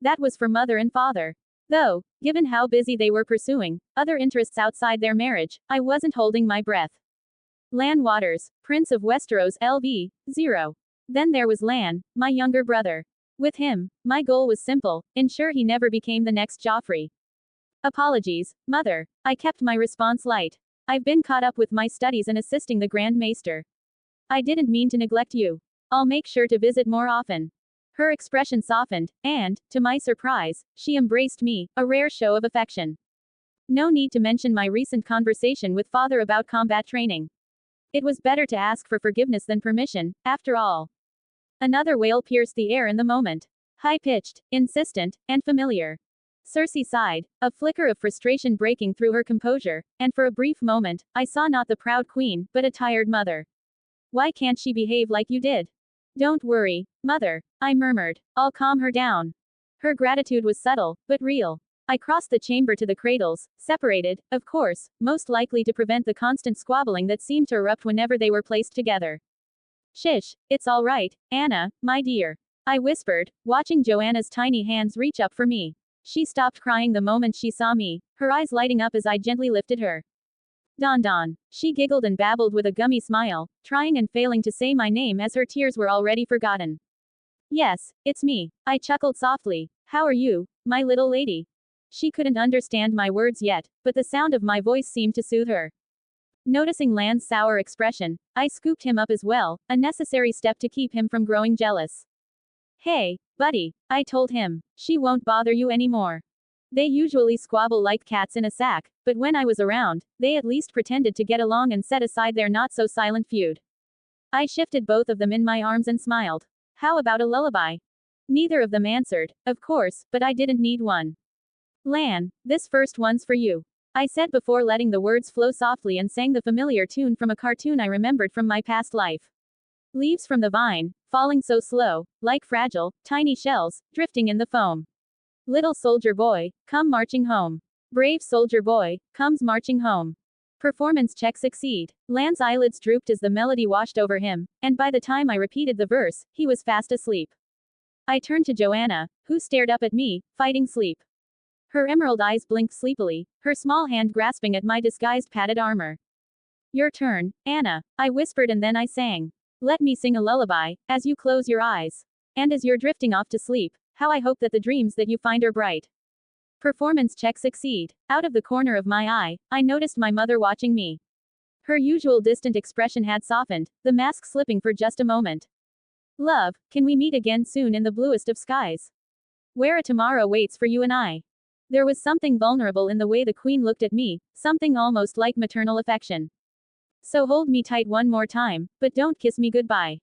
That was for mother and father. Though, given how busy they were pursuing other interests outside their marriage, I wasn't holding my breath. Lan Waters, Prince of Westeros LV, 0. Then there was Lan, my younger brother. With him, my goal was simple, ensure he never became the next Joffrey. "Apologies, mother. I kept my response light. I've been caught up with my studies and assisting the Grand Maester. I didn't mean to neglect you. I'll make sure to visit more often." Her expression softened, and, to my surprise, she embraced me, a rare show of affection. No need to mention my recent conversation with father about combat training. It was better to ask for forgiveness than permission, after all. Another wail pierced the air in the moment. High-pitched, insistent, and familiar. Cersei sighed, a flicker of frustration breaking through her composure, and for a brief moment, I saw not the proud queen, but a tired mother. "Why can't she behave like you did?" "Don't worry, mother," I murmured. "I'll calm her down." Her gratitude was subtle, but real. I crossed the chamber to the cradles, separated, of course, most likely to prevent the constant squabbling that seemed to erupt whenever they were placed together. Shish, it's all right, Anna, my dear, I whispered, watching Joanna's tiny hands reach up for me. She stopped crying the moment she saw me, her eyes lighting up as I gently lifted her. Don Don. She giggled and babbled with a gummy smile, trying and failing to say my name as her tears were already forgotten. Yes, it's me. I chuckled softly. How are you, my little lady? She couldn't understand my words yet, but the sound of my voice seemed to soothe her. Noticing Lan's sour expression, I scooped him up as well, a necessary step to keep him from growing jealous. Hey, buddy, I told him. She won't bother you anymore. They usually squabble like cats in a sack, but when I was around, they at least pretended to get along and set aside their not-so-silent feud. I shifted both of them in my arms and smiled. How about a lullaby? Neither of them answered, of course, but I didn't need one. Lan, this first one's for you, I said before letting the words flow softly and sang the familiar tune from a cartoon I remembered from my past life. Leaves from the vine, falling so slow, like fragile, tiny shells, drifting in the foam. Little soldier boy, come marching home. Brave soldier boy, comes marching home. Performance check succeed. Lan's eyelids drooped as the melody washed over him, and by the time I repeated the verse, he was fast asleep. I turned to Joanna, who stared up at me, fighting sleep. Her emerald eyes blinked sleepily, her small hand grasping at my disguised padded armor. Your turn, Anna, I whispered and then I sang. Let me sing a lullaby, as you close your eyes. And as you're drifting off to sleep, how I hope that the dreams that you find are bright. Performance check succeed. Out of the corner of my eye, I noticed my mother watching me. Her usual distant expression had softened, the mask slipping for just a moment. Love, can we meet again soon in the bluest of skies? Where a tomorrow waits for you and I. There was something vulnerable in the way the queen looked at me, something almost like maternal affection. So hold me tight one more time, but don't kiss me goodbye.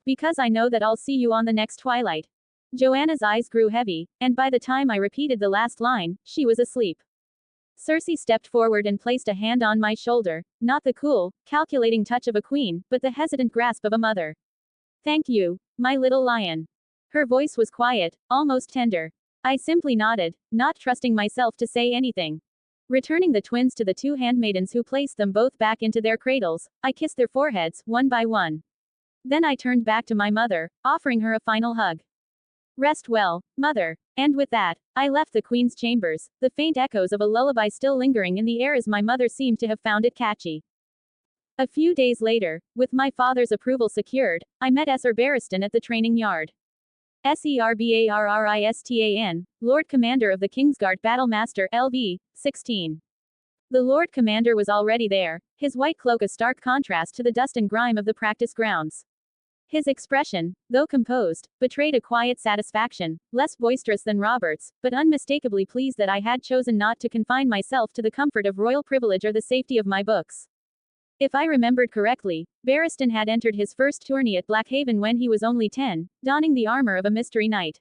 Because I know that I'll see you on the next twilight. Joanna's eyes grew heavy, and by the time I repeated the last line, she was asleep. Cersei stepped forward and placed a hand on my shoulder, not the cool, calculating touch of a queen, but the hesitant grasp of a mother. Thank you, my little lion. Her voice was quiet, almost tender. I simply nodded, not trusting myself to say anything. Returning the twins to the two handmaidens who placed them both back into their cradles, I kissed their foreheads, one by one. Then I turned back to my mother, offering her a final hug. Rest well, mother. And with that, I left the queen's chambers, the faint echoes of a lullaby still lingering in the air as my mother seemed to have found it catchy. A few days later, with my father's approval secured, I met Ser Barristan at the training yard. Serbarristan, Lord Commander of the Kingsguard Battlemaster LV, 16. The Lord Commander was already there, his white cloak a stark contrast to the dust and grime of the practice grounds. His expression, though composed, betrayed a quiet satisfaction, less boisterous than Robert's, but unmistakably pleased that I had chosen not to confine myself to the comfort of royal privilege or the safety of my books. If I remembered correctly, Barristan had entered his first tourney at Blackhaven when he was only 10, donning the armor of a mystery knight.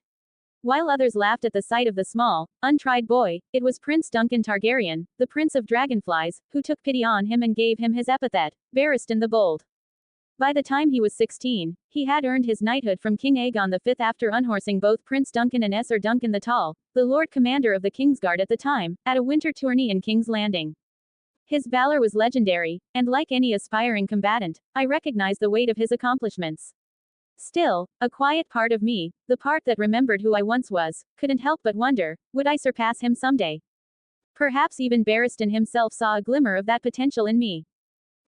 While others laughed at the sight of the small, untried boy, it was Prince Duncan Targaryen, the Prince of Dragonflies, who took pity on him and gave him his epithet, Barristan the Bold. By the time he was 16, he had earned his knighthood from King Aegon V after unhorsing both Prince Duncan and Ser Duncan the Tall, the Lord Commander of the Kingsguard at the time, at a winter tourney in King's Landing. His valor was legendary, and like any aspiring combatant, I recognized the weight of his accomplishments. Still, a quiet part of me, the part that remembered who I once was, couldn't help but wonder, would I surpass him someday? Perhaps even Barristan himself saw a glimmer of that potential in me.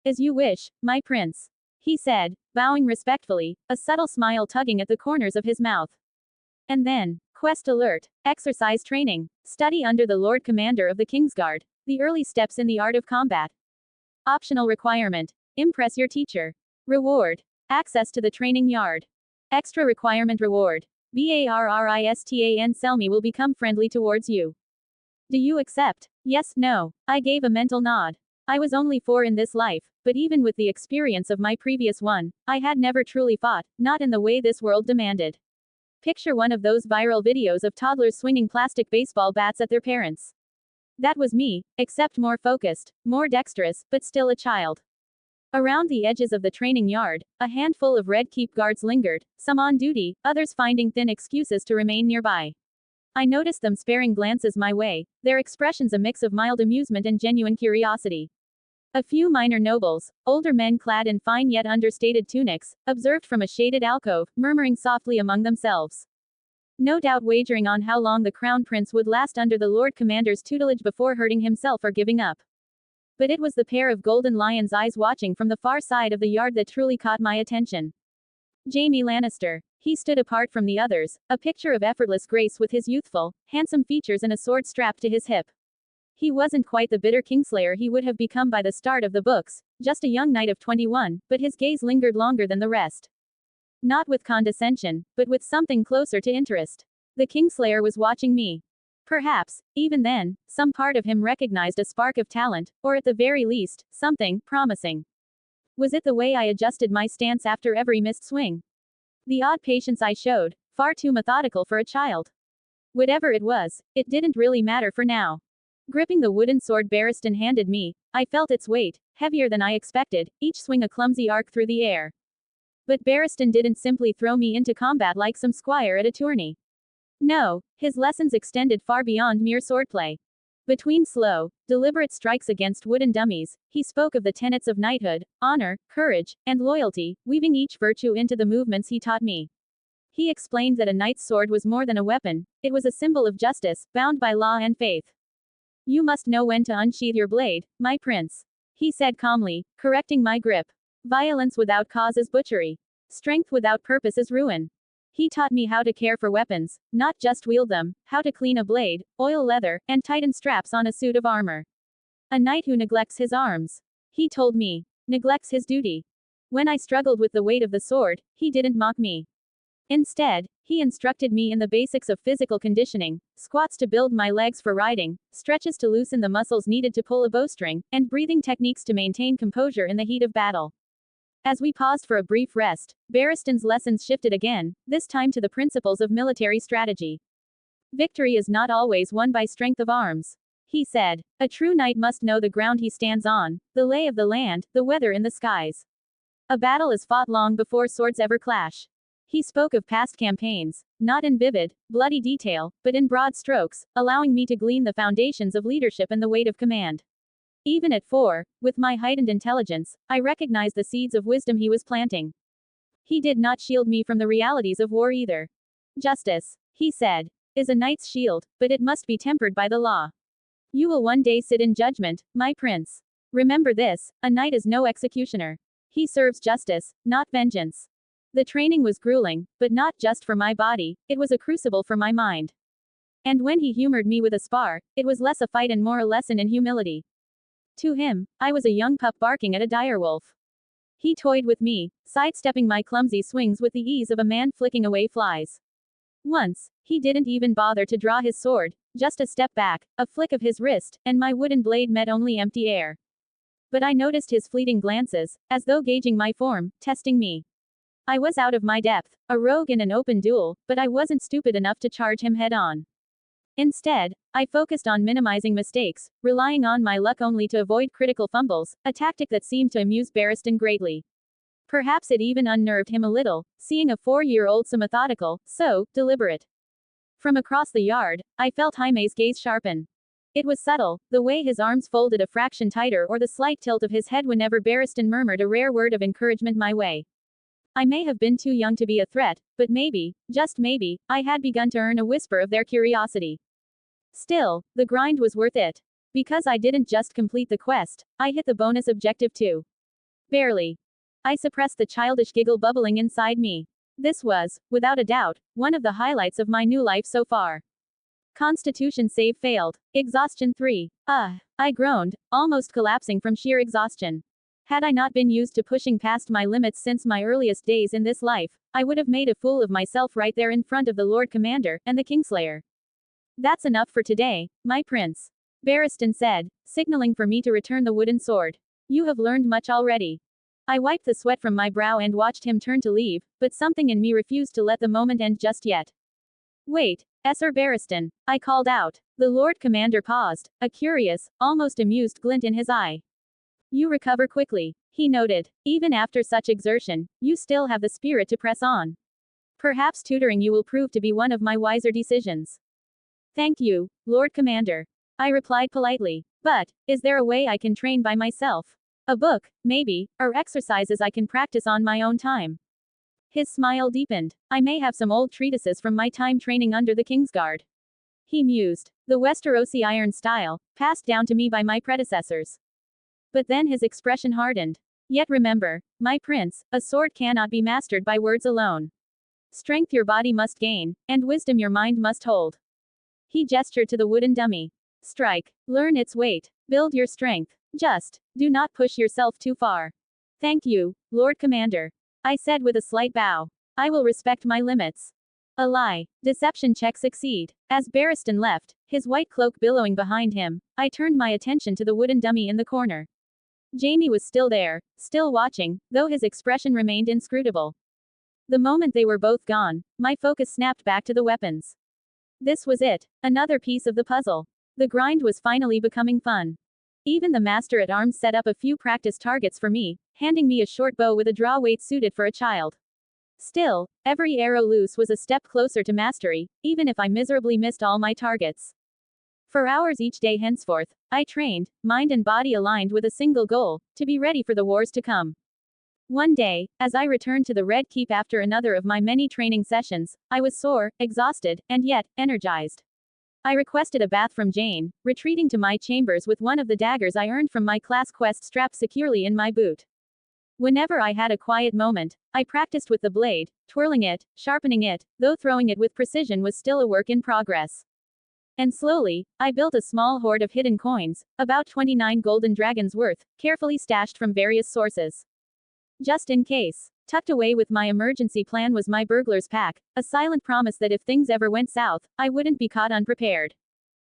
As you wish, my prince, he said, bowing respectfully, a subtle smile tugging at the corners of his mouth. And then, quest alert, exercise training, study under the Lord Commander of the Kingsguard, the early steps in the art of combat. Optional requirement, impress your teacher. Reward, access to the training yard. Extra requirement reward, Barristan Selmy will become friendly towards you. Do you accept? Yes, no. I gave a mental nod. I was only 4 in this life, but even with the experience of my previous one, I had never truly fought, not in the way this world demanded. Picture one of those viral videos of toddlers swinging plastic baseball bats at their parents. That was me, except more focused, more dexterous, but still a child. Around the edges of the training yard, a handful of Red Keep guards lingered, some on duty, others finding thin excuses to remain nearby. I noticed them sparing glances my way, their expressions a mix of mild amusement and genuine curiosity. A few minor nobles, older men clad in fine yet understated tunics, observed from a shaded alcove, murmuring softly among themselves. No doubt wagering on how long the crown prince would last under the Lord Commander's tutelage before hurting himself or giving up. But it was the pair of golden lion's eyes watching from the far side of the yard that truly caught my attention. Jaime Lannister. He stood apart from the others, a picture of effortless grace with his youthful, handsome features and a sword strapped to his hip. He wasn't quite the bitter Kingslayer he would have become by the start of the books, just a young knight of 21, but his gaze lingered longer than the rest. Not with condescension, but with something closer to interest. The Kingslayer was watching me. Perhaps, even then, some part of him recognized a spark of talent, or at the very least, something promising. Was it the way I adjusted my stance after every missed swing? The odd patience I showed, far too methodical for a child. Whatever it was, it didn't really matter for now. Gripping the wooden sword Barristan handed me, I felt its weight, heavier than I expected, each swing a clumsy arc through the air. But Barristan didn't simply throw me into combat like some squire at a tourney. No, his lessons extended far beyond mere swordplay. Between slow, deliberate strikes against wooden dummies, he spoke of the tenets of knighthood, honor, courage, and loyalty, weaving each virtue into the movements he taught me. He explained that a knight's sword was more than a weapon, it was a symbol of justice, bound by law and faith. You must know when to unsheath your blade, my prince. He said calmly, correcting my grip. Violence without cause is butchery. Strength without purpose is ruin. He taught me how to care for weapons, not just wield them, how to clean a blade, oil leather, and tighten straps on a suit of armor. A knight who neglects his arms, he told me, neglects his duty. When I struggled with the weight of the sword, he didn't mock me. Instead, he instructed me in the basics of physical conditioning, squats to build my legs for riding, stretches to loosen the muscles needed to pull a bowstring, and breathing techniques to maintain composure in the heat of battle. As we paused for a brief rest, Barristan's lessons shifted again, this time to the principles of military strategy. Victory is not always won by strength of arms. He said, a true knight must know the ground he stands on, the lay of the land, the weather in the skies. A battle is fought long before swords ever clash. He spoke of past campaigns, not in vivid, bloody detail, but in broad strokes, allowing me to glean the foundations of leadership and the weight of command. Even at 4, with my heightened intelligence, I recognized the seeds of wisdom he was planting. He did not shield me from the realities of war either. Justice, he said, is a knight's shield, but it must be tempered by the law. You will one day sit in judgment, my prince. Remember this, a knight is no executioner. He serves justice, not vengeance. The training was grueling, but not just for my body, it was a crucible for my mind. And when he humored me with a spar, it was less a fight and more a lesson in humility. To him, I was a young pup barking at a direwolf. He toyed with me, sidestepping my clumsy swings with the ease of a man flicking away flies. Once, he didn't even bother to draw his sword, just a step back, a flick of his wrist, and my wooden blade met only empty air. But I noticed his fleeting glances, as though gauging my form, testing me. I was out of my depth, a rogue in an open duel, but I wasn't stupid enough to charge him head on. Instead, I focused on minimizing mistakes, relying on my luck only to avoid critical fumbles, a tactic that seemed to amuse Barristan greatly. Perhaps it even unnerved him a little, seeing a 4-year-old so methodical, so deliberate. From across the yard, I felt Jaime's gaze sharpen. It was subtle, the way his arms folded a fraction tighter or the slight tilt of his head whenever Barristan murmured a rare word of encouragement my way. I may have been too young to be a threat, but maybe, just maybe, I had begun to earn a whisper of their curiosity. Still, the grind was worth it. Because I didn't just complete the quest, I hit the bonus objective too. Barely. I suppressed the childish giggle bubbling inside me. This was, without a doubt, one of the highlights of my new life so far. Constitution save failed. Exhaustion 3. I groaned, almost collapsing from sheer exhaustion. Had I not been used to pushing past my limits since my earliest days in this life, I would have made a fool of myself right there in front of the Lord Commander and the Kingslayer. That's enough for today, my prince. Barristan said, signaling for me to return the wooden sword. You have learned much already. I wiped the sweat from my brow and watched him turn to leave, but something in me refused to let the moment end just yet. Wait, Sir Barristan, I called out. The Lord Commander paused, a curious, almost amused glint in his eye. You recover quickly, he noted. Even after such exertion, you still have the spirit to press on. Perhaps tutoring you will prove to be one of my wiser decisions. Thank you, Lord Commander. I replied politely. But, is there a way I can train by myself? A book, maybe, or exercises I can practice on my own time. His smile deepened. I may have some old treatises from my time training under the Kingsguard. He mused. The Westerosi iron style, passed down to me by my predecessors. But then his expression hardened. Yet remember, my prince, a sword cannot be mastered by words alone. Strength your body must gain, and wisdom your mind must hold. He gestured to the wooden dummy. Strike. Learn its weight. Build your strength. Just, do not push yourself too far. Thank you, Lord Commander. I said with a slight bow. I will respect my limits. A lie. Deception check succeed. As Barristan left, his white cloak billowing behind him, I turned my attention to the wooden dummy in the corner. Jaime was still there, still watching, though his expression remained inscrutable. The moment they were both gone, my focus snapped back to the weapons. This was it, another piece of the puzzle. The grind was finally becoming fun. Even the master at arms set up a few practice targets for me, handing me a short bow with a draw weight suited for a child. Still, every arrow loose was a step closer to mastery, even if I miserably missed all my targets. For hours each day henceforth, I trained, mind and body aligned with a single goal, to be ready for the wars to come. One day, as I returned to the Red Keep after another of my many training sessions, I was sore, exhausted, and yet, energized. I requested a bath from Jane, retreating to my chambers with one of the daggers I earned from my class quest strapped securely in my boot. Whenever I had a quiet moment, I practiced with the blade, twirling it, sharpening it, though throwing it with precision was still a work in progress. And slowly, I built a small hoard of hidden coins, about 29 golden dragons worth, carefully stashed from various sources. Just in case. Tucked away with my emergency plan was my burglar's pack, a silent promise that if things ever went south, I wouldn't be caught unprepared.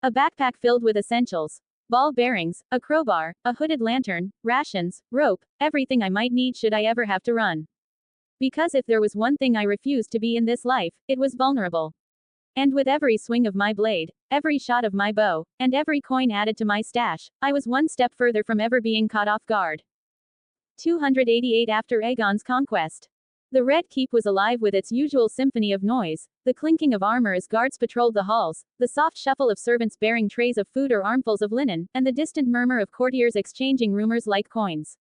A backpack filled with essentials. Ball bearings, a crowbar, a hooded lantern, rations, rope, everything I might need should I ever have to run. Because if there was one thing I refused to be in this life, it was vulnerable. And with every swing of my blade, every shot of my bow, and every coin added to my stash, I was one step further from ever being caught off guard. 288 After Aegon's conquest. The Red Keep was alive with its usual symphony of noise, the clinking of armor as guards patrolled the halls, the soft shuffle of servants bearing trays of food or armfuls of linen, and the distant murmur of courtiers exchanging rumors like coins.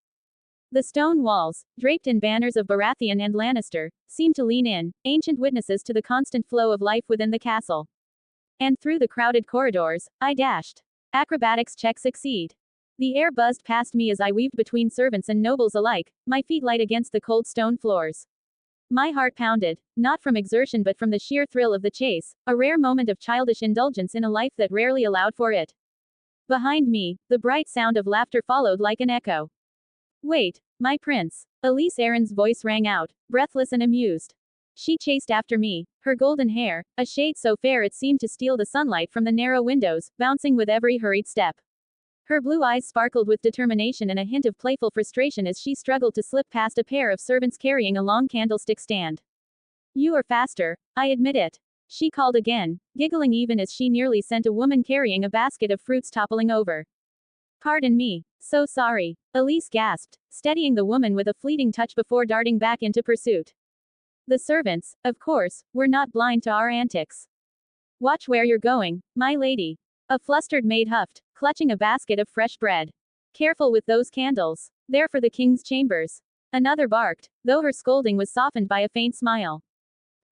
The stone walls, draped in banners of Baratheon and Lannister, seemed to lean in, ancient witnesses to the constant flow of life within the castle. And through the crowded corridors, I dashed. Acrobatics check succeed. The air buzzed past me as I weaved between servants and nobles alike, my feet light against the cold stone floors. My heart pounded, not from exertion but from the sheer thrill of the chase, a rare moment of childish indulgence in a life that rarely allowed for it. Behind me, the bright sound of laughter followed like an echo. Wait, my prince. Elise Aaron's voice rang out, breathless and amused. She chased after me, her golden hair, a shade so fair it seemed to steal the sunlight from the narrow windows, bouncing with every hurried step. Her blue eyes sparkled with determination and a hint of playful frustration as she struggled to slip past a pair of servants carrying a long candlestick stand. You are faster, I admit it. She called again, giggling even as she nearly sent a woman carrying a basket of fruits toppling over. Pardon me. So sorry. Elise gasped, steadying the woman with a fleeting touch before darting back into pursuit. The servants, of course, were not blind to our antics. Watch where you're going, my lady. A flustered maid huffed, clutching a basket of fresh bread. Careful with those candles. They're for the king's chambers. Another barked, though her scolding was softened by a faint smile.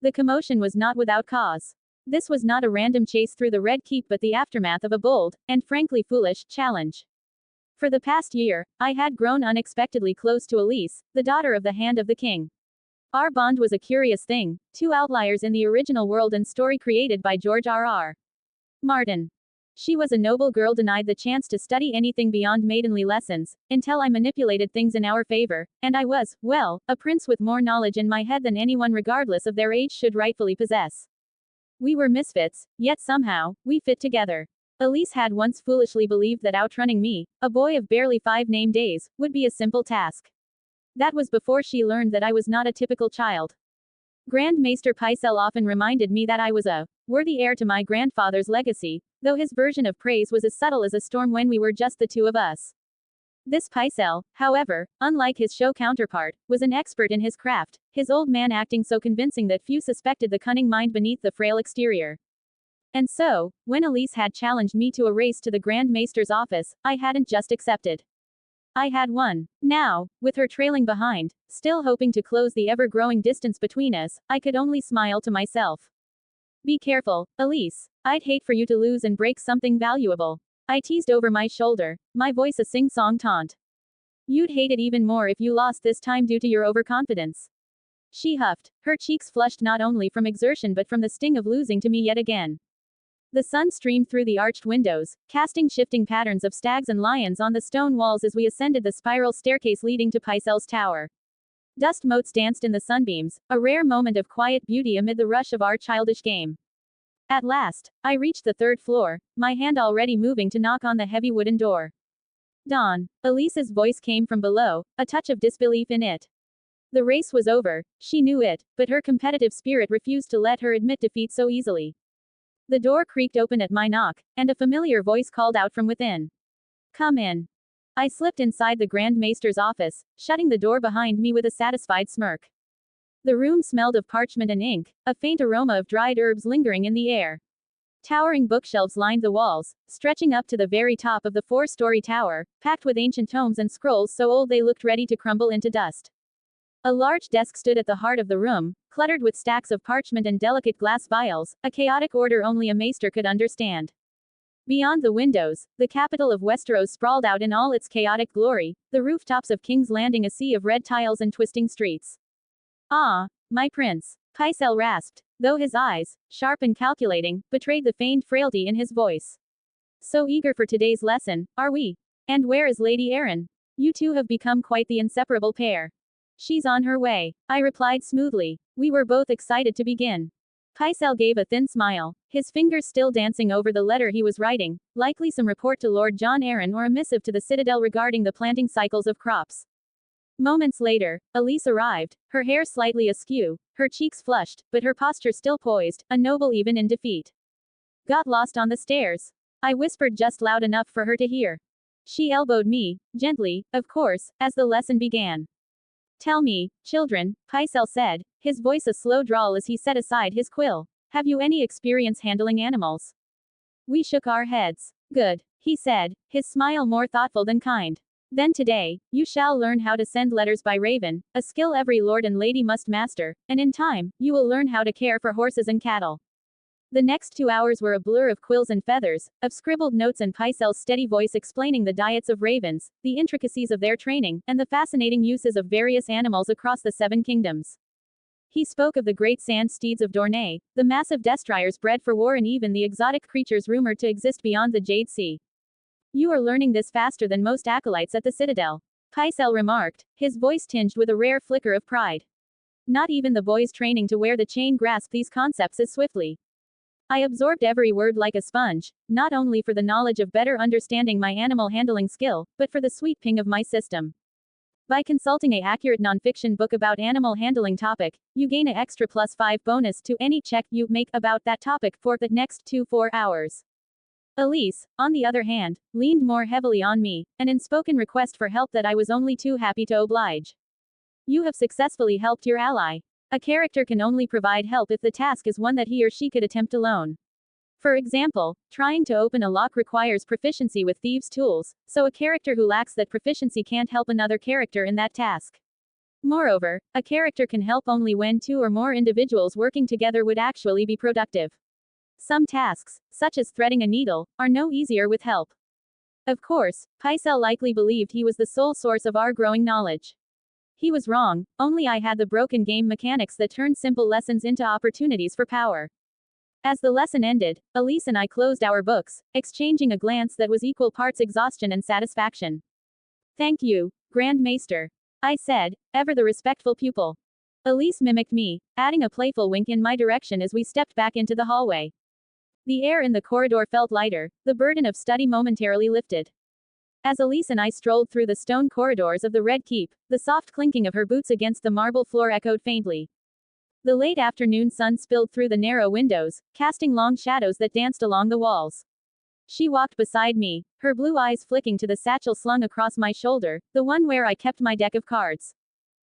The commotion was not without cause. This was not a random chase through the Red Keep but the aftermath of a bold, and frankly foolish, challenge. For the past year, I had grown unexpectedly close to Elise, the daughter of the Hand of the King. Our bond was a curious thing, two outliers in the original world and story created by George R.R. Martin. She was a noble girl denied the chance to study anything beyond maidenly lessons, until I manipulated things in our favor, and I was, well, a prince with more knowledge in my head than anyone regardless of their age should rightfully possess. We were misfits, yet somehow, we fit together. Elise had once foolishly believed that outrunning me, a boy of barely 5 name days, would be a simple task. That was before she learned that I was not a typical child. Grand Maester Pycelle often reminded me that I was a worthy heir to my grandfather's legacy, though his version of praise was as subtle as a storm when we were just the two of us. This Pycelle, however, unlike his show counterpart, was an expert in his craft, his old man acting so convincing that few suspected the cunning mind beneath the frail exterior. And so, when Elise had challenged me to a race to the Grand Maester's office, I hadn't just accepted. I had won. Now, with her trailing behind, still hoping to close the ever-growing distance between us, I could only smile to myself. Be careful, Elise. I'd hate for you to lose and break something valuable. I teased over my shoulder, my voice a sing-song taunt. You'd hate it even more if you lost this time due to your overconfidence. She huffed, her cheeks flushed not only from exertion but from the sting of losing to me yet again. The sun streamed through the arched windows, casting shifting patterns of stags and lions on the stone walls as we ascended the spiral staircase leading to Pycelle's tower. Dust motes danced in the sunbeams, a rare moment of quiet beauty amid the rush of our childish game. At last, I reached the third floor, my hand already moving to knock on the heavy wooden door. Dawn. Elise's voice came from below, a touch of disbelief in it. The race was over, she knew it, but her competitive spirit refused to let her admit defeat so easily. The door creaked open at my knock, and a familiar voice called out from within. Come in. I slipped inside the Grand Maester's office, shutting the door behind me with a satisfied smirk. The room smelled of parchment and ink, a faint aroma of dried herbs lingering in the air. Towering bookshelves lined the walls, stretching up to the very top of the four-story tower, packed with ancient tomes and scrolls so old they looked ready to crumble into dust. A large desk stood at the heart of the room, cluttered with stacks of parchment and delicate glass vials, a chaotic order only a maester could understand. Beyond the windows, the capital of Westeros sprawled out in all its chaotic glory, the rooftops of King's Landing a sea of red tiles and twisting streets. Ah, my prince, Pycelle rasped, though his eyes, sharp and calculating, betrayed the feigned frailty in his voice. So eager for today's lesson, are we? And where is Lady Arryn? You two have become quite the inseparable pair. She's on her way, I replied smoothly. We were both excited to begin. Pycelle gave a thin smile, his fingers still dancing over the letter he was writing, likely some report to Lord John Arryn or a missive to the Citadel regarding the planting cycles of crops. Moments later, Elise arrived, her hair slightly askew, her cheeks flushed, but her posture still poised, a noble even in defeat. Got lost on the stairs. I whispered just loud enough for her to hear. She elbowed me, gently, of course, as the lesson began. Tell me, children, Pycelle said, his voice a slow drawl as he set aside his quill. Have you any experience handling animals? We shook our heads. Good, he said, his smile more thoughtful than kind. Then today, you shall learn how to send letters by raven, a skill every lord and lady must master, and in time, you will learn how to care for horses and cattle. The next 2 hours were a blur of quills and feathers, of scribbled notes and Pycelle's steady voice explaining the diets of ravens, the intricacies of their training, and the fascinating uses of various animals across the 7 kingdoms. He spoke of the great sand steeds of Dorne, the massive destriers bred for war and even the exotic creatures rumored to exist beyond the Jade Sea. You are learning this faster than most acolytes at the Citadel, Pycelle remarked, his voice tinged with a rare flicker of pride. Not even the boys training to wear the chain grasp these concepts as swiftly. I absorbed every word like a sponge, not only for the knowledge of better understanding my animal handling skill, but for the sweet ping of my system. By consulting an accurate nonfiction book about animal handling topic, you gain an extra +5 bonus to any check you make about that topic for the next 4 hours. Elise, on the other hand, leaned more heavily on me, an unspoken request for help that I was only too happy to oblige. You have successfully helped your ally. A character can only provide help if the task is one that he or she could attempt alone. For example, trying to open a lock requires proficiency with thieves' tools, so a character who lacks that proficiency can't help another character in that task. Moreover, a character can help only when 2 or more individuals working together would actually be productive. Some tasks, such as threading a needle, are no easier with help. Of course, Pycelle likely believed he was the sole source of our growing knowledge. He was wrong, only I had the broken game mechanics that turned simple lessons into opportunities for power. As the lesson ended, Elise and I closed our books, exchanging a glance that was equal parts exhaustion and satisfaction. Thank you, Grand Maester, I said, ever the respectful pupil. Elise mimicked me, adding a playful wink in my direction as we stepped back into the hallway. The air in the corridor felt lighter, the burden of study momentarily lifted. As Elise and I strolled through the stone corridors of the Red Keep, the soft clinking of her boots against the marble floor echoed faintly. The late afternoon sun spilled through the narrow windows, casting long shadows that danced along the walls. She walked beside me, her blue eyes flicking to the satchel slung across my shoulder, the one where I kept my deck of cards.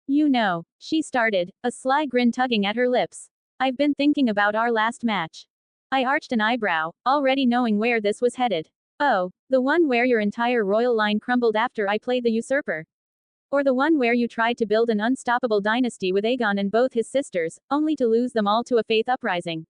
You know, she started, a sly grin tugging at her lips. I've been thinking about our last match. I arched an eyebrow, already knowing where this was headed. Oh, the one where your entire royal line crumbled after I played the usurper. Or the one where you tried to build an unstoppable dynasty with Aegon and both his sisters, only to lose them all to a faith uprising.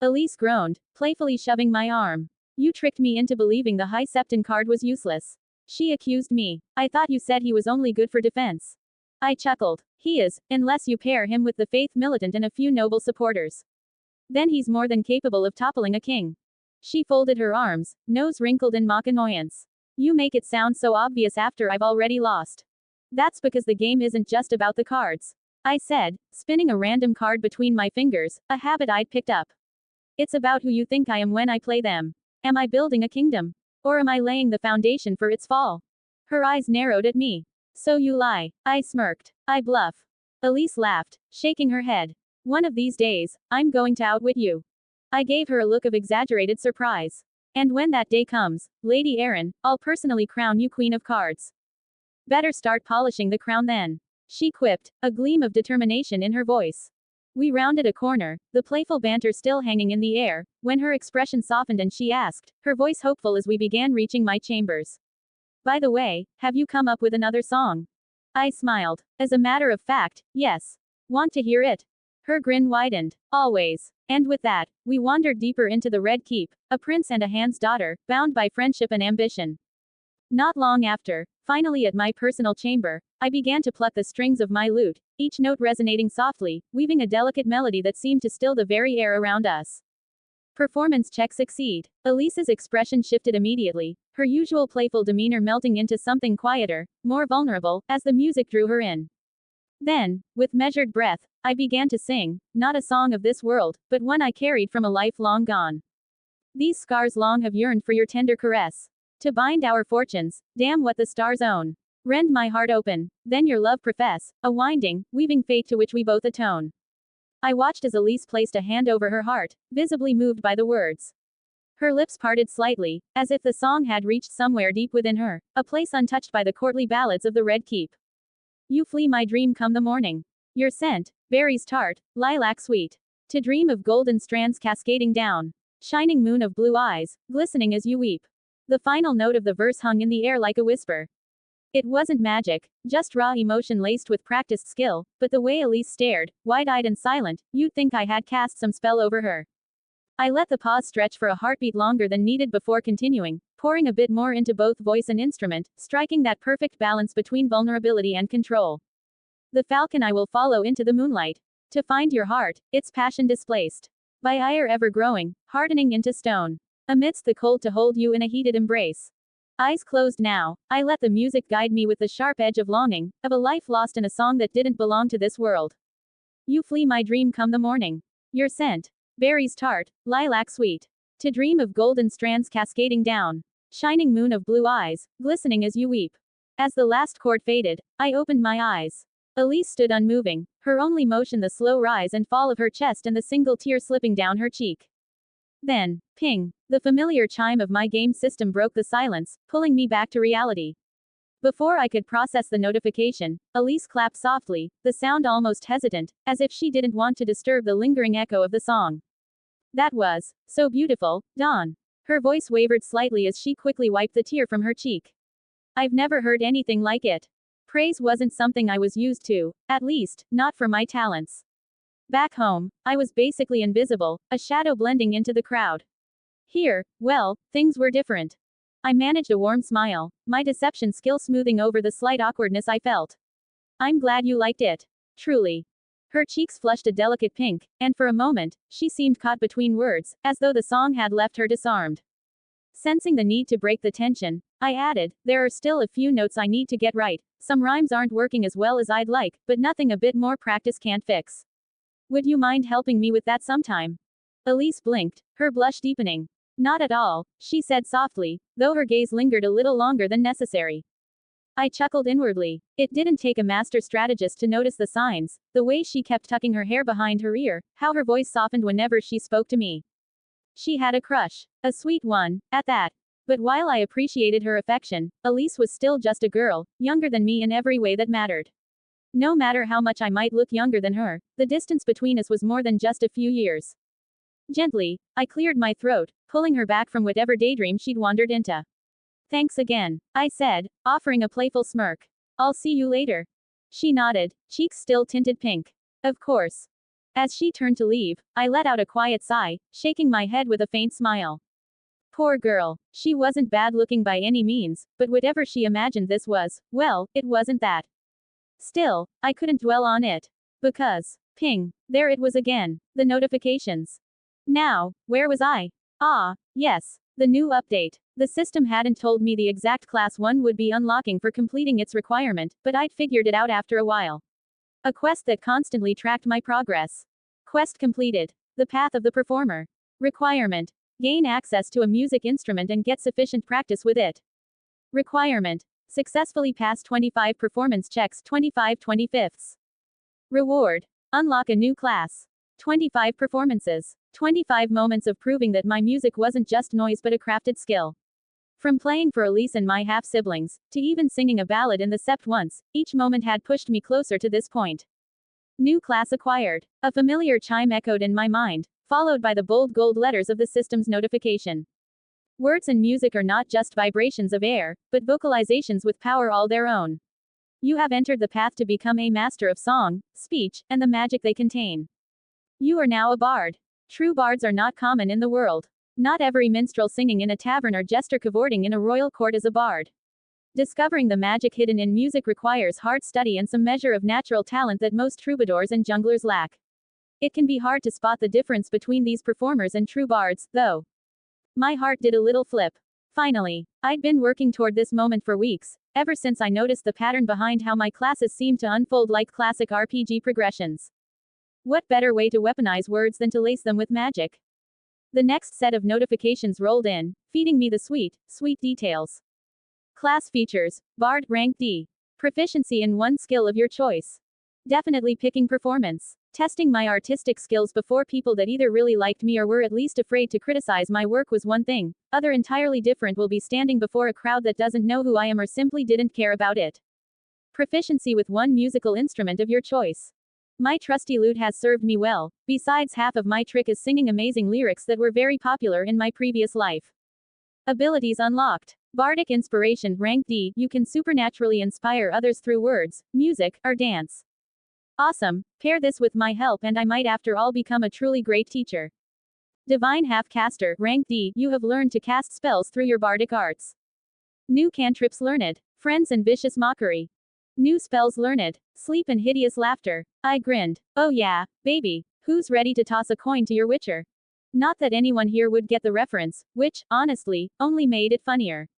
Elise groaned, playfully shoving my arm. You tricked me into believing the High Septon card was useless. She accused me. I thought you said he was only good for defense. I chuckled. He is, unless you pair him with the faith militant and a few noble supporters. Then he's more than capable of toppling a king. She folded her arms, nose wrinkled in mock annoyance. You make it sound so obvious after I've already lost. That's because the game isn't just about the cards. I said, spinning a random card between my fingers, a habit I'd picked up. It's about who you think I am when I play them. Am I building a kingdom? Or am I laying the foundation for its fall? Her eyes narrowed at me. So you lie. I smirked. I bluff. Elise laughed, shaking her head. One of these days, I'm going to outwit you. I gave her a look of exaggerated surprise. And when that day comes, Lady Erin, I'll personally crown you Queen of Cards. Better start polishing the crown then. She quipped, a gleam of determination in her voice. We rounded a corner, the playful banter still hanging in the air, when her expression softened and she asked, her voice hopeful as we began reaching my chambers. By the way, have you come up with another song? I smiled. As a matter of fact, yes. Want to hear it? Her grin widened. Always. And with that, we wandered deeper into the Red Keep, a prince and a hand's daughter, bound by friendship and ambition. Not long after, finally at my personal chamber, I began to pluck the strings of my lute, each note resonating softly, weaving a delicate melody that seemed to still the very air around us. Performance check succeed. Elise's expression shifted immediately, her usual playful demeanor melting into something quieter, more vulnerable, as the music drew her in. Then, with measured breath, I began to sing, not a song of this world, but one I carried from a life long gone. These scars long have yearned for your tender caress. To bind our fortunes, damn what the stars own. Rend my heart open, then your love profess, a winding, weaving fate to which we both atone. I watched as Elise placed a hand over her heart, visibly moved by the words. Her lips parted slightly, as if the song had reached somewhere deep within her, a place untouched by the courtly ballads of the Red Keep. You flee my dream come the morning. Your scent, berries tart, lilac sweet. To dream of golden strands cascading down. Shining moon of blue eyes, glistening as you weep. The final note of the verse hung in the air like a whisper. It wasn't magic, just raw emotion laced with practiced skill, but the way Elise stared, wide-eyed and silent, you'd think I had cast some spell over her. I let the pause stretch for a heartbeat longer than needed before continuing, pouring a bit more into both voice and instrument, striking that perfect balance between vulnerability and control. The falcon I will follow into the moonlight. To find your heart, its passion displaced. By ire ever growing, hardening into stone. Amidst the cold to hold you in a heated embrace. Eyes closed now, I let the music guide me with the sharp edge of longing, of a life lost in a song that didn't belong to this world. You flee my dream come the morning. Your scent. Berries tart, lilac sweet. To dream of golden strands cascading down. Shining moon of blue eyes, glistening as you weep. As the last chord faded, I opened my eyes. Elise stood unmoving, her only motion the slow rise and fall of her chest and the single tear slipping down her cheek. Then, ping, the familiar chime of my game system broke the silence, pulling me back to reality. Before I could process the notification, Elise clapped softly, the sound almost hesitant, as if she didn't want to disturb the lingering echo of the song. That was so beautiful, Dawn. Her voice wavered slightly as she quickly wiped the tear from her cheek. I've never heard anything like it. Praise wasn't something I was used to, at least, not for my talents. Back home, I was basically invisible, a shadow blending into the crowd. Here, well, things were different. I managed a warm smile, my deception skill smoothing over the slight awkwardness I felt. I'm glad you liked it. Truly. Her cheeks flushed a delicate pink, and for a moment, she seemed caught between words, as though the song had left her disarmed. Sensing the need to break the tension, I added, there are still a few notes I need to get right, some rhymes aren't working as well as I'd like, but nothing a bit more practice can't fix. Would you mind helping me with that sometime? Elise blinked, her blush deepening. Not at all, she said softly, though her gaze lingered a little longer than necessary. I chuckled inwardly. It didn't take a master strategist to notice the signs, the way she kept tucking her hair behind her ear, how her voice softened whenever she spoke to me. She had a crush. A sweet one, at that. But while I appreciated her affection, Elise was still just a girl, younger than me in every way that mattered. No matter how much I might look younger than her, the distance between us was more than just a few years. Gently, I cleared my throat, pulling her back from whatever daydream she'd wandered into. Thanks again, I said, offering a playful smirk. I'll see you later. She nodded, cheeks still tinted pink. Of course. As she turned to leave, I let out a quiet sigh, shaking my head with a faint smile. Poor girl. She wasn't bad looking by any means, but whatever she imagined this was, well, it wasn't that. Still, I couldn't dwell on it. Because, ping, there it was again, the notifications. Now, where was I? Ah, yes, the new update. The system hadn't told me the exact class 1 would be unlocking for completing its requirement, but I'd figured it out after a while. A quest that constantly tracked my progress. Quest completed. The path of the performer. Requirement. Gain access to a music instrument and get sufficient practice with it. Requirement. Successfully pass 25 performance checks 25/25. Reward. Unlock a new class. 25 performances. 25 moments of proving that my music wasn't just noise but a crafted skill. From playing for Elise and my half-siblings, to even singing a ballad in the sept once, each moment had pushed me closer to this point. New class acquired. A familiar chime echoed in my mind, followed by the bold gold letters of the system's notification. Words and music are not just vibrations of air, but vocalizations with power all their own. You have entered the path to become a master of song, speech, and the magic they contain. You are now a bard. True bards are not common in the world. Not every minstrel singing in a tavern or jester cavorting in a royal court is a bard. Discovering the magic hidden in music requires hard study and some measure of natural talent that most troubadours and junglers lack. It can be hard to spot the difference between these performers and true bards, though. My heart did a little flip. Finally, I'd been working toward this moment for weeks, ever since I noticed the pattern behind how my classes seemed to unfold like classic RPG progressions. What better way to weaponize words than to lace them with magic? The next set of notifications rolled in, feeding me the sweet details. Class features, Bard, rank D. Proficiency in one skill of your choice. Definitely picking performance. Testing my artistic skills before people that either really liked me or were at least afraid to criticize my work was one thing, other entirely different will be standing before a crowd that doesn't know who I am or simply didn't care about it. Proficiency with one musical instrument of your choice. My trusty lute has served me well, besides half of my trick is singing amazing lyrics that were very popular in my previous life. Abilities unlocked. Bardic Inspiration, rank D, you can supernaturally inspire others through words, music, or dance. Awesome, pair this with my help and I might after all become a truly great teacher. Divine Half-Caster, rank D, you have learned to cast spells through your bardic arts. New cantrips learned. Friends and Vicious Mockery. New spells learned. Sleep and Hideous Laughter. I grinned. Oh yeah, baby, who's ready to toss a coin to your witcher? Not that anyone here would get the reference, which, honestly, only made it funnier.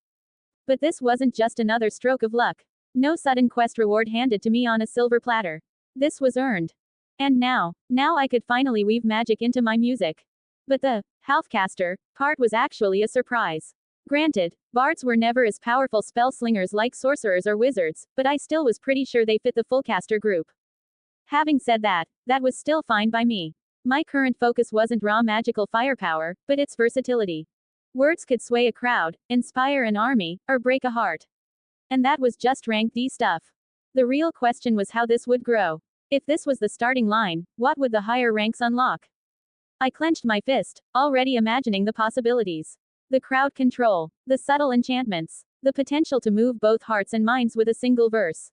But this wasn't just another stroke of luck. No sudden quest reward handed to me on a silver platter. This was earned. And now I could finally weave magic into my music. But the half-caster part was actually a surprise. Granted, bards were never as powerful spell slingers like sorcerers or wizards, but I still was pretty sure they fit the full caster group. Having said that, that was still fine by me. My current focus wasn't raw magical firepower, but its versatility. Words could sway a crowd, inspire an army, or break a heart. And that was just rank D stuff. The real question was how this would grow. If this was the starting line, what would the higher ranks unlock? I clenched my fist, already imagining the possibilities. The crowd control, the subtle enchantments, the potential to move both hearts and minds with a single verse.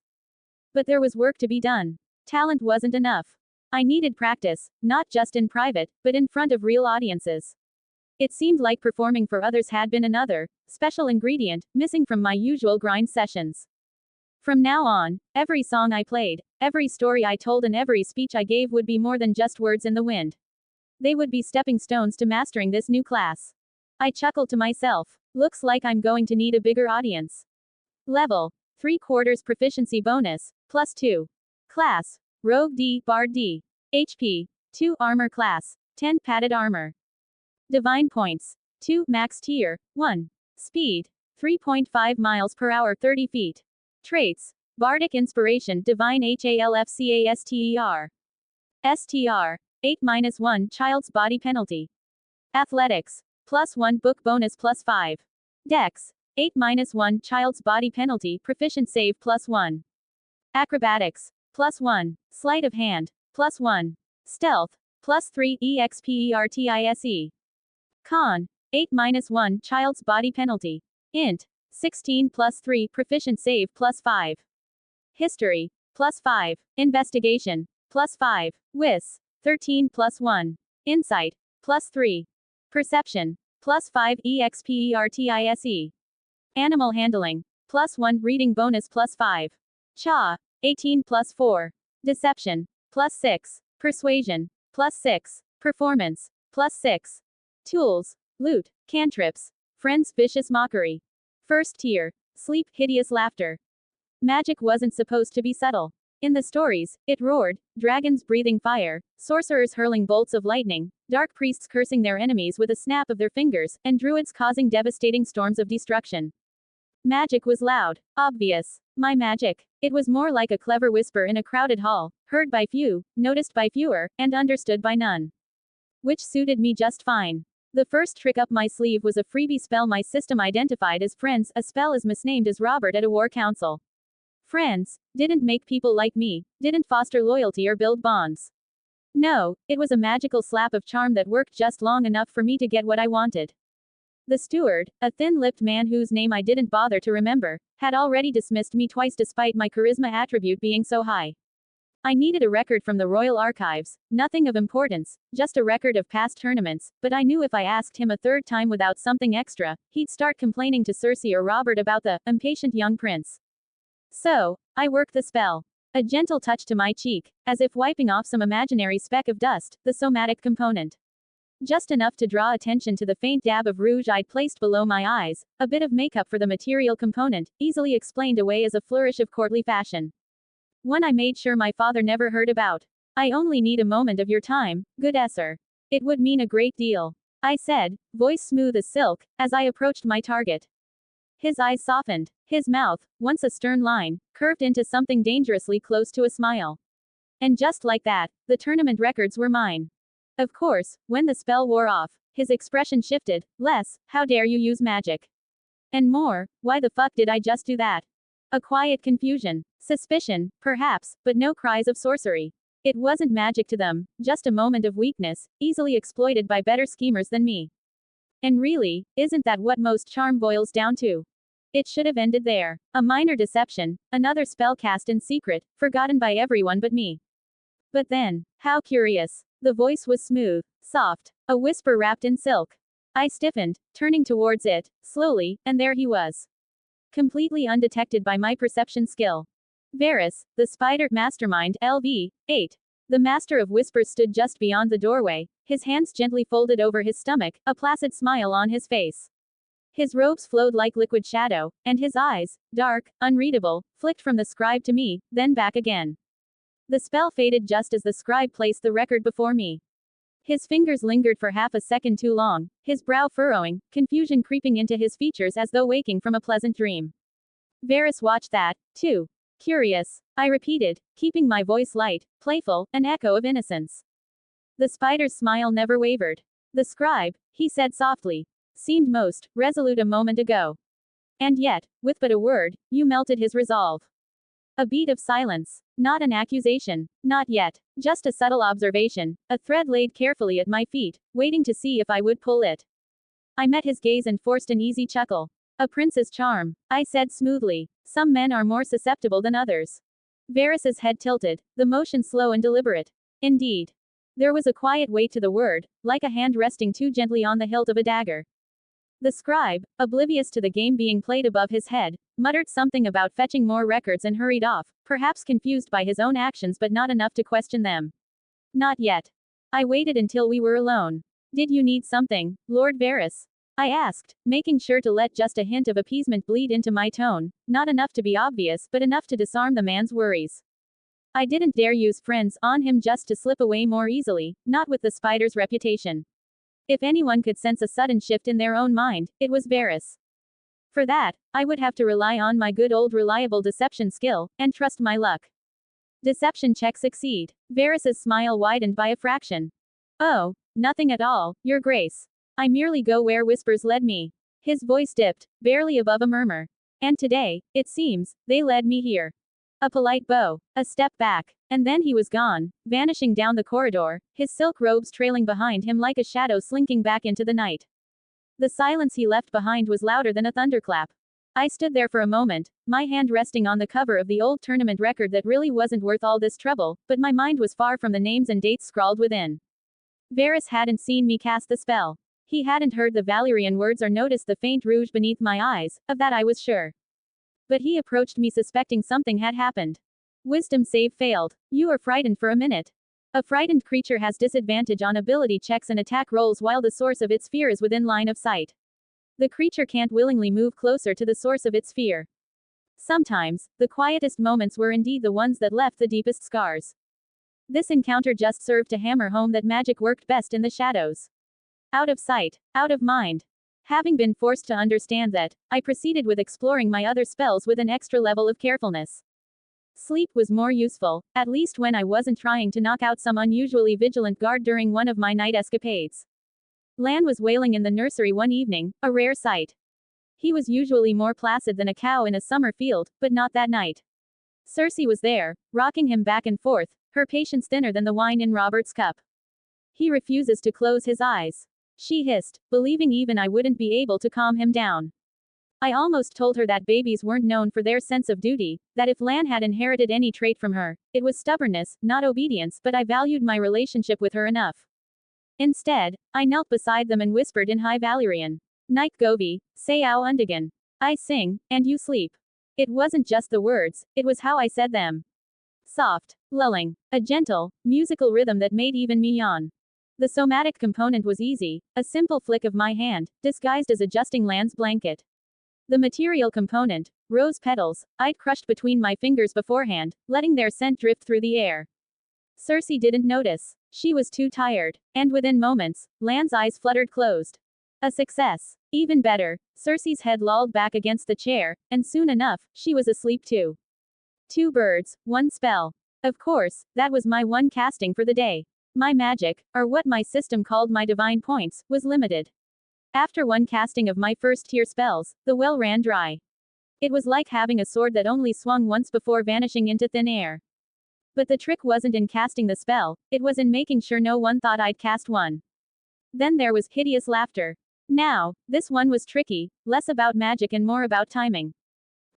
But there was work to be done. Talent wasn't enough. I needed practice, not just in private, but in front of real audiences. It seemed like performing for others had been another, special ingredient, missing from my usual grind sessions. From now on, every song I played, every story I told and every speech I gave would be more than just words in the wind. They would be stepping stones to mastering this new class. I chuckled to myself. Looks like I'm going to need a bigger audience. Level. 3/4 proficiency bonus, +2. Class. Rogue D, Bard D. HP. 2 armor class. 10 padded armor. Divine points. 2 max tier. 1. Speed. 3.5 miles per hour 30 feet. Traits. Bardic Inspiration Divine HALFCASTER. STR. 8-1 Child's Body Penalty. Athletics. +1 Book Bonus +5. Dex. 8-1 Child's Body Penalty Proficient Save +1. Acrobatics. +1. Sleight of Hand. +1. Stealth. plus 3 expertise. Con. 8-1 child's body penalty. Int. 16 plus 3 proficient save plus 5. History. Plus 5. Investigation. Plus 5. Wis. 13 plus 1. Insight. Plus 3. Perception. Plus 5 expertise. Animal handling. Plus 1 reading bonus plus 5. Cha. 18 plus 4. Deception. Plus 6. Persuasion. Plus 6. Performance. Plus 6. Tools. Loot. Cantrips. Friends vicious mockery. First tier. Sleep hideous laughter. Magic wasn't supposed to be subtle. In the stories, it roared, dragons breathing fire, sorcerers hurling bolts of lightning, dark priests cursing their enemies with a snap of their fingers, and druids causing devastating storms of destruction. Magic was loud, obvious. My magic. It was more like a clever whisper in a crowded hall, heard by few, noticed by fewer, and understood by none. Which suited me just fine. The first trick up my sleeve was a freebie spell my system identified as Friends, a spell as misnamed as Robert at a war council. Friends didn't make people like me, didn't foster loyalty or build bonds. No, it was a magical slap of charm that worked just long enough for me to get what I wanted. The steward, a thin-lipped man whose name I didn't bother to remember, had already dismissed me twice despite my charisma attribute being so high. I needed a record from the Royal Archives, nothing of importance, just a record of past tournaments, but I knew if I asked him a third time without something extra, he'd start complaining to Cersei or Robert about the impatient young prince. So, I worked the spell. A gentle touch to my cheek, as if wiping off some imaginary speck of dust, the somatic component. Just enough to draw attention to the faint dab of rouge I'd placed below my eyes, a bit of makeup for the material component, easily explained away as a flourish of courtly fashion. One I made sure my father never heard about. I only need a moment of your time, good Esser. It would mean a great deal. I said, voice smooth as silk, as I approached my target. His eyes softened. His mouth, once a stern line, curved into something dangerously close to a smile. And just like that, the tournament records were mine. Of course, when the spell wore off, his expression shifted, less, how dare you use magic? And more, why the fuck did I just do that? A quiet confusion. Suspicion, perhaps, but no cries of sorcery. It wasn't magic to them, just a moment of weakness, easily exploited by better schemers than me. And really, isn't that what most charm boils down to? It should have ended there. A minor deception, another spell cast in secret, forgotten by everyone but me. But then, how curious. The voice was smooth, soft, a whisper wrapped in silk. I stiffened, turning towards it, slowly, and there he was. Completely undetected by my perception skill. Varys, the spider mastermind, LV, 8. The master of whispers stood just beyond the doorway, his hands gently folded over his stomach, a placid smile on his face. His robes flowed like liquid shadow, and his eyes, dark, unreadable, flicked from the scribe to me, then back again. The spell faded just as the scribe placed the record before me. His fingers lingered for half a second too long, his brow furrowing, confusion creeping into his features as though waking from a pleasant dream. Varys watched that, too. Curious, I repeated, keeping my voice light, playful, an echo of innocence. The spider's smile never wavered. The scribe, he said softly, seemed most resolute a moment ago. And yet, with but a word, you melted his resolve. A beat of silence. Not an accusation. Not yet. Just a subtle observation, a thread laid carefully at my feet, waiting to see if I would pull it. I met his gaze and forced an easy chuckle. A prince's charm, I said smoothly. Some men are more susceptible than others. Varys's head tilted, the motion slow and deliberate. Indeed. There was a quiet weight to the word, like a hand resting too gently on the hilt of a dagger. The scribe, oblivious to the game being played above his head, muttered something about fetching more records and hurried off, perhaps confused by his own actions but not enough to question them. Not yet. I waited until we were alone. Did you need something, Lord Varys? I asked, making sure to let just a hint of appeasement bleed into my tone, not enough to be obvious but enough to disarm the man's worries. I didn't dare use friends on him just to slip away more easily, not with the spider's reputation. If anyone could sense a sudden shift in their own mind, it was Varys. For that, I would have to rely on my good old reliable deception skill, and trust my luck. Deception check succeed. Varys's smile widened by a fraction. Oh, nothing at all, Your Grace. I merely go where whispers led me. His voice dipped, barely above a murmur. And today, it seems, they led me here. A polite bow, a step back, and then he was gone, vanishing down the corridor, his silk robes trailing behind him like a shadow slinking back into the night. The silence he left behind was louder than a thunderclap. I stood there for a moment, my hand resting on the cover of the old tournament record that really wasn't worth all this trouble, but my mind was far from the names and dates scrawled within. Varys hadn't seen me cast the spell. He hadn't heard the Valyrian words or noticed the faint rouge beneath my eyes, of that I was sure. But he approached me suspecting something had happened. Wisdom save failed. You are frightened for a minute. A frightened creature has disadvantage on ability checks and attack rolls while the source of its fear is within line of sight. The creature can't willingly move closer to the source of its fear. Sometimes, the quietest moments were indeed the ones that left the deepest scars. This encounter just served to hammer home that magic worked best in the shadows. Out of sight, out of mind. Having been forced to understand that, I proceeded with exploring my other spells with an extra level of carefulness. Sleep was more useful, at least when I wasn't trying to knock out some unusually vigilant guard during one of my night escapades. Lan was wailing in the nursery one evening, a rare sight. He was usually more placid than a cow in a summer field, but not that night. Cersei was there, rocking him back and forth, her patience thinner than the wine in Robert's cup. He refuses to close his eyes. She hissed, believing even I wouldn't be able to calm him down. I almost told her that babies weren't known for their sense of duty, that if Lan had inherited any trait from her, it was stubbornness, not obedience, but I valued my relationship with her enough. Instead, I knelt beside them and whispered in High Valyrian. Night Govi, say Au Undigan. I sing, and you sleep. It wasn't just the words, it was how I said them. Soft, lulling, a gentle, musical rhythm that made even me yawn. The somatic component was easy, a simple flick of my hand, disguised as adjusting Lan's blanket. The material component, rose petals, I'd crushed between my fingers beforehand, letting their scent drift through the air. Cersei didn't notice. She was too tired, and within moments, Lan's eyes fluttered closed. A success. Even better, Cersei's head lolled back against the chair, and soon enough, she was asleep too. 2 birds, 1 spell. Of course, that was my one casting for the day. My magic, or what my system called my divine points, was limited. After one casting of my first-tier spells, the well ran dry. It was like having a sword that only swung once before vanishing into thin air. But the trick wasn't in casting the spell, it was in making sure no one thought I'd cast one. Then there was hideous laughter. Now, this one was tricky, less about magic and more about timing.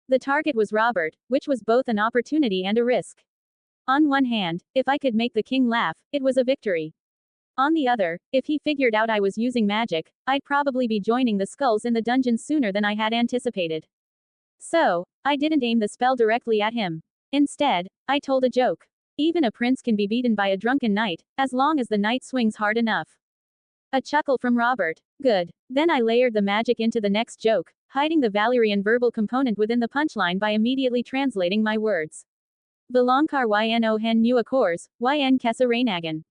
The target was Robert, which was both an opportunity and a risk. On one hand, if I could make the king laugh, it was a victory. On the other, if he figured out I was using magic, I'd probably be joining the skulls in the dungeon sooner than I had anticipated. So, I didn't aim the spell directly at him. Instead, I told a joke. Even a prince can be beaten by a drunken knight, as long as the knight swings hard enough. A chuckle from Robert. Good. Then I layered the magic into the next joke, hiding the Valyrian verbal component within the punchline by immediately translating my words. Belongkar yno hen nu akors, yn kessa reinagan.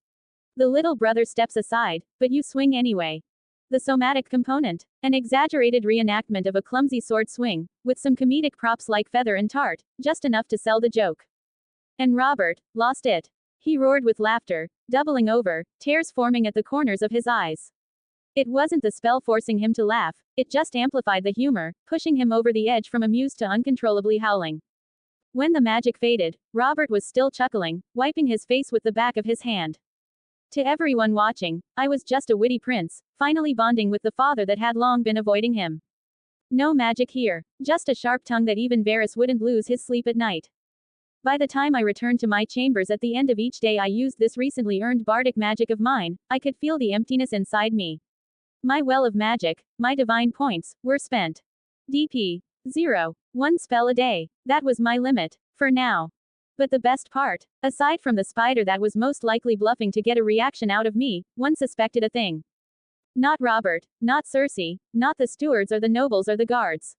The little brother steps aside, but you swing anyway. The somatic component. An exaggerated reenactment of a clumsy sword swing, with some comedic props like feather and tart, just enough to sell the joke. And Robert lost it. He roared with laughter, doubling over, tears forming at the corners of his eyes. It wasn't the spell forcing him to laugh, it just amplified the humor, pushing him over the edge from amused to uncontrollably howling. When the magic faded, Robert was still chuckling, wiping his face with the back of his hand. To everyone watching, I was just a witty prince, finally bonding with the father that had long been avoiding him. No magic here, just a sharp tongue that even Varys wouldn't lose his sleep at night. By the time I returned to my chambers at the end of each day I used this recently earned bardic magic of mine, I could feel the emptiness inside me. My well of magic, my divine points, were spent. DP. 0. 1 spell a day. That was my limit. For now. But the best part, aside from the spider that was most likely bluffing to get a reaction out of me, one suspected a thing. Not Robert, not Cersei, not the stewards or the nobles or the guards.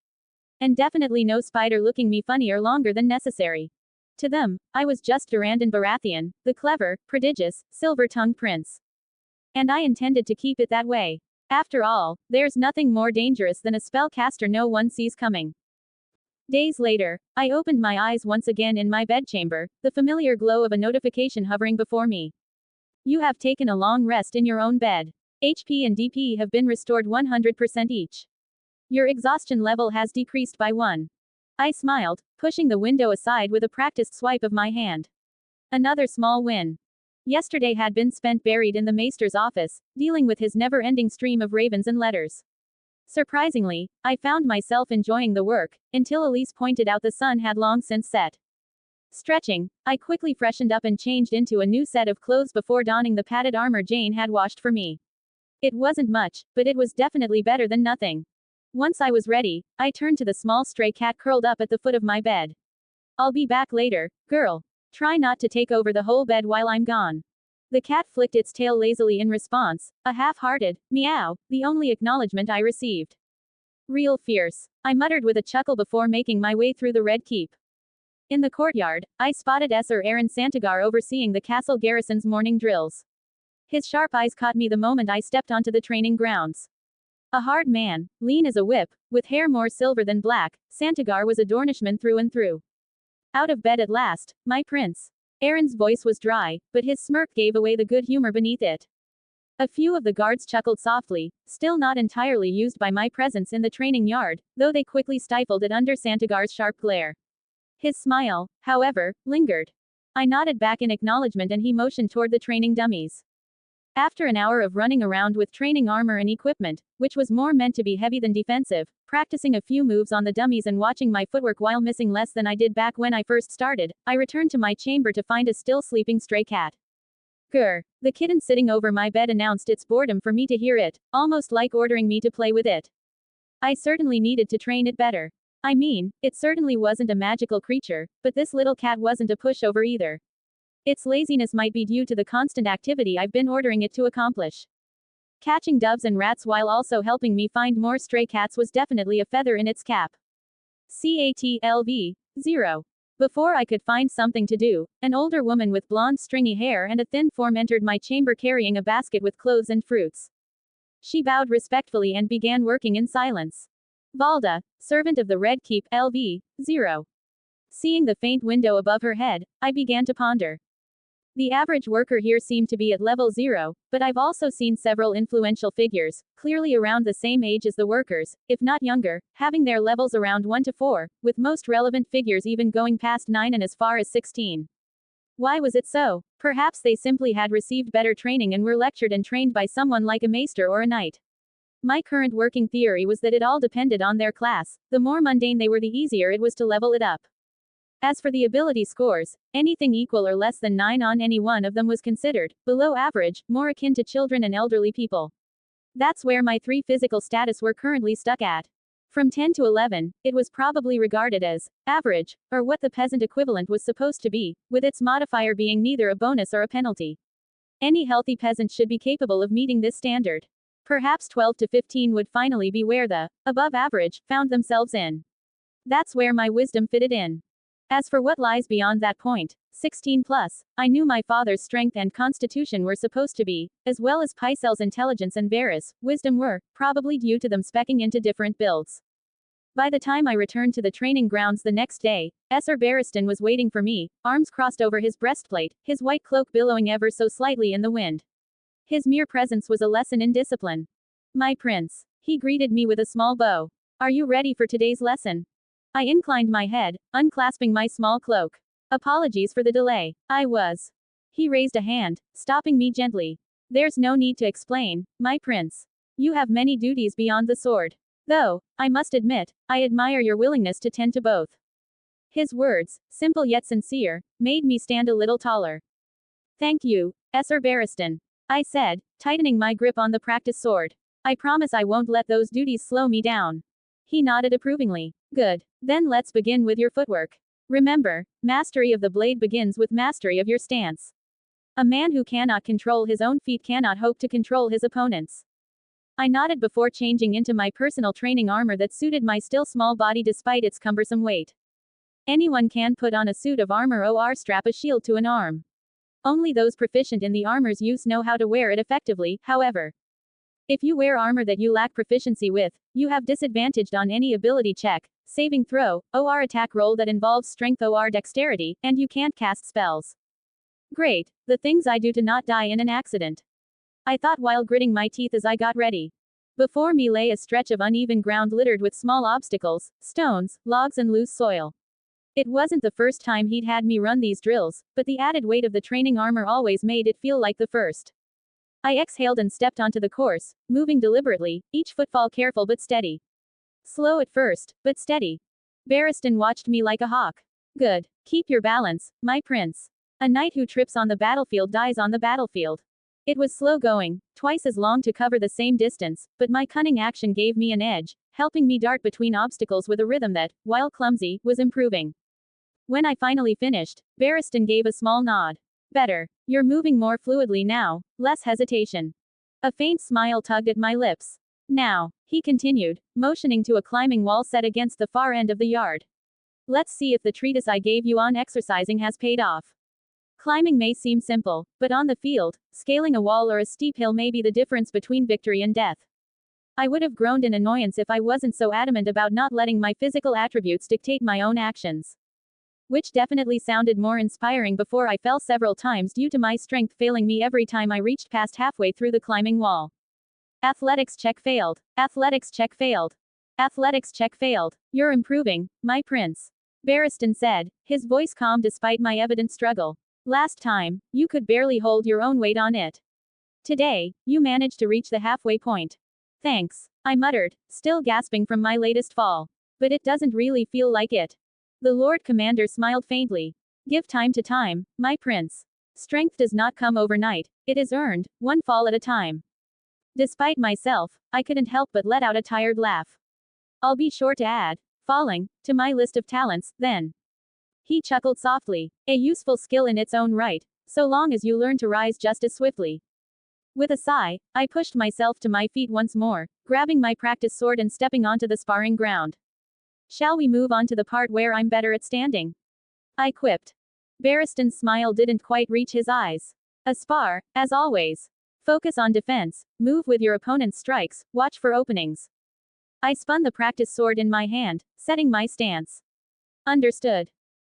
And definitely no spider looking me funny or longer than necessary. To them, I was just Durandon Baratheon, the clever, prodigious, silver-tongued prince. And I intended to keep it that way. After all, there's nothing more dangerous than a spellcaster no one sees coming. Days later, I opened my eyes once again in my bedchamber, the familiar glow of a notification hovering before me. You have taken a long rest in your own bed. HP and DP have been restored 100% each. Your exhaustion level has decreased by 1. I smiled, pushing the window aside with a practiced swipe of my hand. Another small win. Yesterday had been spent buried in the maester's office, dealing with his never-ending stream of ravens and letters. Surprisingly, I found myself enjoying the work, until Elise pointed out the sun had long since set. Stretching, I quickly freshened up and changed into a new set of clothes before donning the padded armor Jane had washed for me. It wasn't much, but it was definitely better than nothing. Once I was ready, I turned to the small stray cat curled up at the foot of my bed. I'll be back later, girl. Try not to take over the whole bed while I'm gone. The cat flicked its tail lazily in response, a half-hearted meow, the only acknowledgement I received. Real fierce, I muttered with a chuckle before making my way through the Red Keep. In the courtyard, I spotted Sir Aaron Santigar overseeing the castle garrison's morning drills. His sharp eyes caught me the moment I stepped onto the training grounds. A hard man, lean as a whip, with hair more silver than black, Santigar was a Dornishman through and through. Out of bed at last, my prince. Aaron's voice was dry, but his smirk gave away the good humor beneath it. A few of the guards chuckled softly, still not entirely used by my presence in the training yard, though they quickly stifled it under Santigar's sharp glare. His smile, however, lingered. I nodded back in acknowledgement and he motioned toward the training dummies. After an hour of running around with training armor and equipment, which was more meant to be heavy than defensive, practicing a few moves on the dummies and watching my footwork while missing less than I did back when I first started, I returned to my chamber to find a still sleeping stray cat. Grr. The kitten sitting over my bed announced its boredom for me to hear it, almost like ordering me to play with it. I certainly needed to train it better. I mean, it certainly wasn't a magical creature, but this little cat wasn't a pushover either. Its laziness might be due to the constant activity I've been ordering it to accomplish. Catching doves and rats while also helping me find more stray cats was definitely a feather in its cap. CATLV. 0. Before I could find something to do, an older woman with blonde stringy hair and a thin form entered my chamber carrying a basket with clothes and fruits. She bowed respectfully and began working in silence. Valda, servant of the Red Keep, LV. 0. Seeing the faint window above her head, I began to ponder. The average worker here seemed to be at level 0, but I've also seen several influential figures, clearly around the same age as the workers, if not younger, having their levels around 1 to 4, with most relevant figures even going past 9 and as far as 16. Why was it so? Perhaps they simply had received better training and were lectured and trained by someone like a maester or a knight. My current working theory was that it all depended on their class. The more mundane they were, the easier it was to level it up. As for the ability scores, anything equal or less than 9 on any one of them was considered below average, more akin to children and elderly people. That's where my 3 physical status were currently stuck at. From 10 to 11, it was probably regarded as average, or what the peasant equivalent was supposed to be, with its modifier being neither a bonus or a penalty. Any healthy peasant should be capable of meeting this standard. Perhaps 12 to 15 would finally be where the above average found themselves in. That's where my wisdom fitted in. As for what lies beyond that point, 16 plus, I knew my father's strength and constitution were supposed to be, as well as Pycel's intelligence and Varys' wisdom were, probably due to them speccing into different builds. By the time I returned to the training grounds the next day, Sir Barristan was waiting for me, arms crossed over his breastplate, his white cloak billowing ever so slightly in the wind. His mere presence was a lesson in discipline. My prince. He greeted me with a small bow. Are you ready for today's lesson? I inclined my head, unclasping my small cloak. Apologies for the delay. I was. He raised a hand, stopping me gently. There's no need to explain, my prince. You have many duties beyond the sword. Though, I must admit, I admire your willingness to tend to both. His words, simple yet sincere, made me stand a little taller. Thank you, Sir Barristan, I said, tightening my grip on the practice sword. I promise I won't let those duties slow me down. He nodded approvingly. Good. Then let's begin with your footwork. Remember, mastery of the blade begins with mastery of your stance. A man who cannot control his own feet cannot hope to control his opponents. I nodded before changing into my personal training armor that suited my still small body despite its cumbersome weight. Anyone can put on a suit of armor or strap a shield to an arm. Only those proficient in the armor's use know how to wear it effectively, however. If you wear armor that you lack proficiency with, you have disadvantaged on any ability check, saving throw, or attack roll that involves strength or dexterity, and you can't cast spells. Great, the things I do to not die in an accident. I thought while gritting my teeth as I got ready. Before me lay a stretch of uneven ground littered with small obstacles, stones, logs and loose soil. It wasn't the first time he'd had me run these drills, but the added weight of the training armor always made it feel like the first. I exhaled and stepped onto the course, moving deliberately, each footfall careful but steady. Slow at first, but steady. Barristan watched me like a hawk. Good. Keep your balance, my prince. A knight who trips on the battlefield dies on the battlefield. It was slow going, twice as long to cover the same distance, but my cunning action gave me an edge, helping me dart between obstacles with a rhythm that, while clumsy, was improving. When I finally finished, Barristan gave a small nod. Better. You're moving more fluidly now, less hesitation. A faint smile tugged at my lips. Now, he continued, motioning to a climbing wall set against the far end of the yard. Let's see if the treatise I gave you on exercising has paid off. Climbing may seem simple, but on the field, scaling a wall or a steep hill may be the difference between victory and death. I would have groaned in annoyance if I wasn't so adamant about not letting my physical attributes dictate my own actions. Which definitely sounded more inspiring before I fell several times due to my strength failing me every time I reached past halfway through the climbing wall. Athletics check failed. Athletics check failed. Athletics check failed. You're improving, my prince. Barristan said, his voice calm despite my evident struggle. Last time, you could barely hold your own weight on it. Today, you managed to reach the halfway point. Thanks, I muttered, still gasping from my latest fall. But it doesn't really feel like it. The Lord Commander smiled faintly. Give time to time, my prince. Strength does not come overnight, it is earned, one fall at a time. Despite myself, I couldn't help but let out a tired laugh. I'll be sure to add, falling, to my list of talents, then. He chuckled softly, a useful skill in its own right, so long as you learn to rise just as swiftly. With a sigh, I pushed myself to my feet once more, grabbing my practice sword and stepping onto the sparring ground. Shall we move on to the part where I'm better at standing? I quipped. Barristan's smile didn't quite reach his eyes. A spar, as always. Focus on defense, move with your opponent's strikes, watch for openings. I spun the practice sword in my hand, setting my stance. Understood.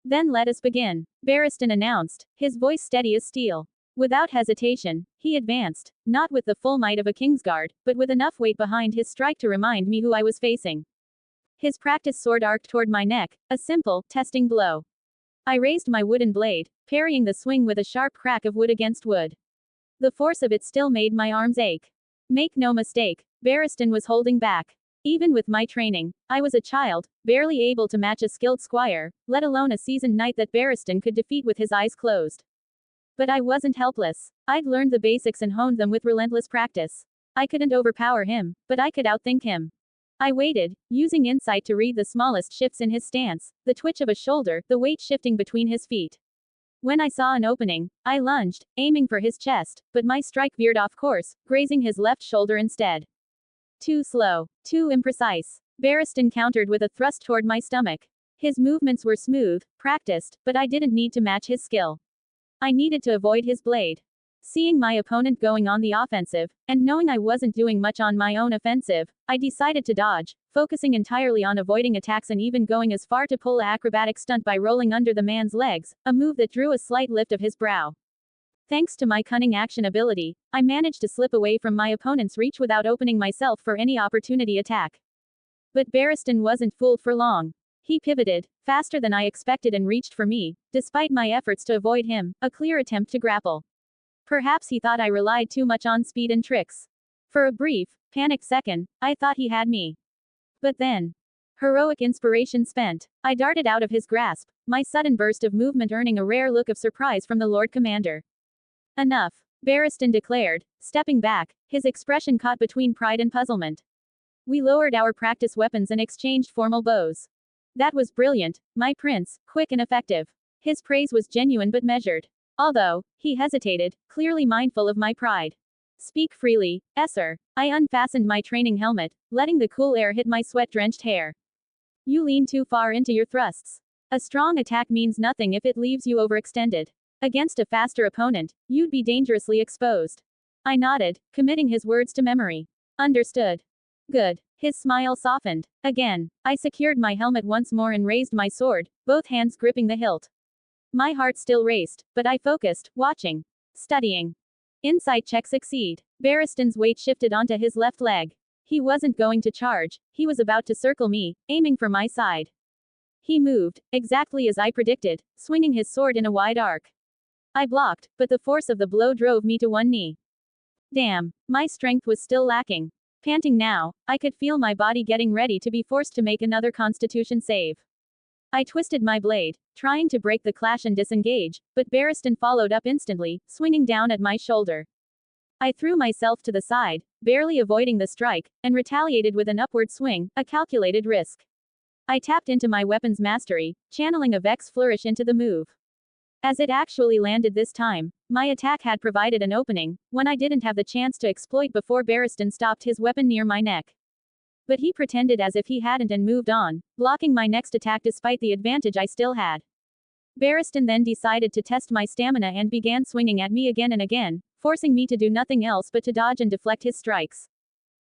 Then let us begin, Barristan announced, his voice steady as steel. Without hesitation, he advanced, not with the full might of a Kingsguard, but with enough weight behind his strike to remind me who I was facing. His practice sword arced toward my neck, a simple, testing blow. I raised my wooden blade, parrying the swing with a sharp crack of wood against wood. The force of it still made my arms ache. Make no mistake, Barristan was holding back. Even with my training, I was a child, barely able to match a skilled squire, let alone a seasoned knight that Barristan could defeat with his eyes closed. But I wasn't helpless. I'd learned the basics and honed them with relentless practice. I couldn't overpower him, but I could outthink him. I waited, using insight to read the smallest shifts in his stance, the twitch of a shoulder, the weight shifting between his feet. When I saw an opening, I lunged, aiming for his chest, but my strike veered off course, grazing his left shoulder instead. Too slow, too imprecise. Barristan countered with a thrust toward my stomach. His movements were smooth, practiced, but I didn't need to match his skill. I needed to avoid his blade. Seeing my opponent going on the offensive, and knowing I wasn't doing much on my own offensive, I decided to dodge, focusing entirely on avoiding attacks and even going as far to pull an acrobatic stunt by rolling under the man's legs, a move that drew a slight lift of his brow. Thanks to my cunning action ability, I managed to slip away from my opponent's reach without opening myself for any opportunity attack. But Barristan wasn't fooled for long. He pivoted, faster than I expected and reached for me, despite my efforts to avoid him, a clear attempt to grapple. Perhaps he thought I relied too much on speed and tricks. For a brief, panicked second, I thought he had me. But then, heroic inspiration spent, I darted out of his grasp, my sudden burst of movement earning a rare look of surprise from the Lord Commander. Enough, Barristan declared, stepping back, his expression caught between pride and puzzlement. We lowered our practice weapons and exchanged formal bows. That was brilliant, my prince, quick and effective. His praise was genuine but measured. Although, he hesitated, clearly mindful of my pride. Speak freely, sir. I unfastened my training helmet, letting the cool air hit my sweat-drenched hair. You lean too far into your thrusts. A strong attack means nothing if it leaves you overextended. Against a faster opponent, you'd be dangerously exposed. I nodded, committing his words to memory. Understood. Good. His smile softened. Again, I secured my helmet once more and raised my sword, both hands gripping the hilt. My heart still raced, but I focused, watching. Studying. Insight check succeed. Barristan's weight shifted onto his left leg. He wasn't going to charge, he was about to circle me, aiming for my side. He moved, exactly as I predicted, swinging his sword in a wide arc. I blocked, but the force of the blow drove me to one knee. Damn, my strength was still lacking. Panting now, I could feel my body getting ready to be forced to make another Constitution save. I twisted my blade, trying to break the clash and disengage, but Barristan followed up instantly, swinging down at my shoulder. I threw myself to the side, barely avoiding the strike, and retaliated with an upward swing, a calculated risk. I tapped into my weapon's mastery, channeling a Vex flourish into the move. As it actually landed this time, my attack had provided an opening, one I didn't have the chance to exploit before Barristan stopped his weapon near my neck. But he pretended as if he hadn't and moved on, blocking my next attack despite the advantage I still had. Barristan then decided to test my stamina and began swinging at me again and again, forcing me to do nothing else but to dodge and deflect his strikes.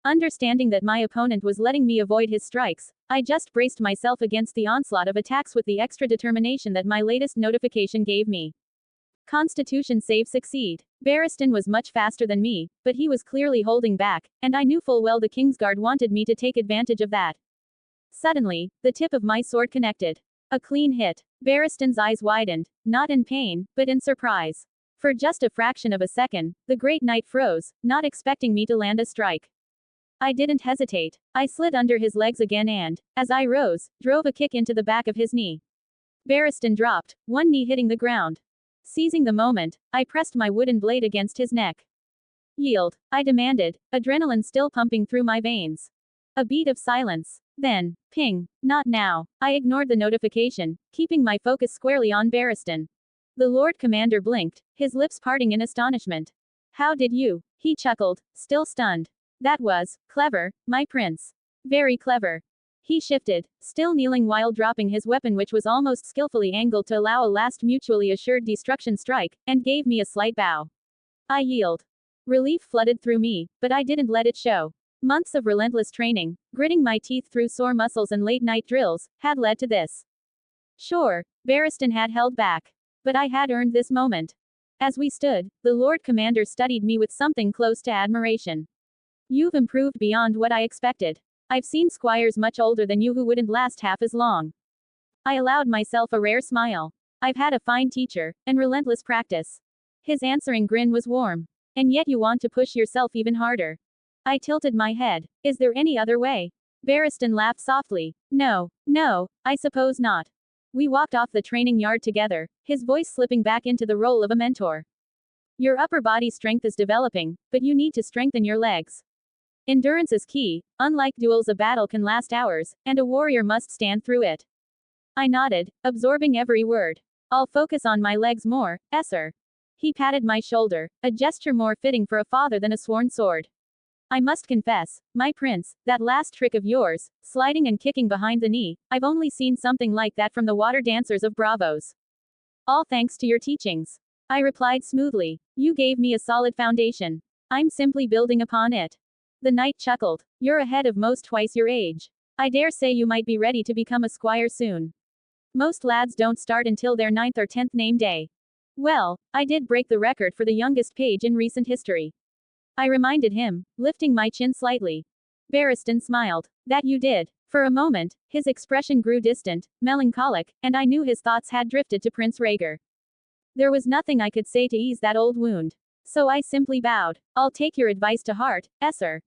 Understanding that my opponent was letting me avoid his strikes, I just braced myself against the onslaught of attacks with the extra determination that my latest notification gave me. Constitution save succeed. Barristan was much faster than me, but he was clearly holding back, and I knew full well the Kingsguard wanted me to take advantage of that. Suddenly, the tip of my sword connected. A clean hit. Barristan's eyes widened, not in pain, but in surprise. For just a fraction of a second, the Great Knight froze, not expecting me to land a strike. I didn't hesitate. I slid under his legs again and, as I rose, drove a kick into the back of his knee. Barristan dropped, one knee hitting the ground. Seizing the moment, I pressed my wooden blade against his neck. Yield, I demanded, adrenaline still pumping through my veins. A beat of silence. Then, ping, not now. I ignored the notification, keeping my focus squarely on Barristan. The Lord Commander blinked, his lips parting in astonishment. How did you? He chuckled, still stunned. That was clever, my prince. Very clever. He shifted, still kneeling while dropping his weapon, which was almost skillfully angled to allow a last mutually assured destruction strike, and gave me a slight bow. I yield. Relief flooded through me, but I didn't let it show. Months of relentless training, gritting my teeth through sore muscles and late-night drills, had led to this. Sure, Barristan had held back. But I had earned this moment. As we stood, the Lord Commander studied me with something close to admiration. You've improved beyond what I expected. I've seen squires much older than you who wouldn't last half as long. I allowed myself a rare smile. I've had a fine teacher, and relentless practice. His answering grin was warm. And yet you want to push yourself even harder. I tilted my head. Is there any other way? Barristan laughed softly. No, I suppose not. We walked off the training yard together, his voice slipping back into the role of a mentor. Your upper body strength is developing, but you need to strengthen your legs. Endurance is key. Unlike duels, a battle can last hours, and a warrior must stand through it. I nodded, absorbing every word. I'll focus on my legs more, sir. He patted my shoulder, a gesture more fitting for a father than a sworn sword. I must confess, my prince, that last trick of yours, sliding and kicking behind the knee, I've only seen something like that from the water dancers of Bravos. All thanks to your teachings. I replied smoothly. You gave me a solid foundation. I'm simply building upon it. The knight chuckled. You're ahead of most twice your age. I dare say you might be ready to become a squire soon. Most lads don't start until their 9th or 10th name day. Well, I did break the record for the youngest page in recent history. I reminded him, lifting my chin slightly. Barristan smiled. That you did. For a moment, his expression grew distant, melancholic, and I knew his thoughts had drifted to Prince Rhaegar. There was nothing I could say to ease that old wound. So I simply bowed. I'll take your advice to heart, sir.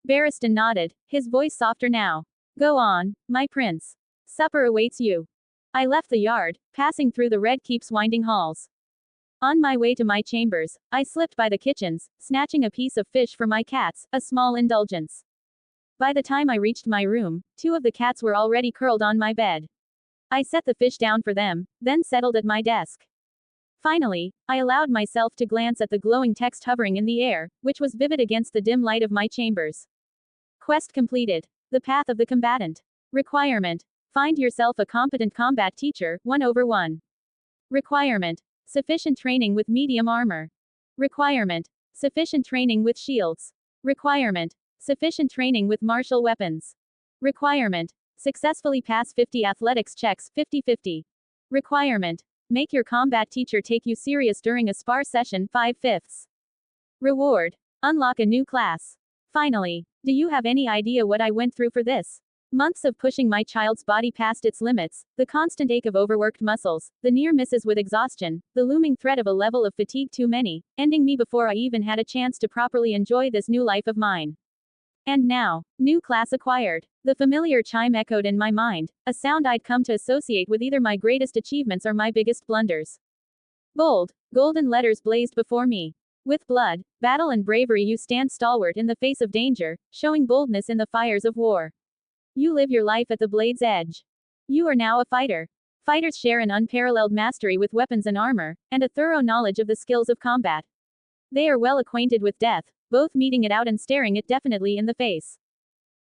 Barristan nodded, his voice softer now. Go on, my prince. Supper awaits you. I left the yard, passing through the Red Keep's winding halls. On my way to my chambers, I slipped by the kitchens, snatching a piece of fish for my cats, a small indulgence. By the time I reached my room, 2 of the cats were already curled on my bed. I set the fish down for them, then settled at my desk. Finally, I allowed myself to glance at the glowing text hovering in the air, which was vivid against the dim light of my chambers. Quest completed. The path of the combatant. Requirement. Find yourself a competent combat teacher, 1/1. Requirement. Sufficient training with medium armor. Requirement. Sufficient training with shields. Requirement. Sufficient training with martial weapons. Requirement. Successfully pass 50 athletics checks, 50-50. Requirement. Make your combat teacher take you serious during a spar session, 5/5. Reward. Unlock a new class. Finally. Do you have any idea what I went through for this? Months of pushing my child's body past its limits, the constant ache of overworked muscles, the near misses with exhaustion, the looming threat of a level of fatigue too many, ending me before I even had a chance to properly enjoy this new life of mine. And now, new class acquired. The familiar chime echoed in my mind, a sound I'd come to associate with either my greatest achievements or my biggest blunders. Bold, golden letters blazed before me. With blood, battle and bravery you stand stalwart in the face of danger, showing boldness in the fires of war. You live your life at the blade's edge. You are now a fighter. Fighters share an unparalleled mastery with weapons and armor, and a thorough knowledge of the skills of combat. They are well acquainted with death, both meeting it out and staring it definitely in the face.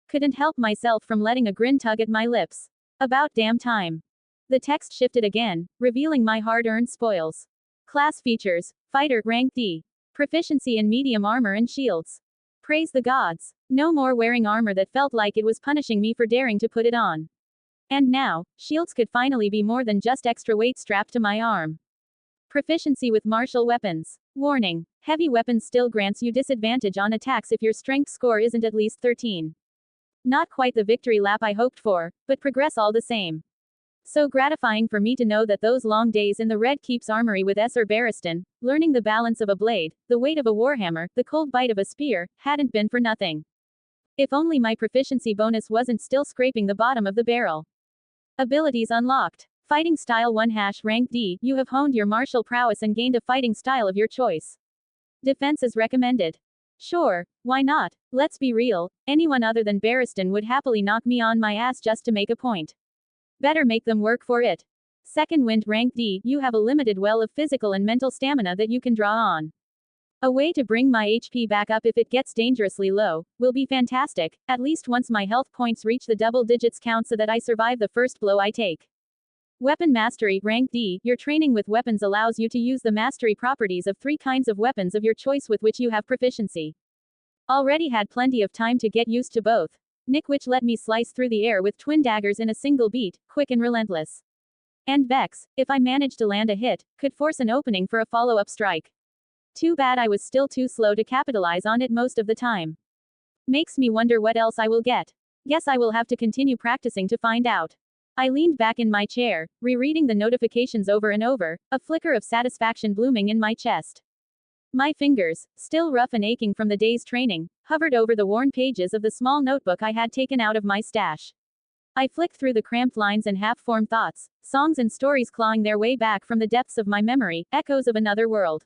Couldn't help myself from letting a grin tug at my lips. About damn time. The text shifted again, revealing my hard-earned spoils. Class features: Fighter, rank D. Proficiency in medium armor and shields. Praise the gods. No more wearing armor that felt like it was punishing me for daring to put it on. And now, shields could finally be more than just extra weight strapped to my arm. Proficiency with martial weapons. Warning: heavy weapons still grants you disadvantage on attacks if your strength score isn't at least 13. Not quite the victory lap I hoped for, but progress all the same. So gratifying for me to know that those long days in the Red Keep's armory with Sir Barristan, learning the balance of a blade, the weight of a warhammer, the cold bite of a spear, hadn't been for nothing. If only my proficiency bonus wasn't still scraping the bottom of the barrel. Abilities unlocked. Fighting style 1 # rank D. You have honed your martial prowess and gained a fighting style of your choice. Defense is recommended. Sure, why not? Let's be real, anyone other than Barristan would happily knock me on my ass just to make a point. Better make them work for it. Second wind rank D. You have a limited well of physical and mental stamina that you can draw on. A way to bring my HP back up if it gets dangerously low will be fantastic, at least once my health points reach the double digits count so that I survive the first blow I take. Weapon mastery rank D. Your training with weapons allows you to use the mastery properties of 3 kinds of weapons of your choice with which you have proficiency. Already had plenty of time to get used to both. Nick, which let me slice through the air with twin daggers in a single beat, quick and relentless. And Vex, if I managed to land a hit, could force an opening for a follow-up strike. Too bad I was still too slow to capitalize on it most of the time. Makes me wonder what else I will get. Guess I will have to continue practicing to find out. I leaned back in my chair, rereading the notifications over and over, a flicker of satisfaction blooming in my chest. My fingers, still rough and aching from the day's training, hovered over the worn pages of the small notebook I had taken out of my stash. I flicked through the cramped lines and half-formed thoughts, songs and stories clawing their way back from the depths of my memory, echoes of another world.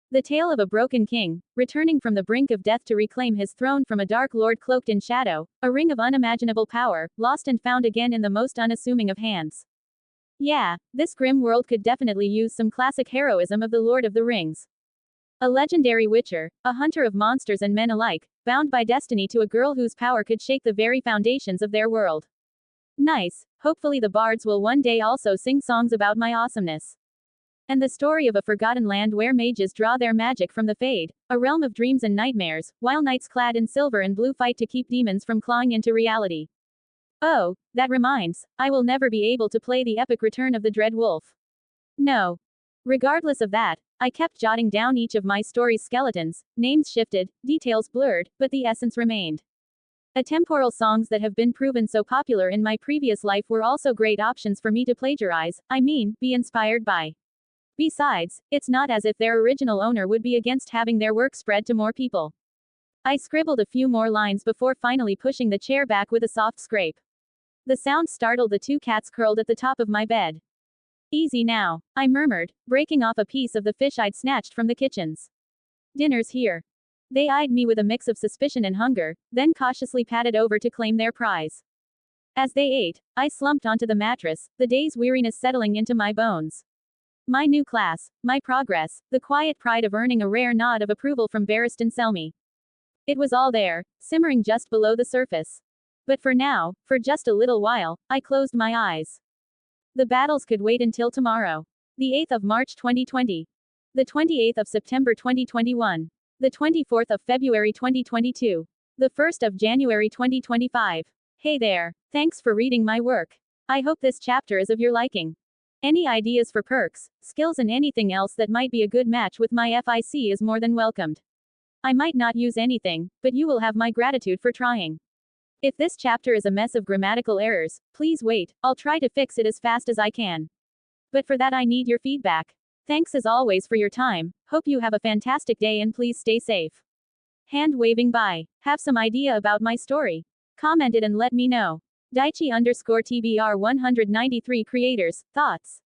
The tale of a broken king, returning from the brink of death to reclaim his throne from a dark lord cloaked in shadow, a ring of unimaginable power, lost and found again in the most unassuming of hands. Yeah, this grim world could definitely use some classic heroism of the Lord of the Rings. A legendary witcher, a hunter of monsters and men alike, bound by destiny to a girl whose power could shake the very foundations of their world. Nice, hopefully the bards will one day also sing songs about my awesomeness. And the story of a forgotten land where mages draw their magic from the Fade, a realm of dreams and nightmares, while knights clad in silver and blue fight to keep demons from clawing into reality. Oh, that reminds, I will never be able to play the epic Return of the Dread Wolf. No. Regardless of that, I kept jotting down each of my story's skeletons, names shifted, details blurred, but the essence remained. Atemporal songs that have been proven so popular in my previous life were also great options for me to plagiarize, be inspired by. Besides, it's not as if their original owner would be against having their work spread to more people. I scribbled a few more lines before finally pushing the chair back with a soft scrape. The sound startled the 2 cats curled at the top of my bed. Easy now, I murmured, breaking off a piece of the fish I'd snatched from the kitchens. Dinner's here. They eyed me with a mix of suspicion and hunger, then cautiously padded over to claim their prize. As they ate, I slumped onto the mattress, the day's weariness settling into my bones. My new class, my progress, the quiet pride of earning a rare nod of approval from Barristan Selmy. It was all there, simmering just below the surface. But for now, for just a little while, I closed my eyes. The battles could wait until tomorrow. The 8th of March 2020. The 28th of September 2021. The 24th of February 2022. The 1st of January 2025. Hey there, thanks for reading my work. I hope this chapter is of your liking. Any ideas for perks, skills and anything else that might be a good match with my FIC is more than welcomed. I might not use anything, but you will have my gratitude for trying. If this chapter is a mess of grammatical errors, please wait, I'll try to fix it as fast as I can. But for that I need your feedback. Thanks as always for your time, hope you have a fantastic day and please stay safe. Hand waving bye. Have some idea about my story? Comment it and let me know. Daichi_TBR 193 creators, thoughts.